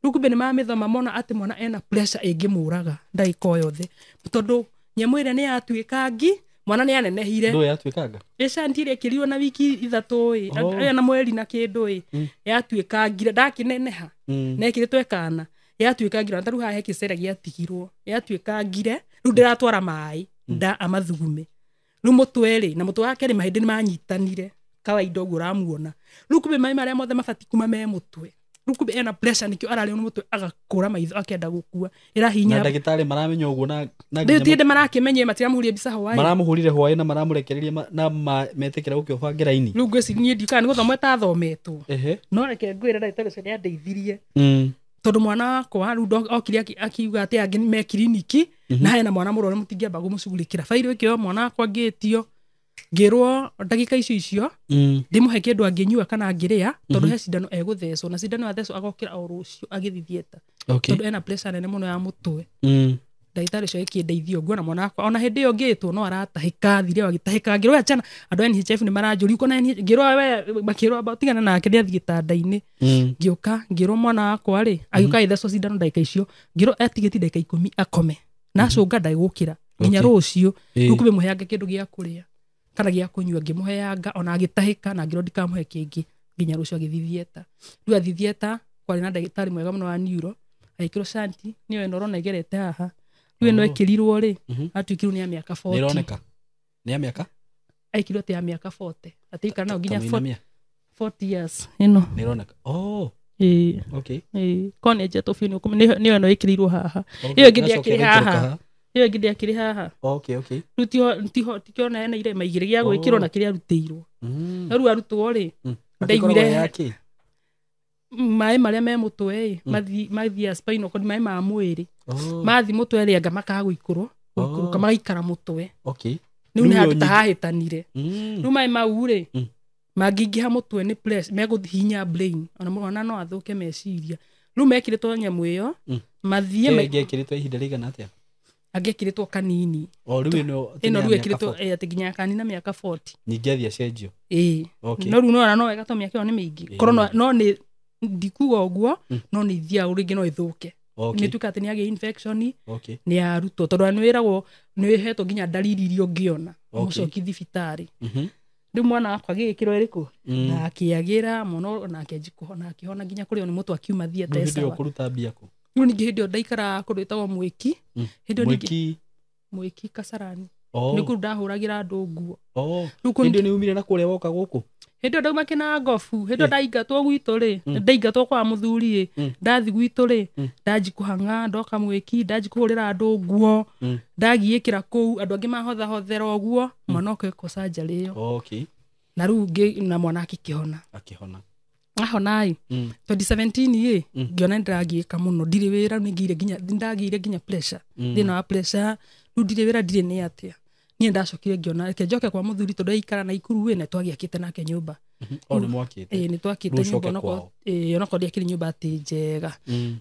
ru kumbe ni mamithoma mona ati mwana ena pressure ingimuraga ndaiko yothe tondu nyamu ire ni yatuikangi mwana ni anenehire ndo yatuikanga ecantire kirio na wiki 3 na mweri na kindu yatuikangire ndakineneha nekiritwe kana yatuikangire ntaru hahe kicera giatigirwo yatuikangire ru ndiratwara mai nda amathugume ru mutwe ri na mutwe wake ri mahindi ni manyitanire kawaida uguo ramuona ru kumbe mai maria mothe mabati kuma me mutwe ru kumbe ena pressure nikio arari no mutwe agakura maitho akenda gukua irahinya na ndagitari maramenya uguo na ndinde marakimenye matiramuhurie bica hwaĩ maramuhurire hwaĩ na maramurekereria na metekera gukioba raini ru ngweci nie ndikana ni guthoma tathometwo no reke ngwira ndagitari ucio ni andeithirie tondu mwana wakwa ru okire akiuga ati angi me kiriniki na hena mwana murore mutingiamba gumucugurikira fairo ikio mwana wakwa ngitio ngirwo ndagika icio ndimuhe kindu anginyua kana angiria tondu he cindano eguthecwo na cindano athecwo agokira o rucio agithithieta tondu ena pressure nene muno ya mutwe ndagitari cio ikindeithia uguo na mwana wakwa ona hindi iyo ngitwo no aratahika thire agitahika ngirwo achana andu a NHF ni maranjuri uko na ngirwo we makirwo batigana nake ni athigitanda-ini ngiuka ngirwo mwana wakwa ri agiuka ithecwo cindano ndagika icio ngirwo atigiti ndagika 10 akome na cunga ndaigukira nginya rucio rukume muheanga kindu gia kuria kana gia kunyua ngimuheanga ona agitahika na ngirwo ndikamuhe kingi nginya rucio agithithieta ru athithieta kwari na ndagitari mwega muno wa neuro aikiro shanti niwe norona igerete haha ru no ekirirwo ri atuikirwo ni miaka 40 nironeka ni miaka aikirwo ati ya miaka 40 ati kana no nginya Kamũinamia. 40 years ino Nĩroneka. Oh, okay. kone jeto fino niyo no ikirirwo haha Okay, iyo ngidi nacoka akiri ĩgaikũrũka haha iyo ngidi akiri haha Okay. rutio tikiona ena ire maigire gya gwikirwo na kiria ruteirwo ru arutwo ri Ndaigwire yake. mai maria me mutwe mathi spinal cord mai ma mwiri mathi mutwe ri anga makagwikurwo kamaikara mutwe Okay. niu ni handu tahahitanire Mm. riu mai mau ri mangingiha mutwe ni press meguthinya brain ona mwana no athuke meciria riu mekiritwo nyamu iyo mathie Ngekĩrĩtwo ihinda rĩigana atĩa? angekiritwo kanini Rĩu ino riu ekiritwo ati nginya kanina miaka 40 ningĩ athia cenjio. Okay. no riu no wega to miaka ni mingi korwo no ni ndikuga uguo no ni ithia uringi no ithuke ni tuka ati ni age infection ni arutwo tondu ni wiragwo ni wihetwo nginya dalili iria ungiona mucoki thibitari riu mwana wakwa gikirwo iriku na akiagira muno na akejikuhona akihona nginya kurio ni mutu akiuma thiete sawa ndio kuruta mbia ku riu ningi hindi ndaikara kunditagwo mwiki hindi ningi mwiki Kasarani ni kuru ndahuragira andu nguo hindi ni umire na kuria woka guku hindi ndauma kina ngofu hindi ndaingatwo gwitu ri ndaingatwo kwa muthuri ri ndathi gwitu ri ndajikuhanga ndoka mwiki ndajikuhurira andu nguo ndagiikira kuu andu angi mahotha hothera uguo mwana okeko surgery iyo na riu na mwana akihona ahonai 2017 ye ngiona ndagiika muno ndire wira ningire nginya ndagire nginya pressure thina wa pressure riu ndire wira ndire ni atia ni ndacokire ngiona reke njoke kwa muthuri tondu aikara na ikuru we na twagiakite nake nyumba ni mwakite ni twakite nyumba noko noko ndiakire nyumba ati njega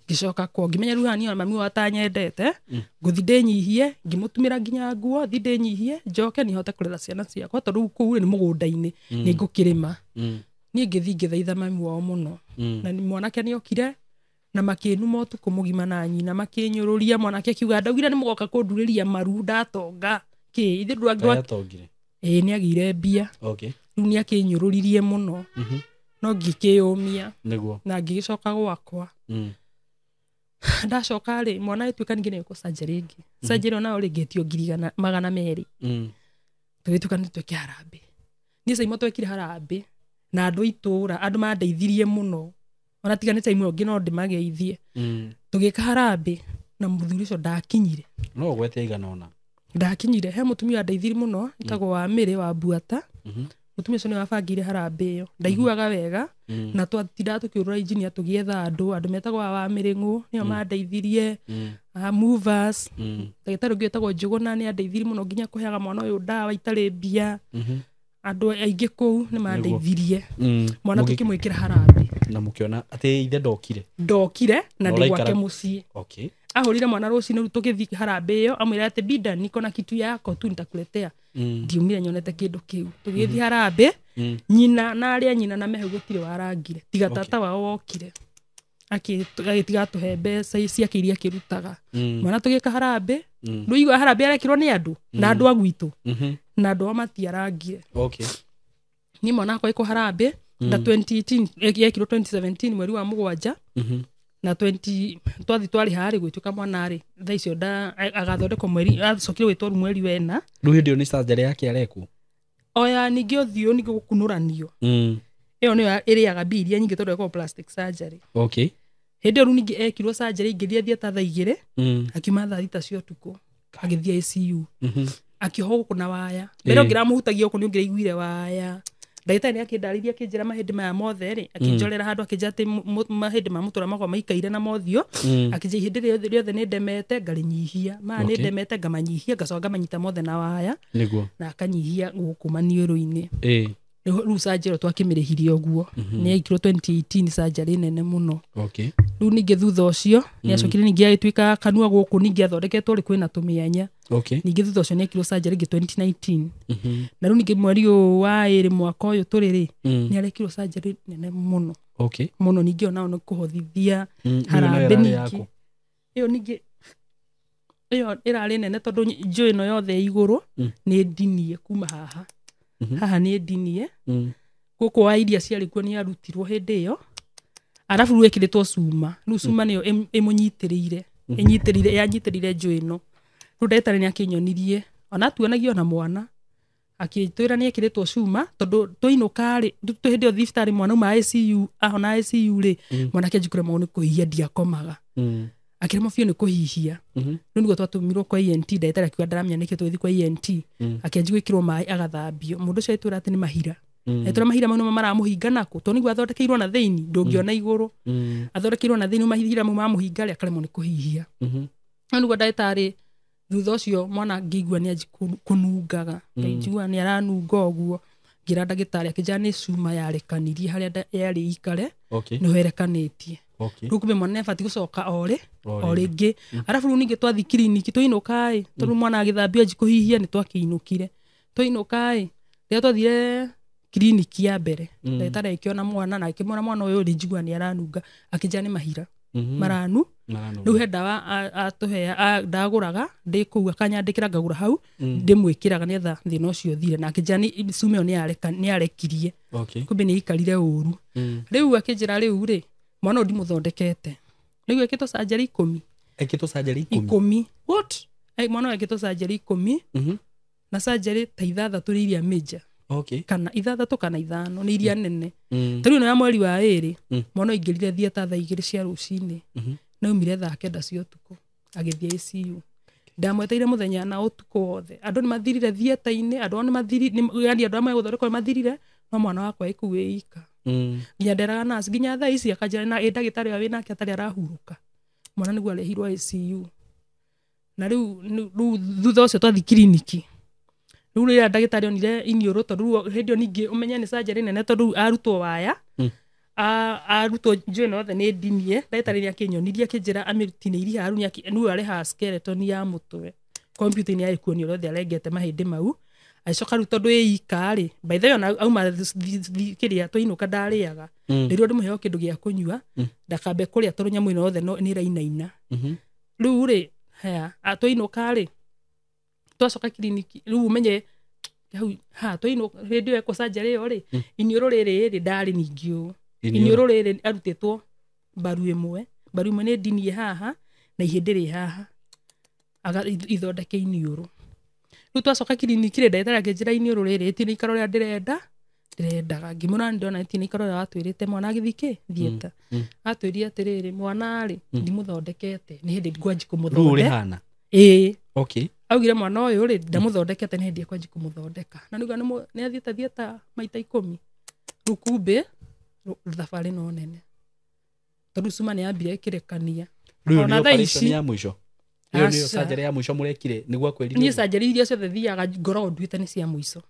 ngicoka kwa ngimenya riu hani mami watanyendete nguthi ndinyihie ngimutumira nginya nguo thi ndinyihie njoke ni hote kurera ciana ciakwa tondu kuu ni mugunda-ini ni ngukirima ni ngithi ngithaitha mami wao muno na ni mwanake ni okire na makinuma utuku mugima na nyina makinyururia mwanake akiuga ndaugire ni mugoka kunduriria maru ndatonga ki ithe ndwatongire ni agire mbia riu ni akinyururirie muno no ngikiyumia niguo na ngigicoka gwakwa ndacoka ri mwana etuika ningi ni ko surgery ingi surgery ona uri ngetio 200 twituka ni tweke harambe ni sai moto ekire harambe na andu itura andu mandeithirie muno ona tiga ni time ongi no ndimageithie tugika harambe na muthuri ucio ndakinyire no gwete igana ona ndakinyire he mutumia ndeithirie muno itagwo wa Miri wa Buata mutumia ucio ni wabangire harambe iyo ndaiguaga wega na twatinda tukiurura engineer tugietha andu metagwo wa Miri Ng'u nio mandeithirie movers ndagĩtarĩ ũngĩ wĩtagwo Njũgũna ni andeithirie muno nginya kuheaga mwana uyu ndawa itari mbia andu aingi kuu ni mandeithirie mwana tukimwikira harambe na mukiona ati ithe ndokire na ndi gwake mucii ahurire mwana rucini ru tugithi harambe iyo amwira ati bida niko na kitu yako tu nitakuletea ndiumire nyonete kindu kiu tugithi harambe nyina na aria nyina na mehe gutire warangire tiga tata wao wokire agitiga tuhe mbeca ciake iria kirutaga mwana tugika harambe ruigwa harambe arekirwo ni andu na andu agwitu na andu amatiarangire ni mwana akwa iko harambe na 2018 yekirwo 2017 mweri wa mugwanja na 20 twathi twari hari gwituka mwana ri tha icio agathondekwo mweri acokire gwitwo mweri wena riu hindi ni surgery yake areku oya ningi uthio ningi gukunuranio iyo ni iriaga bilia nyingi tondu eko plastic surgery hindi riu ningi ekirwo surgery ingithia thieta tha 2 akiuma tha 3 cia utuku agithia ICU akiho kuna waya mbere ngiramuhutagia uko ni ngiraiguire waya ndagĩtarĩ akĩndarĩria akĩnjĩra mahĩndĩ maya mothe rĩ akĩnjorera handũ akĩnjĩra atĩ mahĩndĩ ma mũtũra makwa maikaire na mothio akĩnjĩra ihĩndĩ rĩothe nĩ ndemete ngarĩnyihia nĩ ndemete ngamanyihia ngacoka ngamanyita mothe na waya na akanyihia gũkũ maniũrũ-inĩ rĩu surgery twakĩmĩrĩhirie ũguo nĩ yaikirwo 2018 surgery nene mũno rĩu ningĩ thutha ũcio nĩ acokire ningĩ agĩtuĩka kanua gũkũ ningĩ athondeketwo rĩ kwĩna tũmĩanya ningĩ thutha ũcio nĩ ekirwo surgery ingĩ 2019 na rĩu ningĩ mweri ũyũ wa ĩrĩ mwaka ũyũ tũrĩ rĩ nĩ arekirwo surgery nene mũno mũno ningĩ onao nĩ kũhothithia harambe ningĩ ĩyo ningĩ ĩyo ĩrarĩ nene tondũ njũ ĩno yothe igũrũ nĩ ndinie kuma haha nĩ ndinie gũkũ wa iria ciarĩ kuo nĩ arutirwo hĩndĩ ĩyo arabu rĩu ĩkĩrĩtwo cuma rĩu cuma nĩyo ĩmũnyitĩrĩire yanyitĩrĩire njũ ĩno rĩu ndagĩtarĩ nĩ akĩnyonirie ona tuonagia ona mwana akitwira ni ekiritwo cuma tondu tuinuka ri tuhindi o thibitarĩ mwana uma ICU ahona ICU ri mwana kenjikure ni kuhihia ndiakomaga akiremo biũ ni kuhihia riu niguo twatumirwo kwa ENT ndagĩtarĩ akiuga ndaramenya nĩkĩ tũgĩthiĩ kwa ENT akĩanji gwĩkĩrwo maĩ agathambio mũndũ ũcio aitwĩra atĩ nĩ mahira aitwĩra mahira mau nĩmo maramũhinga nako to niguo athondekeirwo na thĩini ndũngĩona igũrũ athondekeirwo na thĩini mahira mau mamũhinga rĩ akaremwo nĩ kũhihia no niguo ndagĩtarĩ thutha ũcio mwana ngĩigua nĩ anji kũnungaga njigua nĩ aranunga ũguo ngira ndagĩtarĩ akĩnjĩra nĩ cuma yarekanirie harĩa yarĩ ikare nĩho erekanĩtie rĩu kumbe mwana nĩabatiĩ gũcoka o rĩngĩ arabu rĩu ningĩ twathi kiriniki tũinũka tondũ mwana agĩthambio anji kũhihia nĩ twakĩinũkire tũinũka rĩrĩa twathire kiriniki ya mbere ndagĩtarĩ akĩona mwana na akĩmwĩra mwana ũyũ rĩ njigua nĩ aranunga akĩnjĩra nĩ mahira maranu rĩu he ndawa atũhea ndagũraga ndĩkũu akanyandĩkĩra ngagũra hau ndĩmwĩkĩraga nĩgetha thĩna ũcio ũthire na akĩnjĩra cuma ĩyo nĩ yarekirie kumbe nĩ ikarire ũru rĩu akĩnjĩra rĩu rĩ mwana ũyũ ndimũthondekete rĩu ekĩtwo surgery 10 ekĩtwo surgery 10 what mwana ũyũ ekĩtwo surgery 10 na surgery ta 6 iria major kana 6 kana 5 nĩ iria nene tariũ no ya mweri wa 2 mwana aingĩrire thieta thaa 2 cia rũcinĩ na umire thaa 9 cia ũtukũ agĩthiĩ ICU ndamweteire mũthenya na ũtukũ wothe andũ nĩ mathirire thieta-inĩ andũ nĩ mathirire yani andũ amwe gũthondekwo nĩ mathirire no mwana wakwa ikuwe ika nginya nderaga nasi nginya thaa ici akanjĩra na ndagĩtarĩ wa wĩnake atarĩ arahurũka mwana nĩguo arehirwo ICU na rĩu thutha ũcio twathi kiriniki rĩu rĩrĩa ndagĩtarĩ onire iniũrũ tondũ hĩndĩ ĩyo ningĩ ũmenye nĩ surgery nene tondũ arutwo waya arutwo njũĩ no othe nĩ ndinie ndagĩtarĩ nĩ akĩnyonirie akĩnjĩra amĩtinĩirie haru nĩu arĩ ha skeleton ya mũtwe kompiuta-inĩ yarĩ kuonio ũrĩa arengete mahĩndĩ mau agĩcoka rĩu tondũ ĩika-rĩ by the way ona auma kĩrĩa tũinũka ndarĩaga rĩrĩa ndĩmũheo kĩndũ gĩa kũnyua ndakambe kũrĩa tondũ nyamũ ĩno yothe nĩ ĩrainaina rĩu-rĩ tũinũka-rĩ twacoka kiriniki rĩu ũmenye tũinũka hĩndĩ ĩyo ekwo surgery ĩyo-rĩ iniũrũ rĩrĩ ndarĩ ningĩ ũũ iniũrũ rĩrĩ arutĩtwo mbaru ĩmwe nĩ ndinie haha na ihĩndĩ rĩ haha ithondeke iniũrũ rĩu twacoka kiriniki rĩ ndagĩtarĩ akĩnjĩra iniũrũ rĩrĩ ti nĩ ikaro rĩa ndĩrendaga ngĩmũra ndona ti nĩ ikaro rĩa watwĩrĩte mwana agĩthiĩ thieta atwĩria atĩrĩrĩ mwana-rĩ ndimũthondekete nĩ hĩndĩ ngwanji kũmũthondeka augire mwana ũyũ rĩ ndamũthondekete nĩ hĩndĩ ekwanji kũmũthondeka na nĩuga nĩ athiĩte thieta maita 10 rĩu kumbe thabarĩ no nene tondũ cuma nĩ yambire ĩkĩrekania ona thaa ici ya mũico iyo nĩyo surgery ya mũico mũrekire nĩguo akwĩrire niĩ surgery iria ciothe thiaga ngoro nduĩte nĩ cia mũico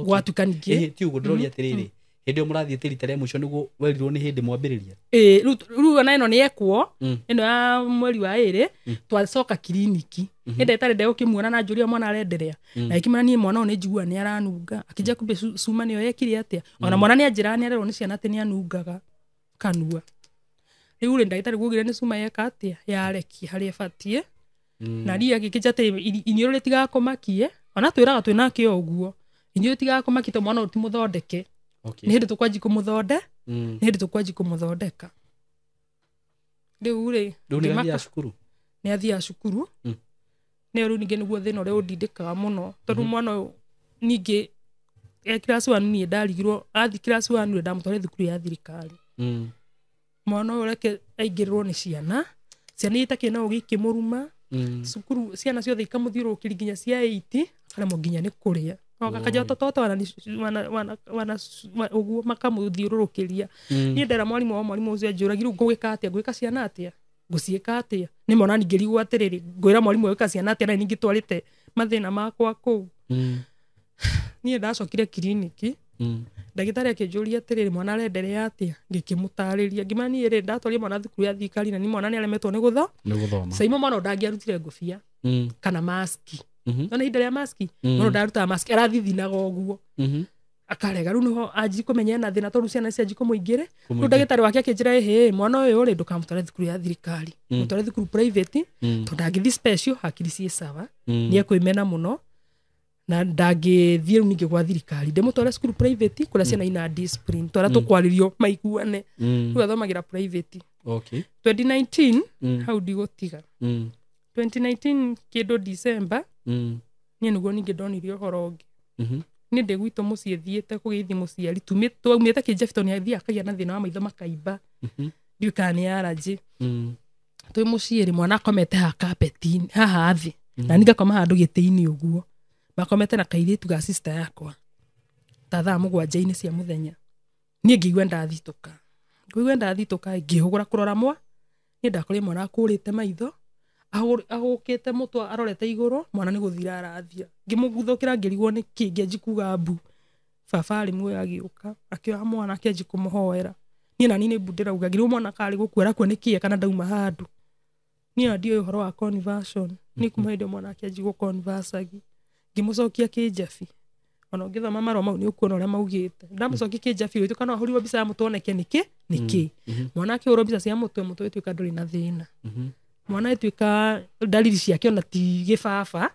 gwatuka ningĩ ti ũguo ndĩroria atĩrĩrĩ hĩndĩ ĩyo mũrathiĩte rita rĩa mũico nĩguo werirwo nĩ hĩndĩ mwambĩrĩria rĩu ona ĩno nĩ ekwo ĩno ya mweri wa 2 twacoka kiriniki hĩndĩ ndagĩtarĩ ndegũkĩmuona na njũria mwana arenderea na ĩkĩmera niĩ mwana ũyũ nĩ njiguaga nĩ aranunga akĩnjĩra kumbe cuma nĩyo yekire atĩa ona mwana nĩ anjĩraga nĩ arerwo nĩ ciana atĩ nĩ anungaga kanua rĩu rĩ ndagĩtarĩ guogire nĩ cuma yeka atĩa yarekia harĩa ĩbatiĩ na niĩ agĩkĩnjĩra atĩ iniũrũ rĩtigakũmakie ona twĩraga twĩnake o ũguo iniũrũ rĩtigakũmakie tondũ mwana ũyũ ti mũthondeke nĩ hĩndĩ tũkwanji kũmũthondeka rĩu-rĩ nĩ athiaga cukuru nĩyo rĩu ningĩ nĩguo thĩna ũrĩa ũndindĩkaga mũno tondũ mwana ũyũ ningĩ class 1 niĩ ndarigirwo athi class 1 nĩ ndamũtwarire thukuru ya thirikari mwana ũyũ reke aingĩrĩrwo nĩ ciana itakĩrĩ na ũgĩ ikĩmũruma cukuru ciana ciothe ikamũthiũrũrũkĩria nginya cia 8 akaremwo nginya nĩ kũrĩa akajia toto ũguo makamũthiũrũrũkĩria niĩ ndera mwarimũ ũcio anjũragire ngũgĩka atĩa ngwĩka ciana atĩa ngũciĩka atĩa nĩ mona ningĩrigwo atĩrĩrĩ ngwĩra mwarimũ gwĩka ciana atĩa na ningĩ twarĩte mathĩna makwa kũu niĩ ndacokire kiriniki ndagĩtarĩ akĩnjũria atĩrĩrĩ mwana arenderea atĩa ngĩkĩmũtarĩria ngĩmera niĩ rĩ ndatwarire mwana thukuru ya thirikari na nĩ mwana nĩ aremetwo nĩ gũthoma caimo mwana ndangĩarutire ngũbia kana maski ona ihinda rĩa maski mwana ndarutaga maski arathithinaga ũguo akarega rĩu nĩho anji kũmenya na thĩna tondũ ciana cianji kũmũingĩre rĩu ndagĩtarĩ wake akĩnjĩra mwana ũyũ rĩ ndũkamũtware thukuru ya thirikari mũtware thukuru private tondũ ndangĩthiĩ special hakiri ciĩ sawa nĩ ekwĩmena mũno na ndangĩthiĩ rĩu ningĩ gwa thirikari ndĩmũtware cukuru private kũrĩa ciana ina discipline twarĩa tũkwarĩrio maiguane rĩu athomagĩra private 2019 hau ndigũtiga 2019 kĩndũ December niĩ nĩguo ningĩ ndonirie ũhoro ũngĩ ni ndä gwitå må ciä thiäte kå gä ithi må ciari twaumä te kä njabito nä athia akagä na thä na wa maitho makaimba ndiå kana nä arajä twä må ciä rä mwana akomete haha thä na nä ngakoma handå gä tä-inä å guo makomete na kairä tu ga sister yakwa ta thaa 7 cia må thenya niä ngä igua ndathitå ka ngä hå gå ra kå rora mwa nä ndakorire mwana akå rä te maitho agå kä te må twa arorete igå rå mwana nä gå thira arathia ngä må guthå kä ra ngä rigwo nä kä ngä anji kuga mbu baba arä muoyo agä å ka akä oha mwana akä anji kå må hoera niä nani nä mbu ndä rauga ngä rä mwana karä gå kuera kuo nä kä kana ndauma handå niä na ndiå å horo wa conversion nä kuma hä ndä mwana akä anji gå conversagi ngä må cokia kä njabi ona ngä thoma marå mau nä å kuona å rä a maugä te ndamå cokia kä njabi wä tå kana hå mbica ya må tuoneke nä kä mwana akä hå rwo mbica cia må twe wä tuä ka ndå rä na thä na mwana ä tuä ka ndariri ciake ona ti gä baba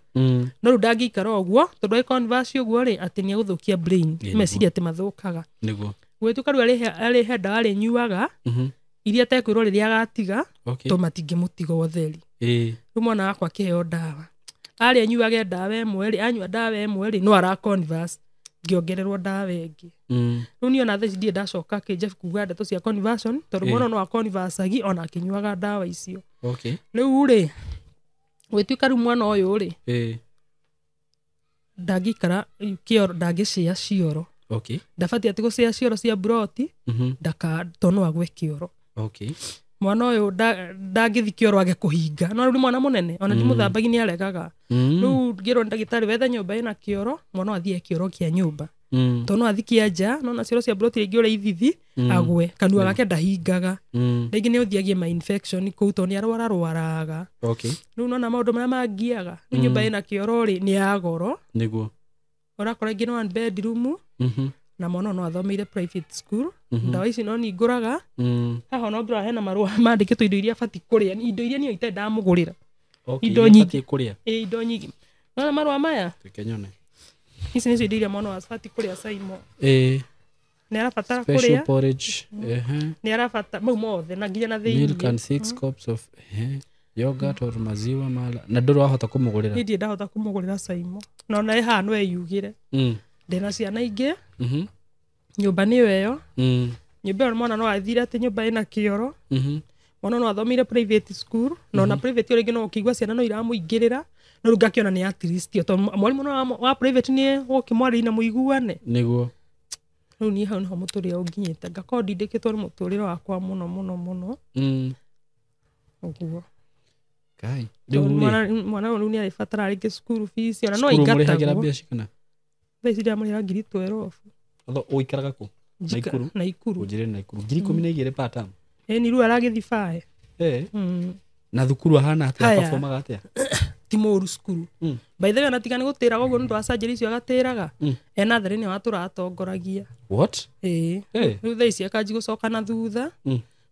no rä u ndangä ikara å guo tondå å guo rä atä nä agå thå kia meciria atä mathå kaga gwä tuä ka rä u arä he ndawa arä nyuaga iria tekwä rwo rä rä a agatiga to matingä må tiga å theri rä u mwana wakwa akä heo ndawa arä anyuage ndawa ĩmwe rĩ anyua ndawa ĩmwe rĩ no araconverse ngĩongererwo ndawa ĩngĩ rĩu niĩ ona thaa ici ndirĩ ndacoka kĩnjabi kuga ndeto cia conversion tondũ mwana no aconversagi ona akĩnyuaga ndawa icio rĩu rĩ gwĩtuĩka rĩu mwana ũyũ rĩ ndangĩikara kĩoro ndangĩcĩa cioro ndabatiĩ atĩ gũcĩa cioro cia mburoti tondũ no agwe kĩoro mwana ũyũ ndangĩthi kĩoro age kũhinga no rĩu nĩ mwana mũnene ona ndimũthambagia nĩ aregaga rĩu ngĩrwo nĩ ndagĩtarĩ wethe nyũmba ĩna kĩoro mwana athiĩ kĩoro kĩa nyũmba tondũ no athi kĩa nja no na cioro cia mburoti rĩngĩ ũrĩa ithithi agwe kanua gake ndahingaga rĩngĩ nĩ ũthiagie ma infection kũu tondũ nĩ arwararaga rĩu nona maũndũ marĩa mangiaga rĩu nyũmba ĩna kĩoro rĩ nĩ ya goro ũrakora ingĩ nĩ one bedroom na mwana no athomeire private school ndawa ici no ningũraga haha no ngĩrora hena marũa mandĩkĩtwo indo iria abatiĩ kũrĩa indo iria niĩ itarĩ ndamũgũrĩra indo nyingĩ indo nyingĩ nona marũa maya ici nĩcio indo iria mwana abatiĩ kũrĩa Saimo nĩ arabatara kũrĩa nĩ arabatara mau mothe na nginya na thĩinĩ milk and 6 cups of yogurt or maziwa mala na ndũrĩ wahota kũmũgũrĩra niĩ ndirĩ ndahota kũmũgũrĩra Saimo no na haha no eyugĩre ndĩna ciana ingĩ nyũmba nĩyo ĩyo nyũmba ĩyo mwana no athire atĩ nyũmba ĩna kĩoro mwana no athomire private school no na private rĩngĩ no ũkĩigua ciana no iramũingĩrĩra no rĩu ngakĩona nĩ atiristio tondũ mwarimũ no wa private nĩ gũkĩmwarĩria na mũiguane nĩguo rĩu niĩ hau nĩho mũtũrĩre ũnginyĩte ngakorwo ndindĩkĩtwo nĩ mũtũrĩre wakwa mũno mũno mũno ũguo mwana ũyũ rĩu nĩ arĩbatara rĩngĩ school fees ona no aingatagwo thaa ici ndĩramũrĩhĩra 12,000 ũikaraga kũ Naikuru ũnjĩre Naikuru 12,000 per term ni rĩu aragĩthi bae na thukuru ahana atĩa performaga atĩa ti mũru cukuru by the way ona tiga nĩ gũtĩraga ũguo nĩ ũndũ wa surgery icio agatĩraga ena tharĩ nĩ watũra atongoragia rĩu thaa ici akanji gũcoka na thutha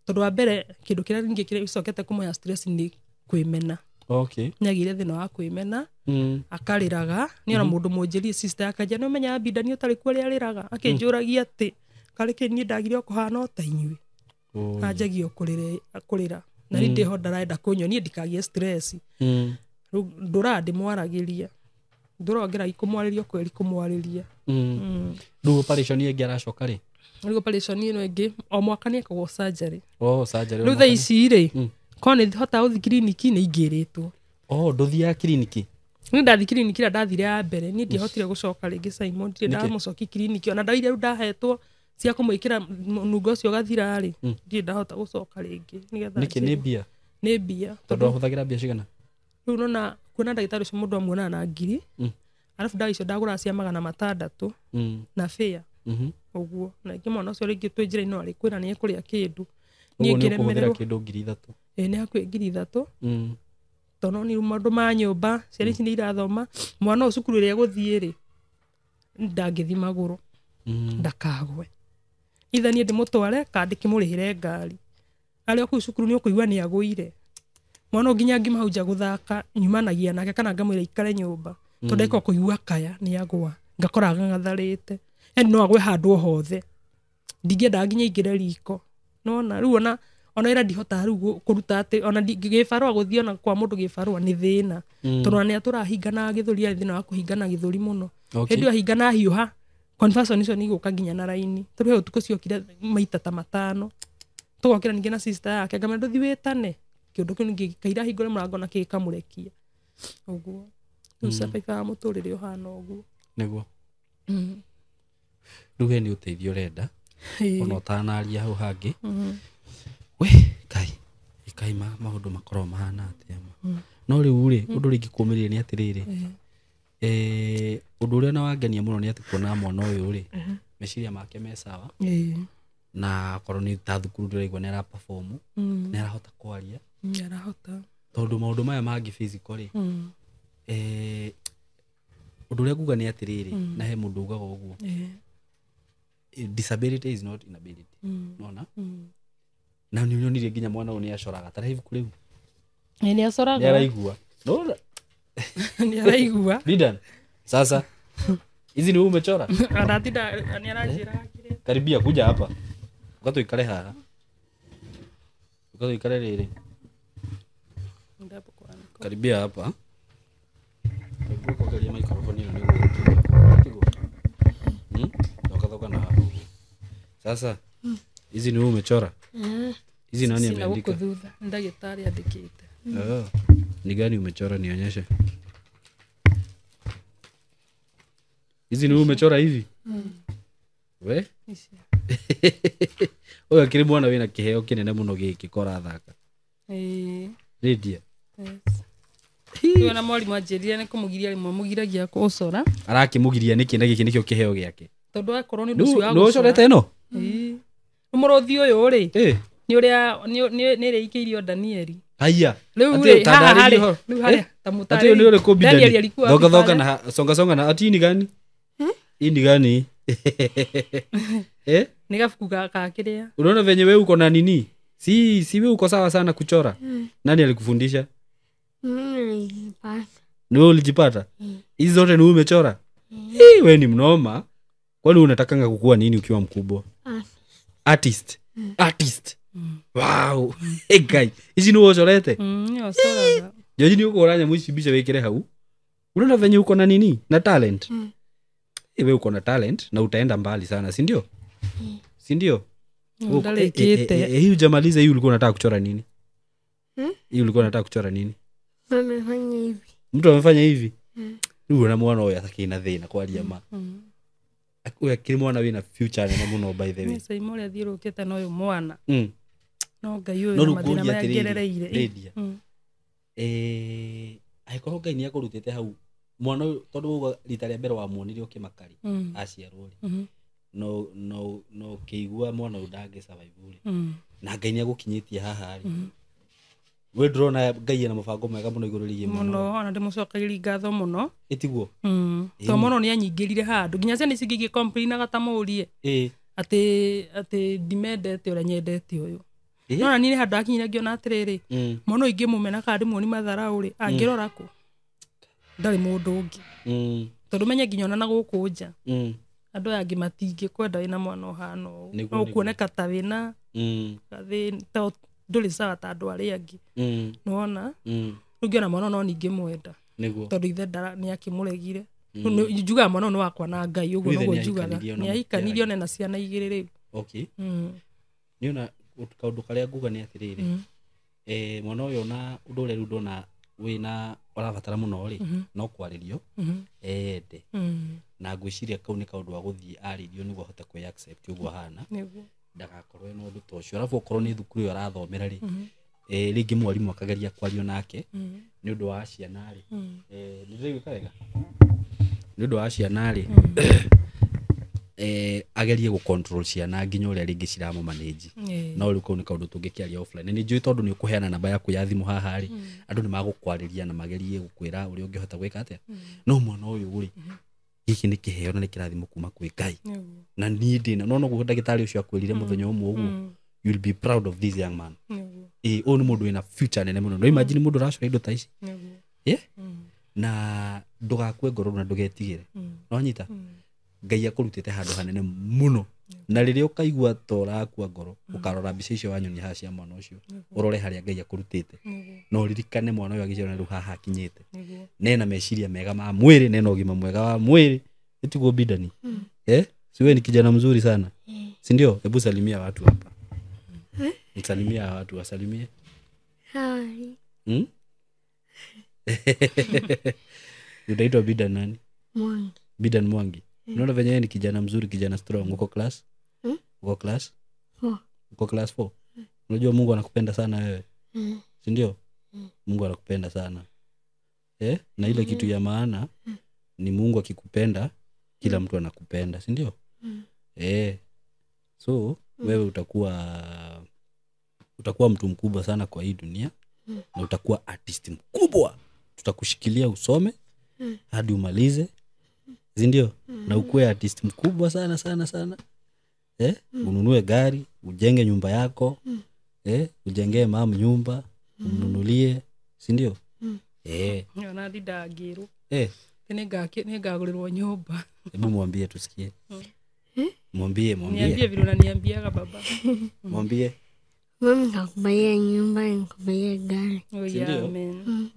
tondũ wa mbere kĩndũ kĩrĩa ningĩ kĩrĩcokete kũmũhe stress nĩ kwĩmena nĩ agĩire thĩna wa kwĩmena akarĩraga nĩ ona mũndũ mũnjĩrie sister akanja nĩ ũmenyaga Binda nĩ ũtarĩ kuo rĩa rĩraga akĩnjũragia atĩ karĩ kĩ niĩ ndagire o kũhana o ta inyuĩ anjagia kũrĩra na nĩ ndĩho ndarenda kũnyua niĩ ndikagie stress rĩu ndũra ndĩmwaragĩria ndũrongera ikũmwarĩria kweri kũmwarĩria rĩu operation ĩngĩ aracoka rĩ rĩu operation ĩno ĩngĩ o mwaka nĩ ekagwo surgery rĩu thaa ici rĩ korwo nĩ hota gũthi kiriniki nĩ ingĩrĩtwo ndũthiaga kiriniki niĩ ndathi kiriniki ĩrĩa ndathire ya mbere niĩ ndiahotire gũcoka rĩngĩ Simon ndirĩ ndamũcoki kiriniki ona ndawa iria rĩu ndahetwo cia kũmwĩkĩra nungo ũcio gathira rĩ ndirĩ ndahota gũcoka rĩngĩ nĩkĩ nĩ mbia tondũ ahũthagĩra mbia cigana rĩu nona kuona ndagĩtarĩ ũcio mũndũ amuonaga na ngiri arabu ndawa icio ndagũraga cia 600 na fare ũguo na ingĩ mwana ũcio rĩngĩ twĩ njĩra-inĩ no arĩkwĩra nĩ ekũrĩa kĩndũ niĩ ngĩremererwo kĩndũ 3,000 nĩ hakuhĩ 3,000 tondũ nĩ maũndũ ma nyũmba ciana ici nĩ irathoma mwana ũcio cukuru ĩrĩa egũthiĩ rĩ ndangĩthi magũrũ ndakagwe itha niĩ ndĩmũtware kana ndĩkĩmũrĩhĩre ngari arĩa kũu cukuru nĩ ũkũigua nĩ agũire mwana nginya ngiuma hau nja gũthaka nyumanagia nake kana ngamwĩra ikare nyũmba tondũ eka kũigua kaya nĩ agwa ngakora ng'atharĩte no agwe handũ o hothe ndingĩendaga nginya ingĩre riko nona rĩu ona ona ira ndihota riu kuruta ati ona gibarua guthii ona kwa mundu gibarua ni thina tondu ni aturahingana githuri ari thina wa kuhingana githuri muno hindi ahingana hiuha conversion icio ni guka nginya na raini tondu he utuko ciokire maita ta matano tugokira ningi na sister yake ngamendo thi witane kiundu kiu ningi kaira hingure murango na kikamurekia uguo usapaipa muturire uhana uguo niguo ruge ni uteithio renda ona utanaria hau hangi we kai maundu makoro mahana atia no riu ri undu ringi kuumiria ni atiriri undu uria na wangenia muno ni ati kuona mwana uyu ri meciria make me sawa na korwo ni ta thukuru ndiraigua ni ara perform ni arahota kwaria ni arahota tondu maundu maya mangi physical ri undu uria nguga ni atiriri na he mundu ugaga uguo disability is not inability nona na ni nyonire nginya mwana uyu ni acoraga tara hivu kuriu ni acoraga ni araigua no ni araigua Lidan sasa hizi ni umechora anatinda ni aranjira kile karibia kuja hapa ukatoikare haha ukatoikare riri ndapo kwa niko karibia hapa kwa microphone hiyo ndio ukatoka na hapo sasa hizi ni umechora hizi nani ameandika sina ndagitari andikite ni gani umechora nionyeshe hizi ni umechora hivi we oya akiri mwana wina kiheo kinene muno giki kora thaka Lydia Yo na mwalimu anjirire ni kumugiria rimwe mugiragia kucora arakimugiria niki na giki nikio kiheo giake tondu akorwo ni ndu cio no corete ino umurothi uyu ri ni uria ni reikirio Danieli haya ati tadari riu tamutari ati ni uri kubidani thoga na songa na ati ni gani ini gani ni gafuku ka kiria unaona venye wewe uko na nini si wewe uko sawa sana kuchora nani alikufundisha ni wewe ulijipata hizi zote ni wewe umechora wewe ni mnoma kwani unatakanga kukua nini ukiwa mkubwa artist wow guy hizi ni wewe uchorete soraga joji ni uko oranya mwishibisha wekere hau unaona venye uko na nini na talent wewe uko na talent na utaenda mbali sana si ndio hii hujamaliza hii ulikuwa unataka kuchora nini hii ulikuwa unataka kuchora nini amefanya hivi mtu amefanya hivi ndio na mwana oya sakina thina kwa aliama oya kile mwana wina future na muno by the way sasa imole athirukite na uyu mwana no ngai uyu na mathina magerereire aikorwo ngai ni akurutite hau mwana tondu rita ria mbere wa muonire ukimakari aciarwo no keigua mwana udange survive na ngai ni agukinyitie haha ri we drona ngai na mabango mega muno iguru rigi muno ona ndimucokagira ngatho muno itiguo to muno ni anyingirire handu nginya ciana cingigi complain agatamurie ati ndimendete uria nyendete uyu no ni handu akinyira ngiona atiriri muno ingi mumena kandi muoni matharau ri angirora ku ndari mundu ungi tondu menye nginya ona na guku nja andu angi matingi kwenda wina mwana uhana no kuoneka ta wina gathi to nduri sawa ta andu aria angi nona ungiona mwana no ningi mwenda tondu ithe ndara ni akimuregire njuga mwana no wakwa na ngai uguo no njugaga ni aikanirie ona na ciana igiri riu niona kaundu karia nguga ni atiriri mwana uyu na undu uria riu ndona wina urabatara muno ri no kwaririo ende na ngwiciria kau ni kaundu wa guthii aririo niguo hote ku accept uguo hana ndagakorwo no ndu tocio arafu okorwo ni thukuru yo arathomera ri ringi mwarimu akageria kwario nake ni undu wa ciana ri ndirigwika wega ni undu wa ciana ri agerie gu control ciana nginya uria ringi ciramo manage no ri kau ni kaundu tungikiaria offline ni njui tondu ni ukuheana namba yaku ya thimu haha ri andu ni magukwariria na magerie gukwira uria ungihota gwika atia no mwana uyu ri giki ni kiheo na ni kirathimo kuma kwi ngai na ni ndina no guo ndagitari ucio akwirire muthenya umwe uguo you will be proud of this young man ni mundu wina future nene muno no imagine mundu racora indo ta ici na ndugakue ngoro na ndugetigire no nyita Ngai akurutite handu hanene muno na riria ukaigua tora kwa ngoro ukarora mbica icio wanyonia haha cia mwana ucio urore haria Ngai akurutite no ririkane mwana uyu agiciona riu haha akinyite nena meciria mega ma mwiri nena ugima mwega wa mwiri itugo bidani siwe ni kijana mzuri sana si ndio hebu salimia watu hapa msalimia watu wasalimie Hi. Unaitwa Bidan nani? Mwangi. Bidan Mwangi. Unaona venye ni kijana mzuri, kijana strong. Uko class? Uko class? 4. Uko class 4? Unajua Mungu anakupenda sana wewe. Si ndio? Mungu anakupenda sana. Na ile kitu ya maana ni Mungu akikupenda kila mtu anakupenda, si ndio? So wewe utakuwa mtu mkubwa sana kwa hii dunia na utakuwa artist mkubwa. Tutakushikilia usome hadi umalize, si ndio? Na ukuwe artist mkubwa sana sana sana. Ununue gari, ujenge nyumba yako, ujengee mama nyumba, umnunulie, si ndio? Yona ndidagiru. Ningagulirwo nyumba. Hebu mwambie tusikie. Mwambie. Niambie vile unaniambiaga baba. Mwambie. Mimi nakubaya nyumba, nakubaya gari. Amen.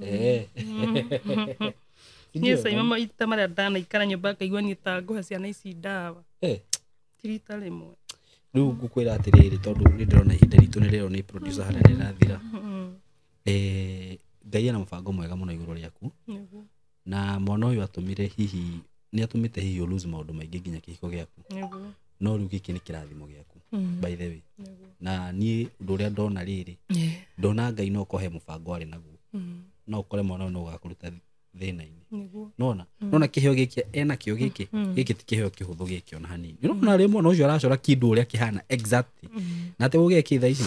Yes, mama itamara dana ikara nyumba kaigwa ni tago ciana ici ndawa. Tirita rimwe. Riu ngukwira atiriri tondu ni ndirona ihinda ritu ni rero ni producer haria rirathira. Ngai ana mbango mwega muno iguru riaku. Na mwana uyu atumire hihi ni atumite hihi lose maundu maingi nginya kihiko giaku. No riu giki ni kirathimo giaku. By the way. Na ni undu uria ndona riri. Ndona Ngai no kohe mbango ari naguo. No ukore mwana uyu no gakuruta thina-ini. Nona kiheo giki ena kio giki ti kiheo kihuthu giki ona hanini. Nona ri mwana ucio aracora kindu uria kihana exactly. Na ate uge ki thaa ici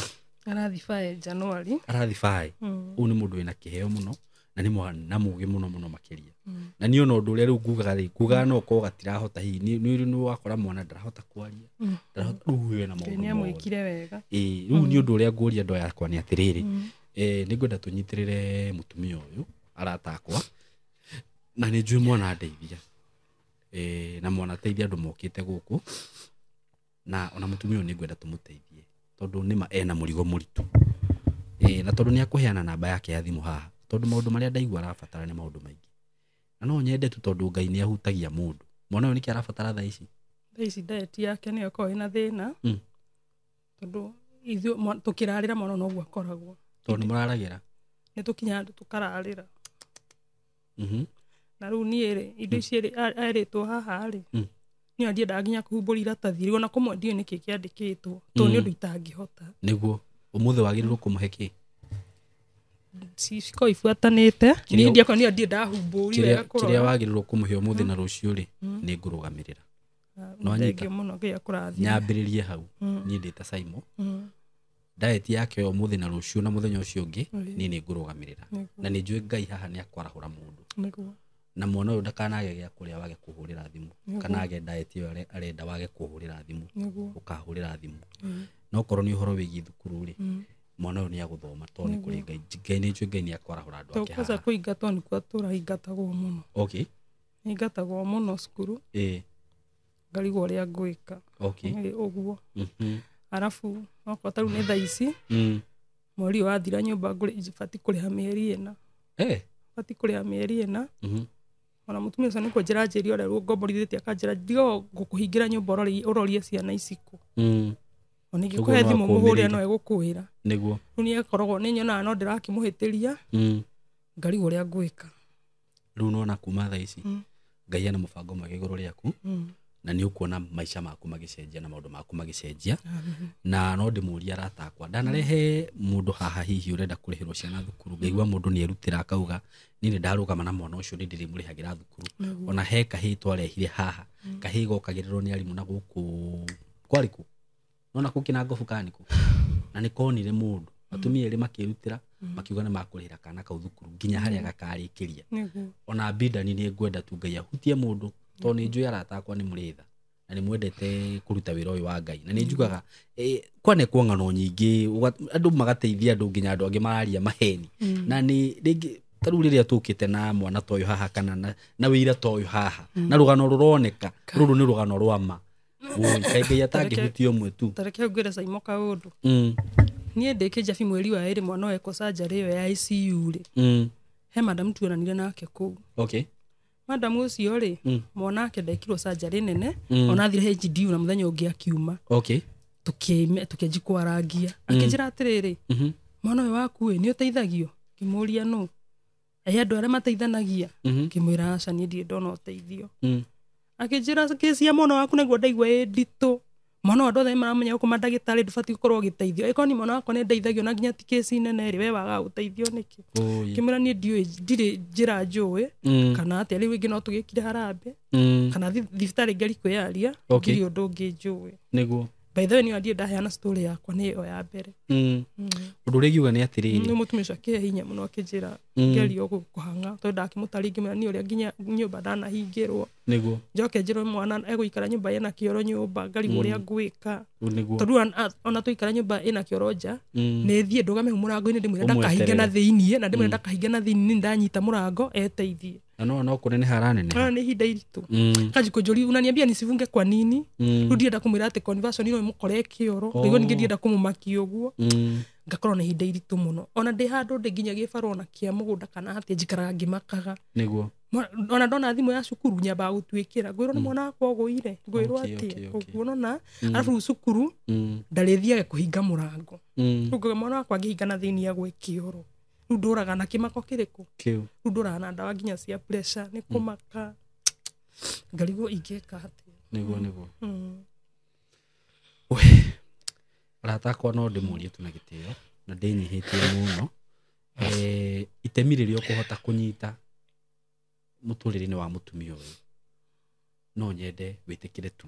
arathifai January. Arathifai. U ni mundu wina kiheo muno na ni mwana mugi muno makiria. Na ni ona undu uria riu ngugaga no ko gatirahota hihi ni wakora mwana ndarahota kwaria. Ndarahota ruwe na maundu. Ni amwikire wega. Riu ni undu uria nguria ndo yakwa ni atiriri. Ni ngwenda tunyitirire mutumia uyu aratakwa. Na ni njui mwana andeithia. Na mwana teithia andu mokite guku. Na ona mutumia uyu ni ngwenda tumuteithie tondu nima ena murigo muritu. Na tondu ni akuheana namba yake ya thimu haha. Tondu maundu maria ndaigua arabatara ni maundu maingi. Na no nyende tu tondu Ngai ni ahutagia mundu. Mwana uyu niki arabatara thaa ici. Thaa ici diet yake ni ko ina thina. Tondu ithu tukirarira mwana no gwa koragwo. Tondu muraragira. Ni tukinya andu tukararira. Na riu ni indo ici aritwo haha ri ni andie ndaginya kuhumbura iratathi ona kumwe ndio niki kiandikitwo to ni undu itangihota niguo umuthi wagirirwo kumuhe ki ciko ifuatanite ni ndio ko ni andie ndahumburi wega kurora kiria wagirirwo kumuhe umuthi na rucio ri ni ngurugamirira no nyika muno gia kurathia nyambiririe hau ni ndita Saimo diet yake umuthi na rucio na muthenya ucio ungi ni ngurugamirira na ni njui Ngai haha ni akwarahura mundu niguo na mwana uyu ndakanage gya kuria wage kuhurira thimu kana age diet yo arenda wage kuhurira thimu ukahurira thimu no korwo ni uhoro wigi thukuru ri mwana uyu ni aguthoma to ni kuri Ngai ni njui Ngai ni akwarahura andu ake haha to kuingatwo ni kwa tura ingatagwo muno okay ingatagwo muno cukuru ngarigwo ria ngwika uguo arafu okota ru ni thaa ici mweri wathira nyumba ngure ibati kuriha mieri ina bati kuriha mieri ina ona mutumia ucio niko njira njiri ore ru ngomborithite akanjira ndio gukuhingira nyumba urorie ciana iciku oni gikuhe thimu muhuria no egukwira niguo ni akoragwo ni nyona no ndirakimuhitiria ngarigwo ria ngwika riu nona kuma thaa ici Ngai ana mubango mwega iguru riaku na ni ukuona maisha maku magicenjia na maundu maku magicenjia na no ndimuria aratakwa ndanarehe mundu haha hihi urenda kurihirwo ciana thukuru ngaigua mundu ni erutira akauga ni ndarugama na mwana ucio ni ndirimurihagira thukuru ona he kahi twarehire haha kahi gokagirirwo ni arimu na guku kwariku nona kukina ngofu kaniku na ni konire mundu atumia eri makirutira makiuga na makurihira kana ka thukuru nginya haria gakarikiria ona Bidani ni ngwenda tu Ngai ahutie mundu to ni njui aratakwa ni muritha na ni mwendete kuruta wira uyu wa Ngai na ni njugaga kwane kuongano nyingi andu magateithia andu nginya andu angi mararia maheni na ni ringi taru riria tukite na mwana toyo haha kana na wira toyo haha na rugano ruroneka ruru ni rugano rwama kaige yatangihutio mwe tu tareke ngwira saimo kaundu nie ndikija mweri wa 2 mwana weko surgery yo ya ICU ri he madam tuonanire nake ku okay madam ucio ri mwana ake ndekirwo surgery nene ona thire HD na muthenya ungi akiuma okay tukijikwarangia akijira atiriri mwana uyu waku ni uteithagio kimuria no andu aria mateithanagia kimwira aca ni ndie ndona uteithio akijira kesi ya mwana waku neguo ndaigua ndito mwana wa ndothe maramenya uko mandagitari ndubati gukorwo giteithio ikoni mwana wako ne ndeithagio na nginya ti kesi nene ri we waga guteithio niki kimwira ni ndire njira njui kana ati riu ingi no tugikire harambe kana thibitari ngari kwiaria ngiri undu ungi njui niguo by the way ni ndie ndaheana story yakwa ni yo ya mbere undu regiuga ni atiriri ni mutumisha ke hinya muno akijira ngeri yo kuhanga to ndakimutari ngimera ni uria nginya nyumba ndana hingirwo niguo njoke njiro mwana eguikara nyumba ina kioro nyumba ngari uria ngwika niguo tondu ona tuikara nyumba ina kioro nja ni thie nduga me murango ini ndimwira ndakahinge na thiini na ndimwira ndakahinge na thiini ni ndanyita murango eteithie no kunene haranene ni hinda iritu kajiko njuri unaniambia nisifunge kwa nini ndienda kumwira ati conversion ino mukore kioro niguo ningienda kumumaki uguo ngakorwo ni hinda iritu muno ona ndi handu ndi nginya gibaro na kia mugunda kana hati njikaraga ngimakaga niguo ona ndona thimu ya cukuru nyamba gutwikira ngwirwo ni mwana wakwa oguire ngwirwo ati uguo na alafu cukuru ndarithiaga kuhinga murango rugo mwana wakwa ngihinga na thiini ya gwikioro nduraga na kimako kiriku kiu nduraga na ndawa nginya cia pressure ni kumaka ngarigo igeka hati niguo ratakwa no ndimurie tu na gitio na ndinyihitie muno itemi riria ukuhota kunyita muturire-ini wa mutumia uyu no nyende witikire tu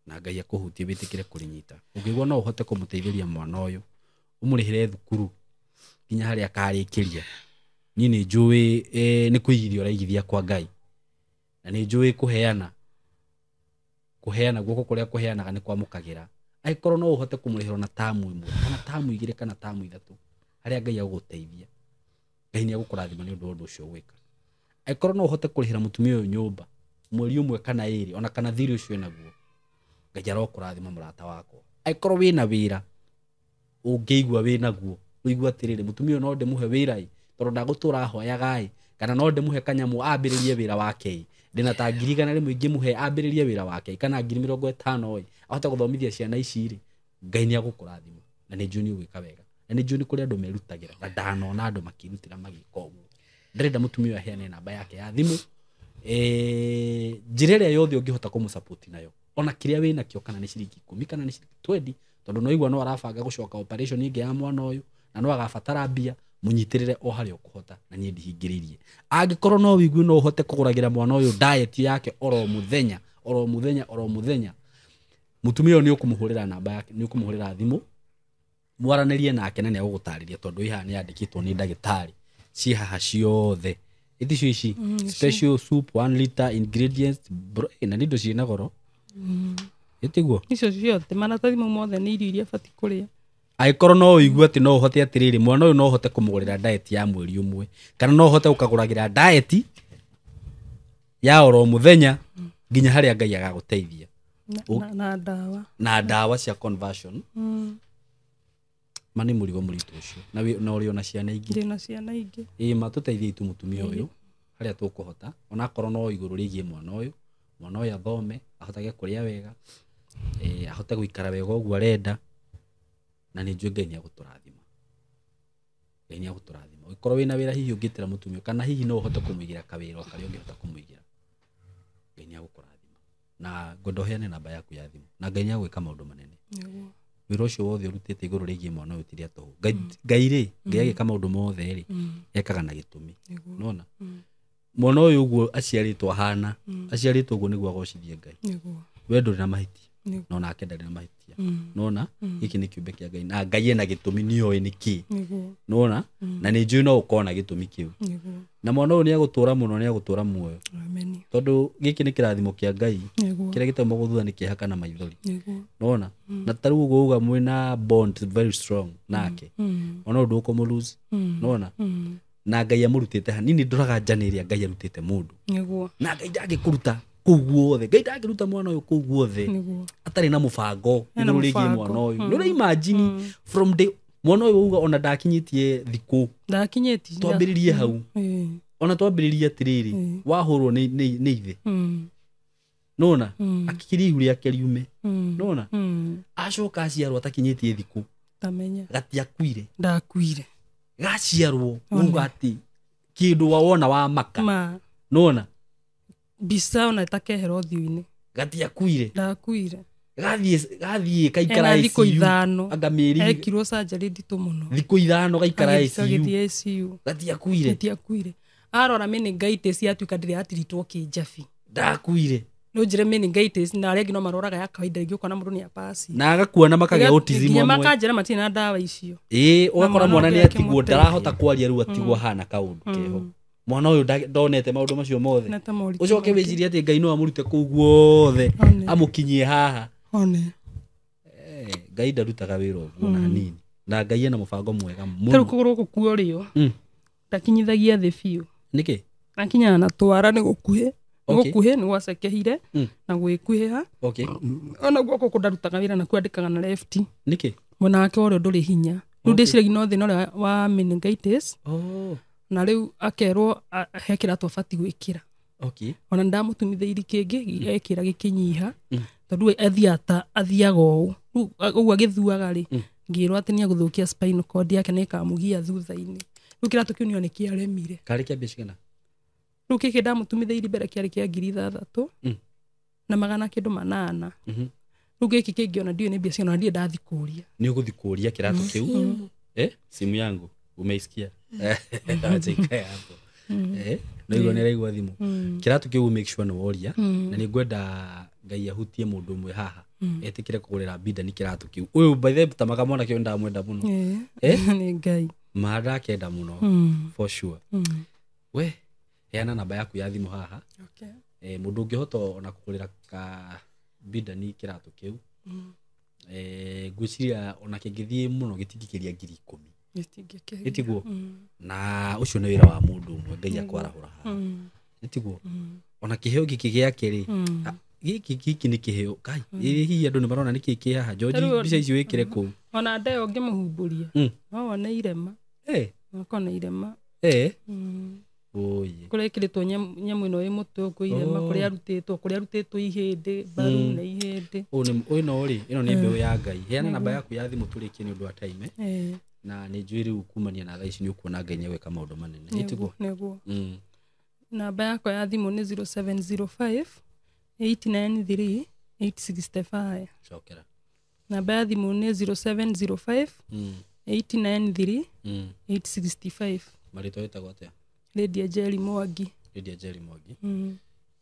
na Ngai akuhutie witikire kurinyita ungigwa no uhote kumuteithiria mwana uyu umurihire thukuru nginya haria akarikiria ni njui ni kuigiria uraigithia kwa Ngai na ni njui kuheana guoko kuria kuheanaga ni kwamukagira aikorwo no uhote kumurihira na tamu imwe kana tamu igire kana tamu ithatu haria Ngai aguteithia Ngai ni agukurathima ni undu ucio gwika aikorwo no uhote kurihira mutumia uyu nyumba mweri umwe kana iri ona kana thiri ucio naguo Ngai arokurathima murata wako aikorwo wina wira ungeigua winaguo uigua atiriri mutumia no ndimuhe wira tondu ndagutura hoyaga kana no ndimuhe kanyamu ambiririe wira wake ndina ta ngirigana rimwe ingimuhe ambiririe wira wake kana 50,000 ahote guthomithia ciana ici ri Ngai ni agukurathima na ni juni gwika wega na ni juni kuri andu merutagira na ndanona andu makirutira magika uguo ndirenda mutumia aheane namba yake ya thimu njira yothe ungihota kumusupport nayo ona kiria wina kio kana ni ciringi 10 kana ni ciringi 20 tondu no igwa no arabanga gucoka operation ingi ya mwana uyu na no agabatara mbia munyitirire o hari ukuhota na nie ndihingiririe angikorwo no wigu no uhote kuguragira mwana uyu diet yake oro muthenya mutumia ni ukumuhurira namba yake ni ukumuhurira thimu mwaranirie nake na ni agugutariria tondu iha ni andikitwo ni ndagitari ci haha ciothe ithicio ici special soup 1 liter ingredients na nindo ciina goro itiguo icio ciothe maratathi mau mothe ni irio iria bati kuria aikorwo no uigue ati no uhote atiriri mwana uyu no uhote kumugurira diet ya mweri umwe kana no uhote ukaguragira diet ya oro muthenya nginya haria Ngai agaguteithia na dawa cia conversion mani murigo muritu ucio na uri ona ciana ingi matuteithie itu mutumia uyu haria tukuhota ona korwo no iguru rigie mwana uyu athome ahotage kuria wega ahote guikara wega uguo arenda na ni njui Ngai ni aguturathima ukorwo wina wira hihi ungitira mutumia kana hihi no uhote kumuigira kawira kari ungihota kumuigira Ngai ni agukurathima na ngodoheane namba yaku ya thimu na Ngai ni agwika maundu manene wira ucio wothe urutite iguru rigie mwana uyu tiria toho Ngai ri Ngai agika maundu mothe ri ekaga na gitumi nona mwana uyu uguo aciaritwo hana aciaritwo uguo niguo agocithie Ngai we nduri na mahitia no nake ndari na mahitia nona giki ni kiumbe kia Ngai na Ngai ena gitumi niyo niki nona na ni njui no ukona gitumi kiu na mwana uyu ni agutura muno ni agutura muoyo amen tondu giki ni kirathimo kia Ngai kiria gitamo guthutha ni kihaka na maithori nona na taru uguo uga mwina bond very strong nake ona ndu ukumulose nona na Ngai amurutite hanini nduraga njaniria Ngai arutite mundu niguo na Ngai ndangikuruta kuu guothe Ngai ndangĩruta mwana ũyũ kuu guothe atarĩ na mũbango igũrũ rĩgiĩ mwana ũyũ nĩ ũrĩa imagine from day mwana ũyũ uga ona ndakinyitie thikũ twambĩrĩrie hau ona twambĩrĩrie atĩrĩrĩ wahũrwo nĩ ithe nona akiri ihu rĩake riume nona acoka aciarwo atakinyĩtie thikũ tamenya gatiakuire ndakuire gaciarwo uga atĩ kĩndũ wona wa maka nona bisa ona takehero thiu-inĩ gatiakuire ndakuire gathiĩ kaikara thikũ ithano agamĩri ekirwo surgery nditũ mũno thikũ ithano gaikara ICU gatiakuire arora meningitis yatuĩka ndĩrĩ atiritwo kĩnjabi ndakuire no njire meningitis na arĩa no maroraga ya kawaida rĩngĩ ũkona mũndũ nĩ apasi na agakuona makagĩa autism amwe makanjĩra matirĩ na ndawa icio ũgakora mwana nĩ atigwo ndarahota kwaria rĩu atigwo hana kaũndũ keho mwana ũyũ ndonete maũndũ macio mothe ũcoke wĩcirie atĩ Ngai no amũrute kũu guothe amũkinyie haha Ngai ndarutaga wĩra ũguo na hanini na Ngai ena mũbango mwega mũno rĩu kũgũrũ gũkuo rĩo ndakinyithagia thĩ biũ nĩkĩ akinya na twara nĩ gũkuhĩ nĩ gwacekehire na gwĩkuhĩha ona guoko kũndarutaga wĩra na kwandĩkaga na left nĩkĩ mwena wake ũrĩa ndũrĩ hinya rĩu ndĩciragia no thĩna ũrĩa wa meningitis na rĩu akerwo he kĩratũ abati gwĩkĩra ona ndamũtumithĩiri kĩngĩ ekĩra gĩkĩnyiha tondũ athiaga ũũ rĩu ũguo agĩthuaga rĩ ngĩrwo atĩ nĩ agũthũkia spinal cord yake na ĩkamũgia thutha-inĩ rĩu kĩratũ kĩu nĩo nĩ kĩaremire karĩ kĩambia cigana rĩu kĩkĩ ndamũtumithĩiri mbere kĩarĩ kĩa 6,000 na 800 rĩu gĩkĩ kĩngĩ ona ndiũĩ nĩ mbia ciana ndiĩ ndathi kũria nĩ ũgũthi kũria kĩratũ kĩu simu yangu umeisikia acha ikae hapo na igwa nĩraigua thimũ kĩratũ kĩu make sure nĩ woria na nĩ ngwenda Ngai ahutie mũndũ ũmwe haha etĩkĩre kũgũrĩra Binda nĩ kĩratũ kĩu ũyũ by the way tamakama kĩo ndamwenda mũno nĩ Ngai mahanda kenda mũno for sure we heana namba yaku ya thimũ haha mũndũ ũngĩhota ona kũgũrĩra ka Binda nĩ kĩratũ kĩu ngwĩciria ona kĩngĩthiĩ mũno gĩtingĩkĩria 10,000 gĩtiguo na ũcio nĩ wĩra wa mũndũ ũmwe Ngai akwarahũra haha gĩtiguo ona kĩheo gĩkĩ gĩake rĩ gĩkĩ nĩ kĩheo kai hihi andũ nĩ marona nĩ kĩĩ kĩ haha George mbica icio wĩkĩre kũu ona ndeo ngĩmũhumbũria no one irema akona irema kũrĩa ĩkĩrĩtwo nyamũ ĩno ĩ mũtwe ũkũ irema kũrĩa arutĩtwo ihĩndĩ mbaru na ihĩndĩ ũyũ no rĩ ĩno nĩ mbeũ ya Ngai heana namba yaku ya thimũ tũrĩkie nĩ ũndũ wa time na nĩ njũĩ rĩu kumania na thaa ici nĩ ũkuona Ngai nĩ gwĩka maũndũ manene nĩguo namba yakwa ya thimũ nĩ 0705 893 865 cokera namba ya thimũ nĩ 0705 893 865 marĩtwa wĩtagwo atĩa Lydia Jerry Mwangi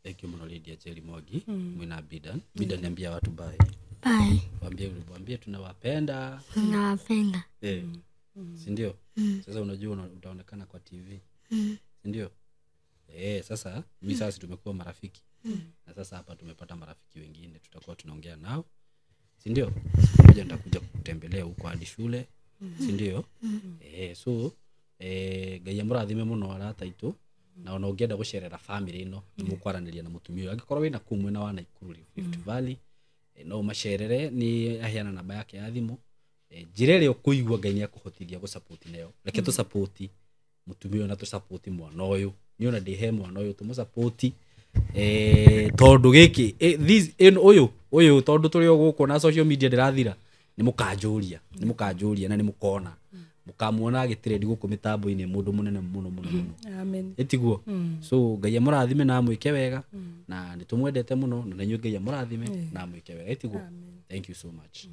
thank you muno Lydia Jerry Mwangi mwina Binda niambia watu bye waambie tunawapenda si ndio sasa unajua utaonekana kwa TV si ndio sasa mimi sasa tumekuwa marafiki na sasa hapa tumepata marafiki wengine tutakuwa tunaongea nao si ndio moja nitakuja kutembelea huko hadi shule si ndio so Ngai amũrathime mũno arata aitũ na ona ũngĩenda gũcerera family ĩno mũkwaranĩria na mũtumia angĩkorwo wĩna kũu mwena wa Nakuru Rift Valley no macerere ni aheana namba yake ya thimũ njĩra ĩrĩa ũkũigua Ngai nĩ akũhotithia gũsupport nayo reke tu support mũtumia na tu support mwana ũyũ ni ona ndĩhe mwana ũyũ tũmũsupport tondũ gĩkĩ ũyũ tondũ tũrĩ gũkũ na social media ndĩrathira nĩ mũkanjũria na nĩ mũkona mũkamuona agĩtrend gũkũ mĩtambo-inĩ mũndũ mũnene mũno amen etiguo so Ngai amũrathime na amwĩke wega na nĩ tũmwendete mũno na inyuĩ Ngai amũrathime na amwĩke wega etiguo thank you so much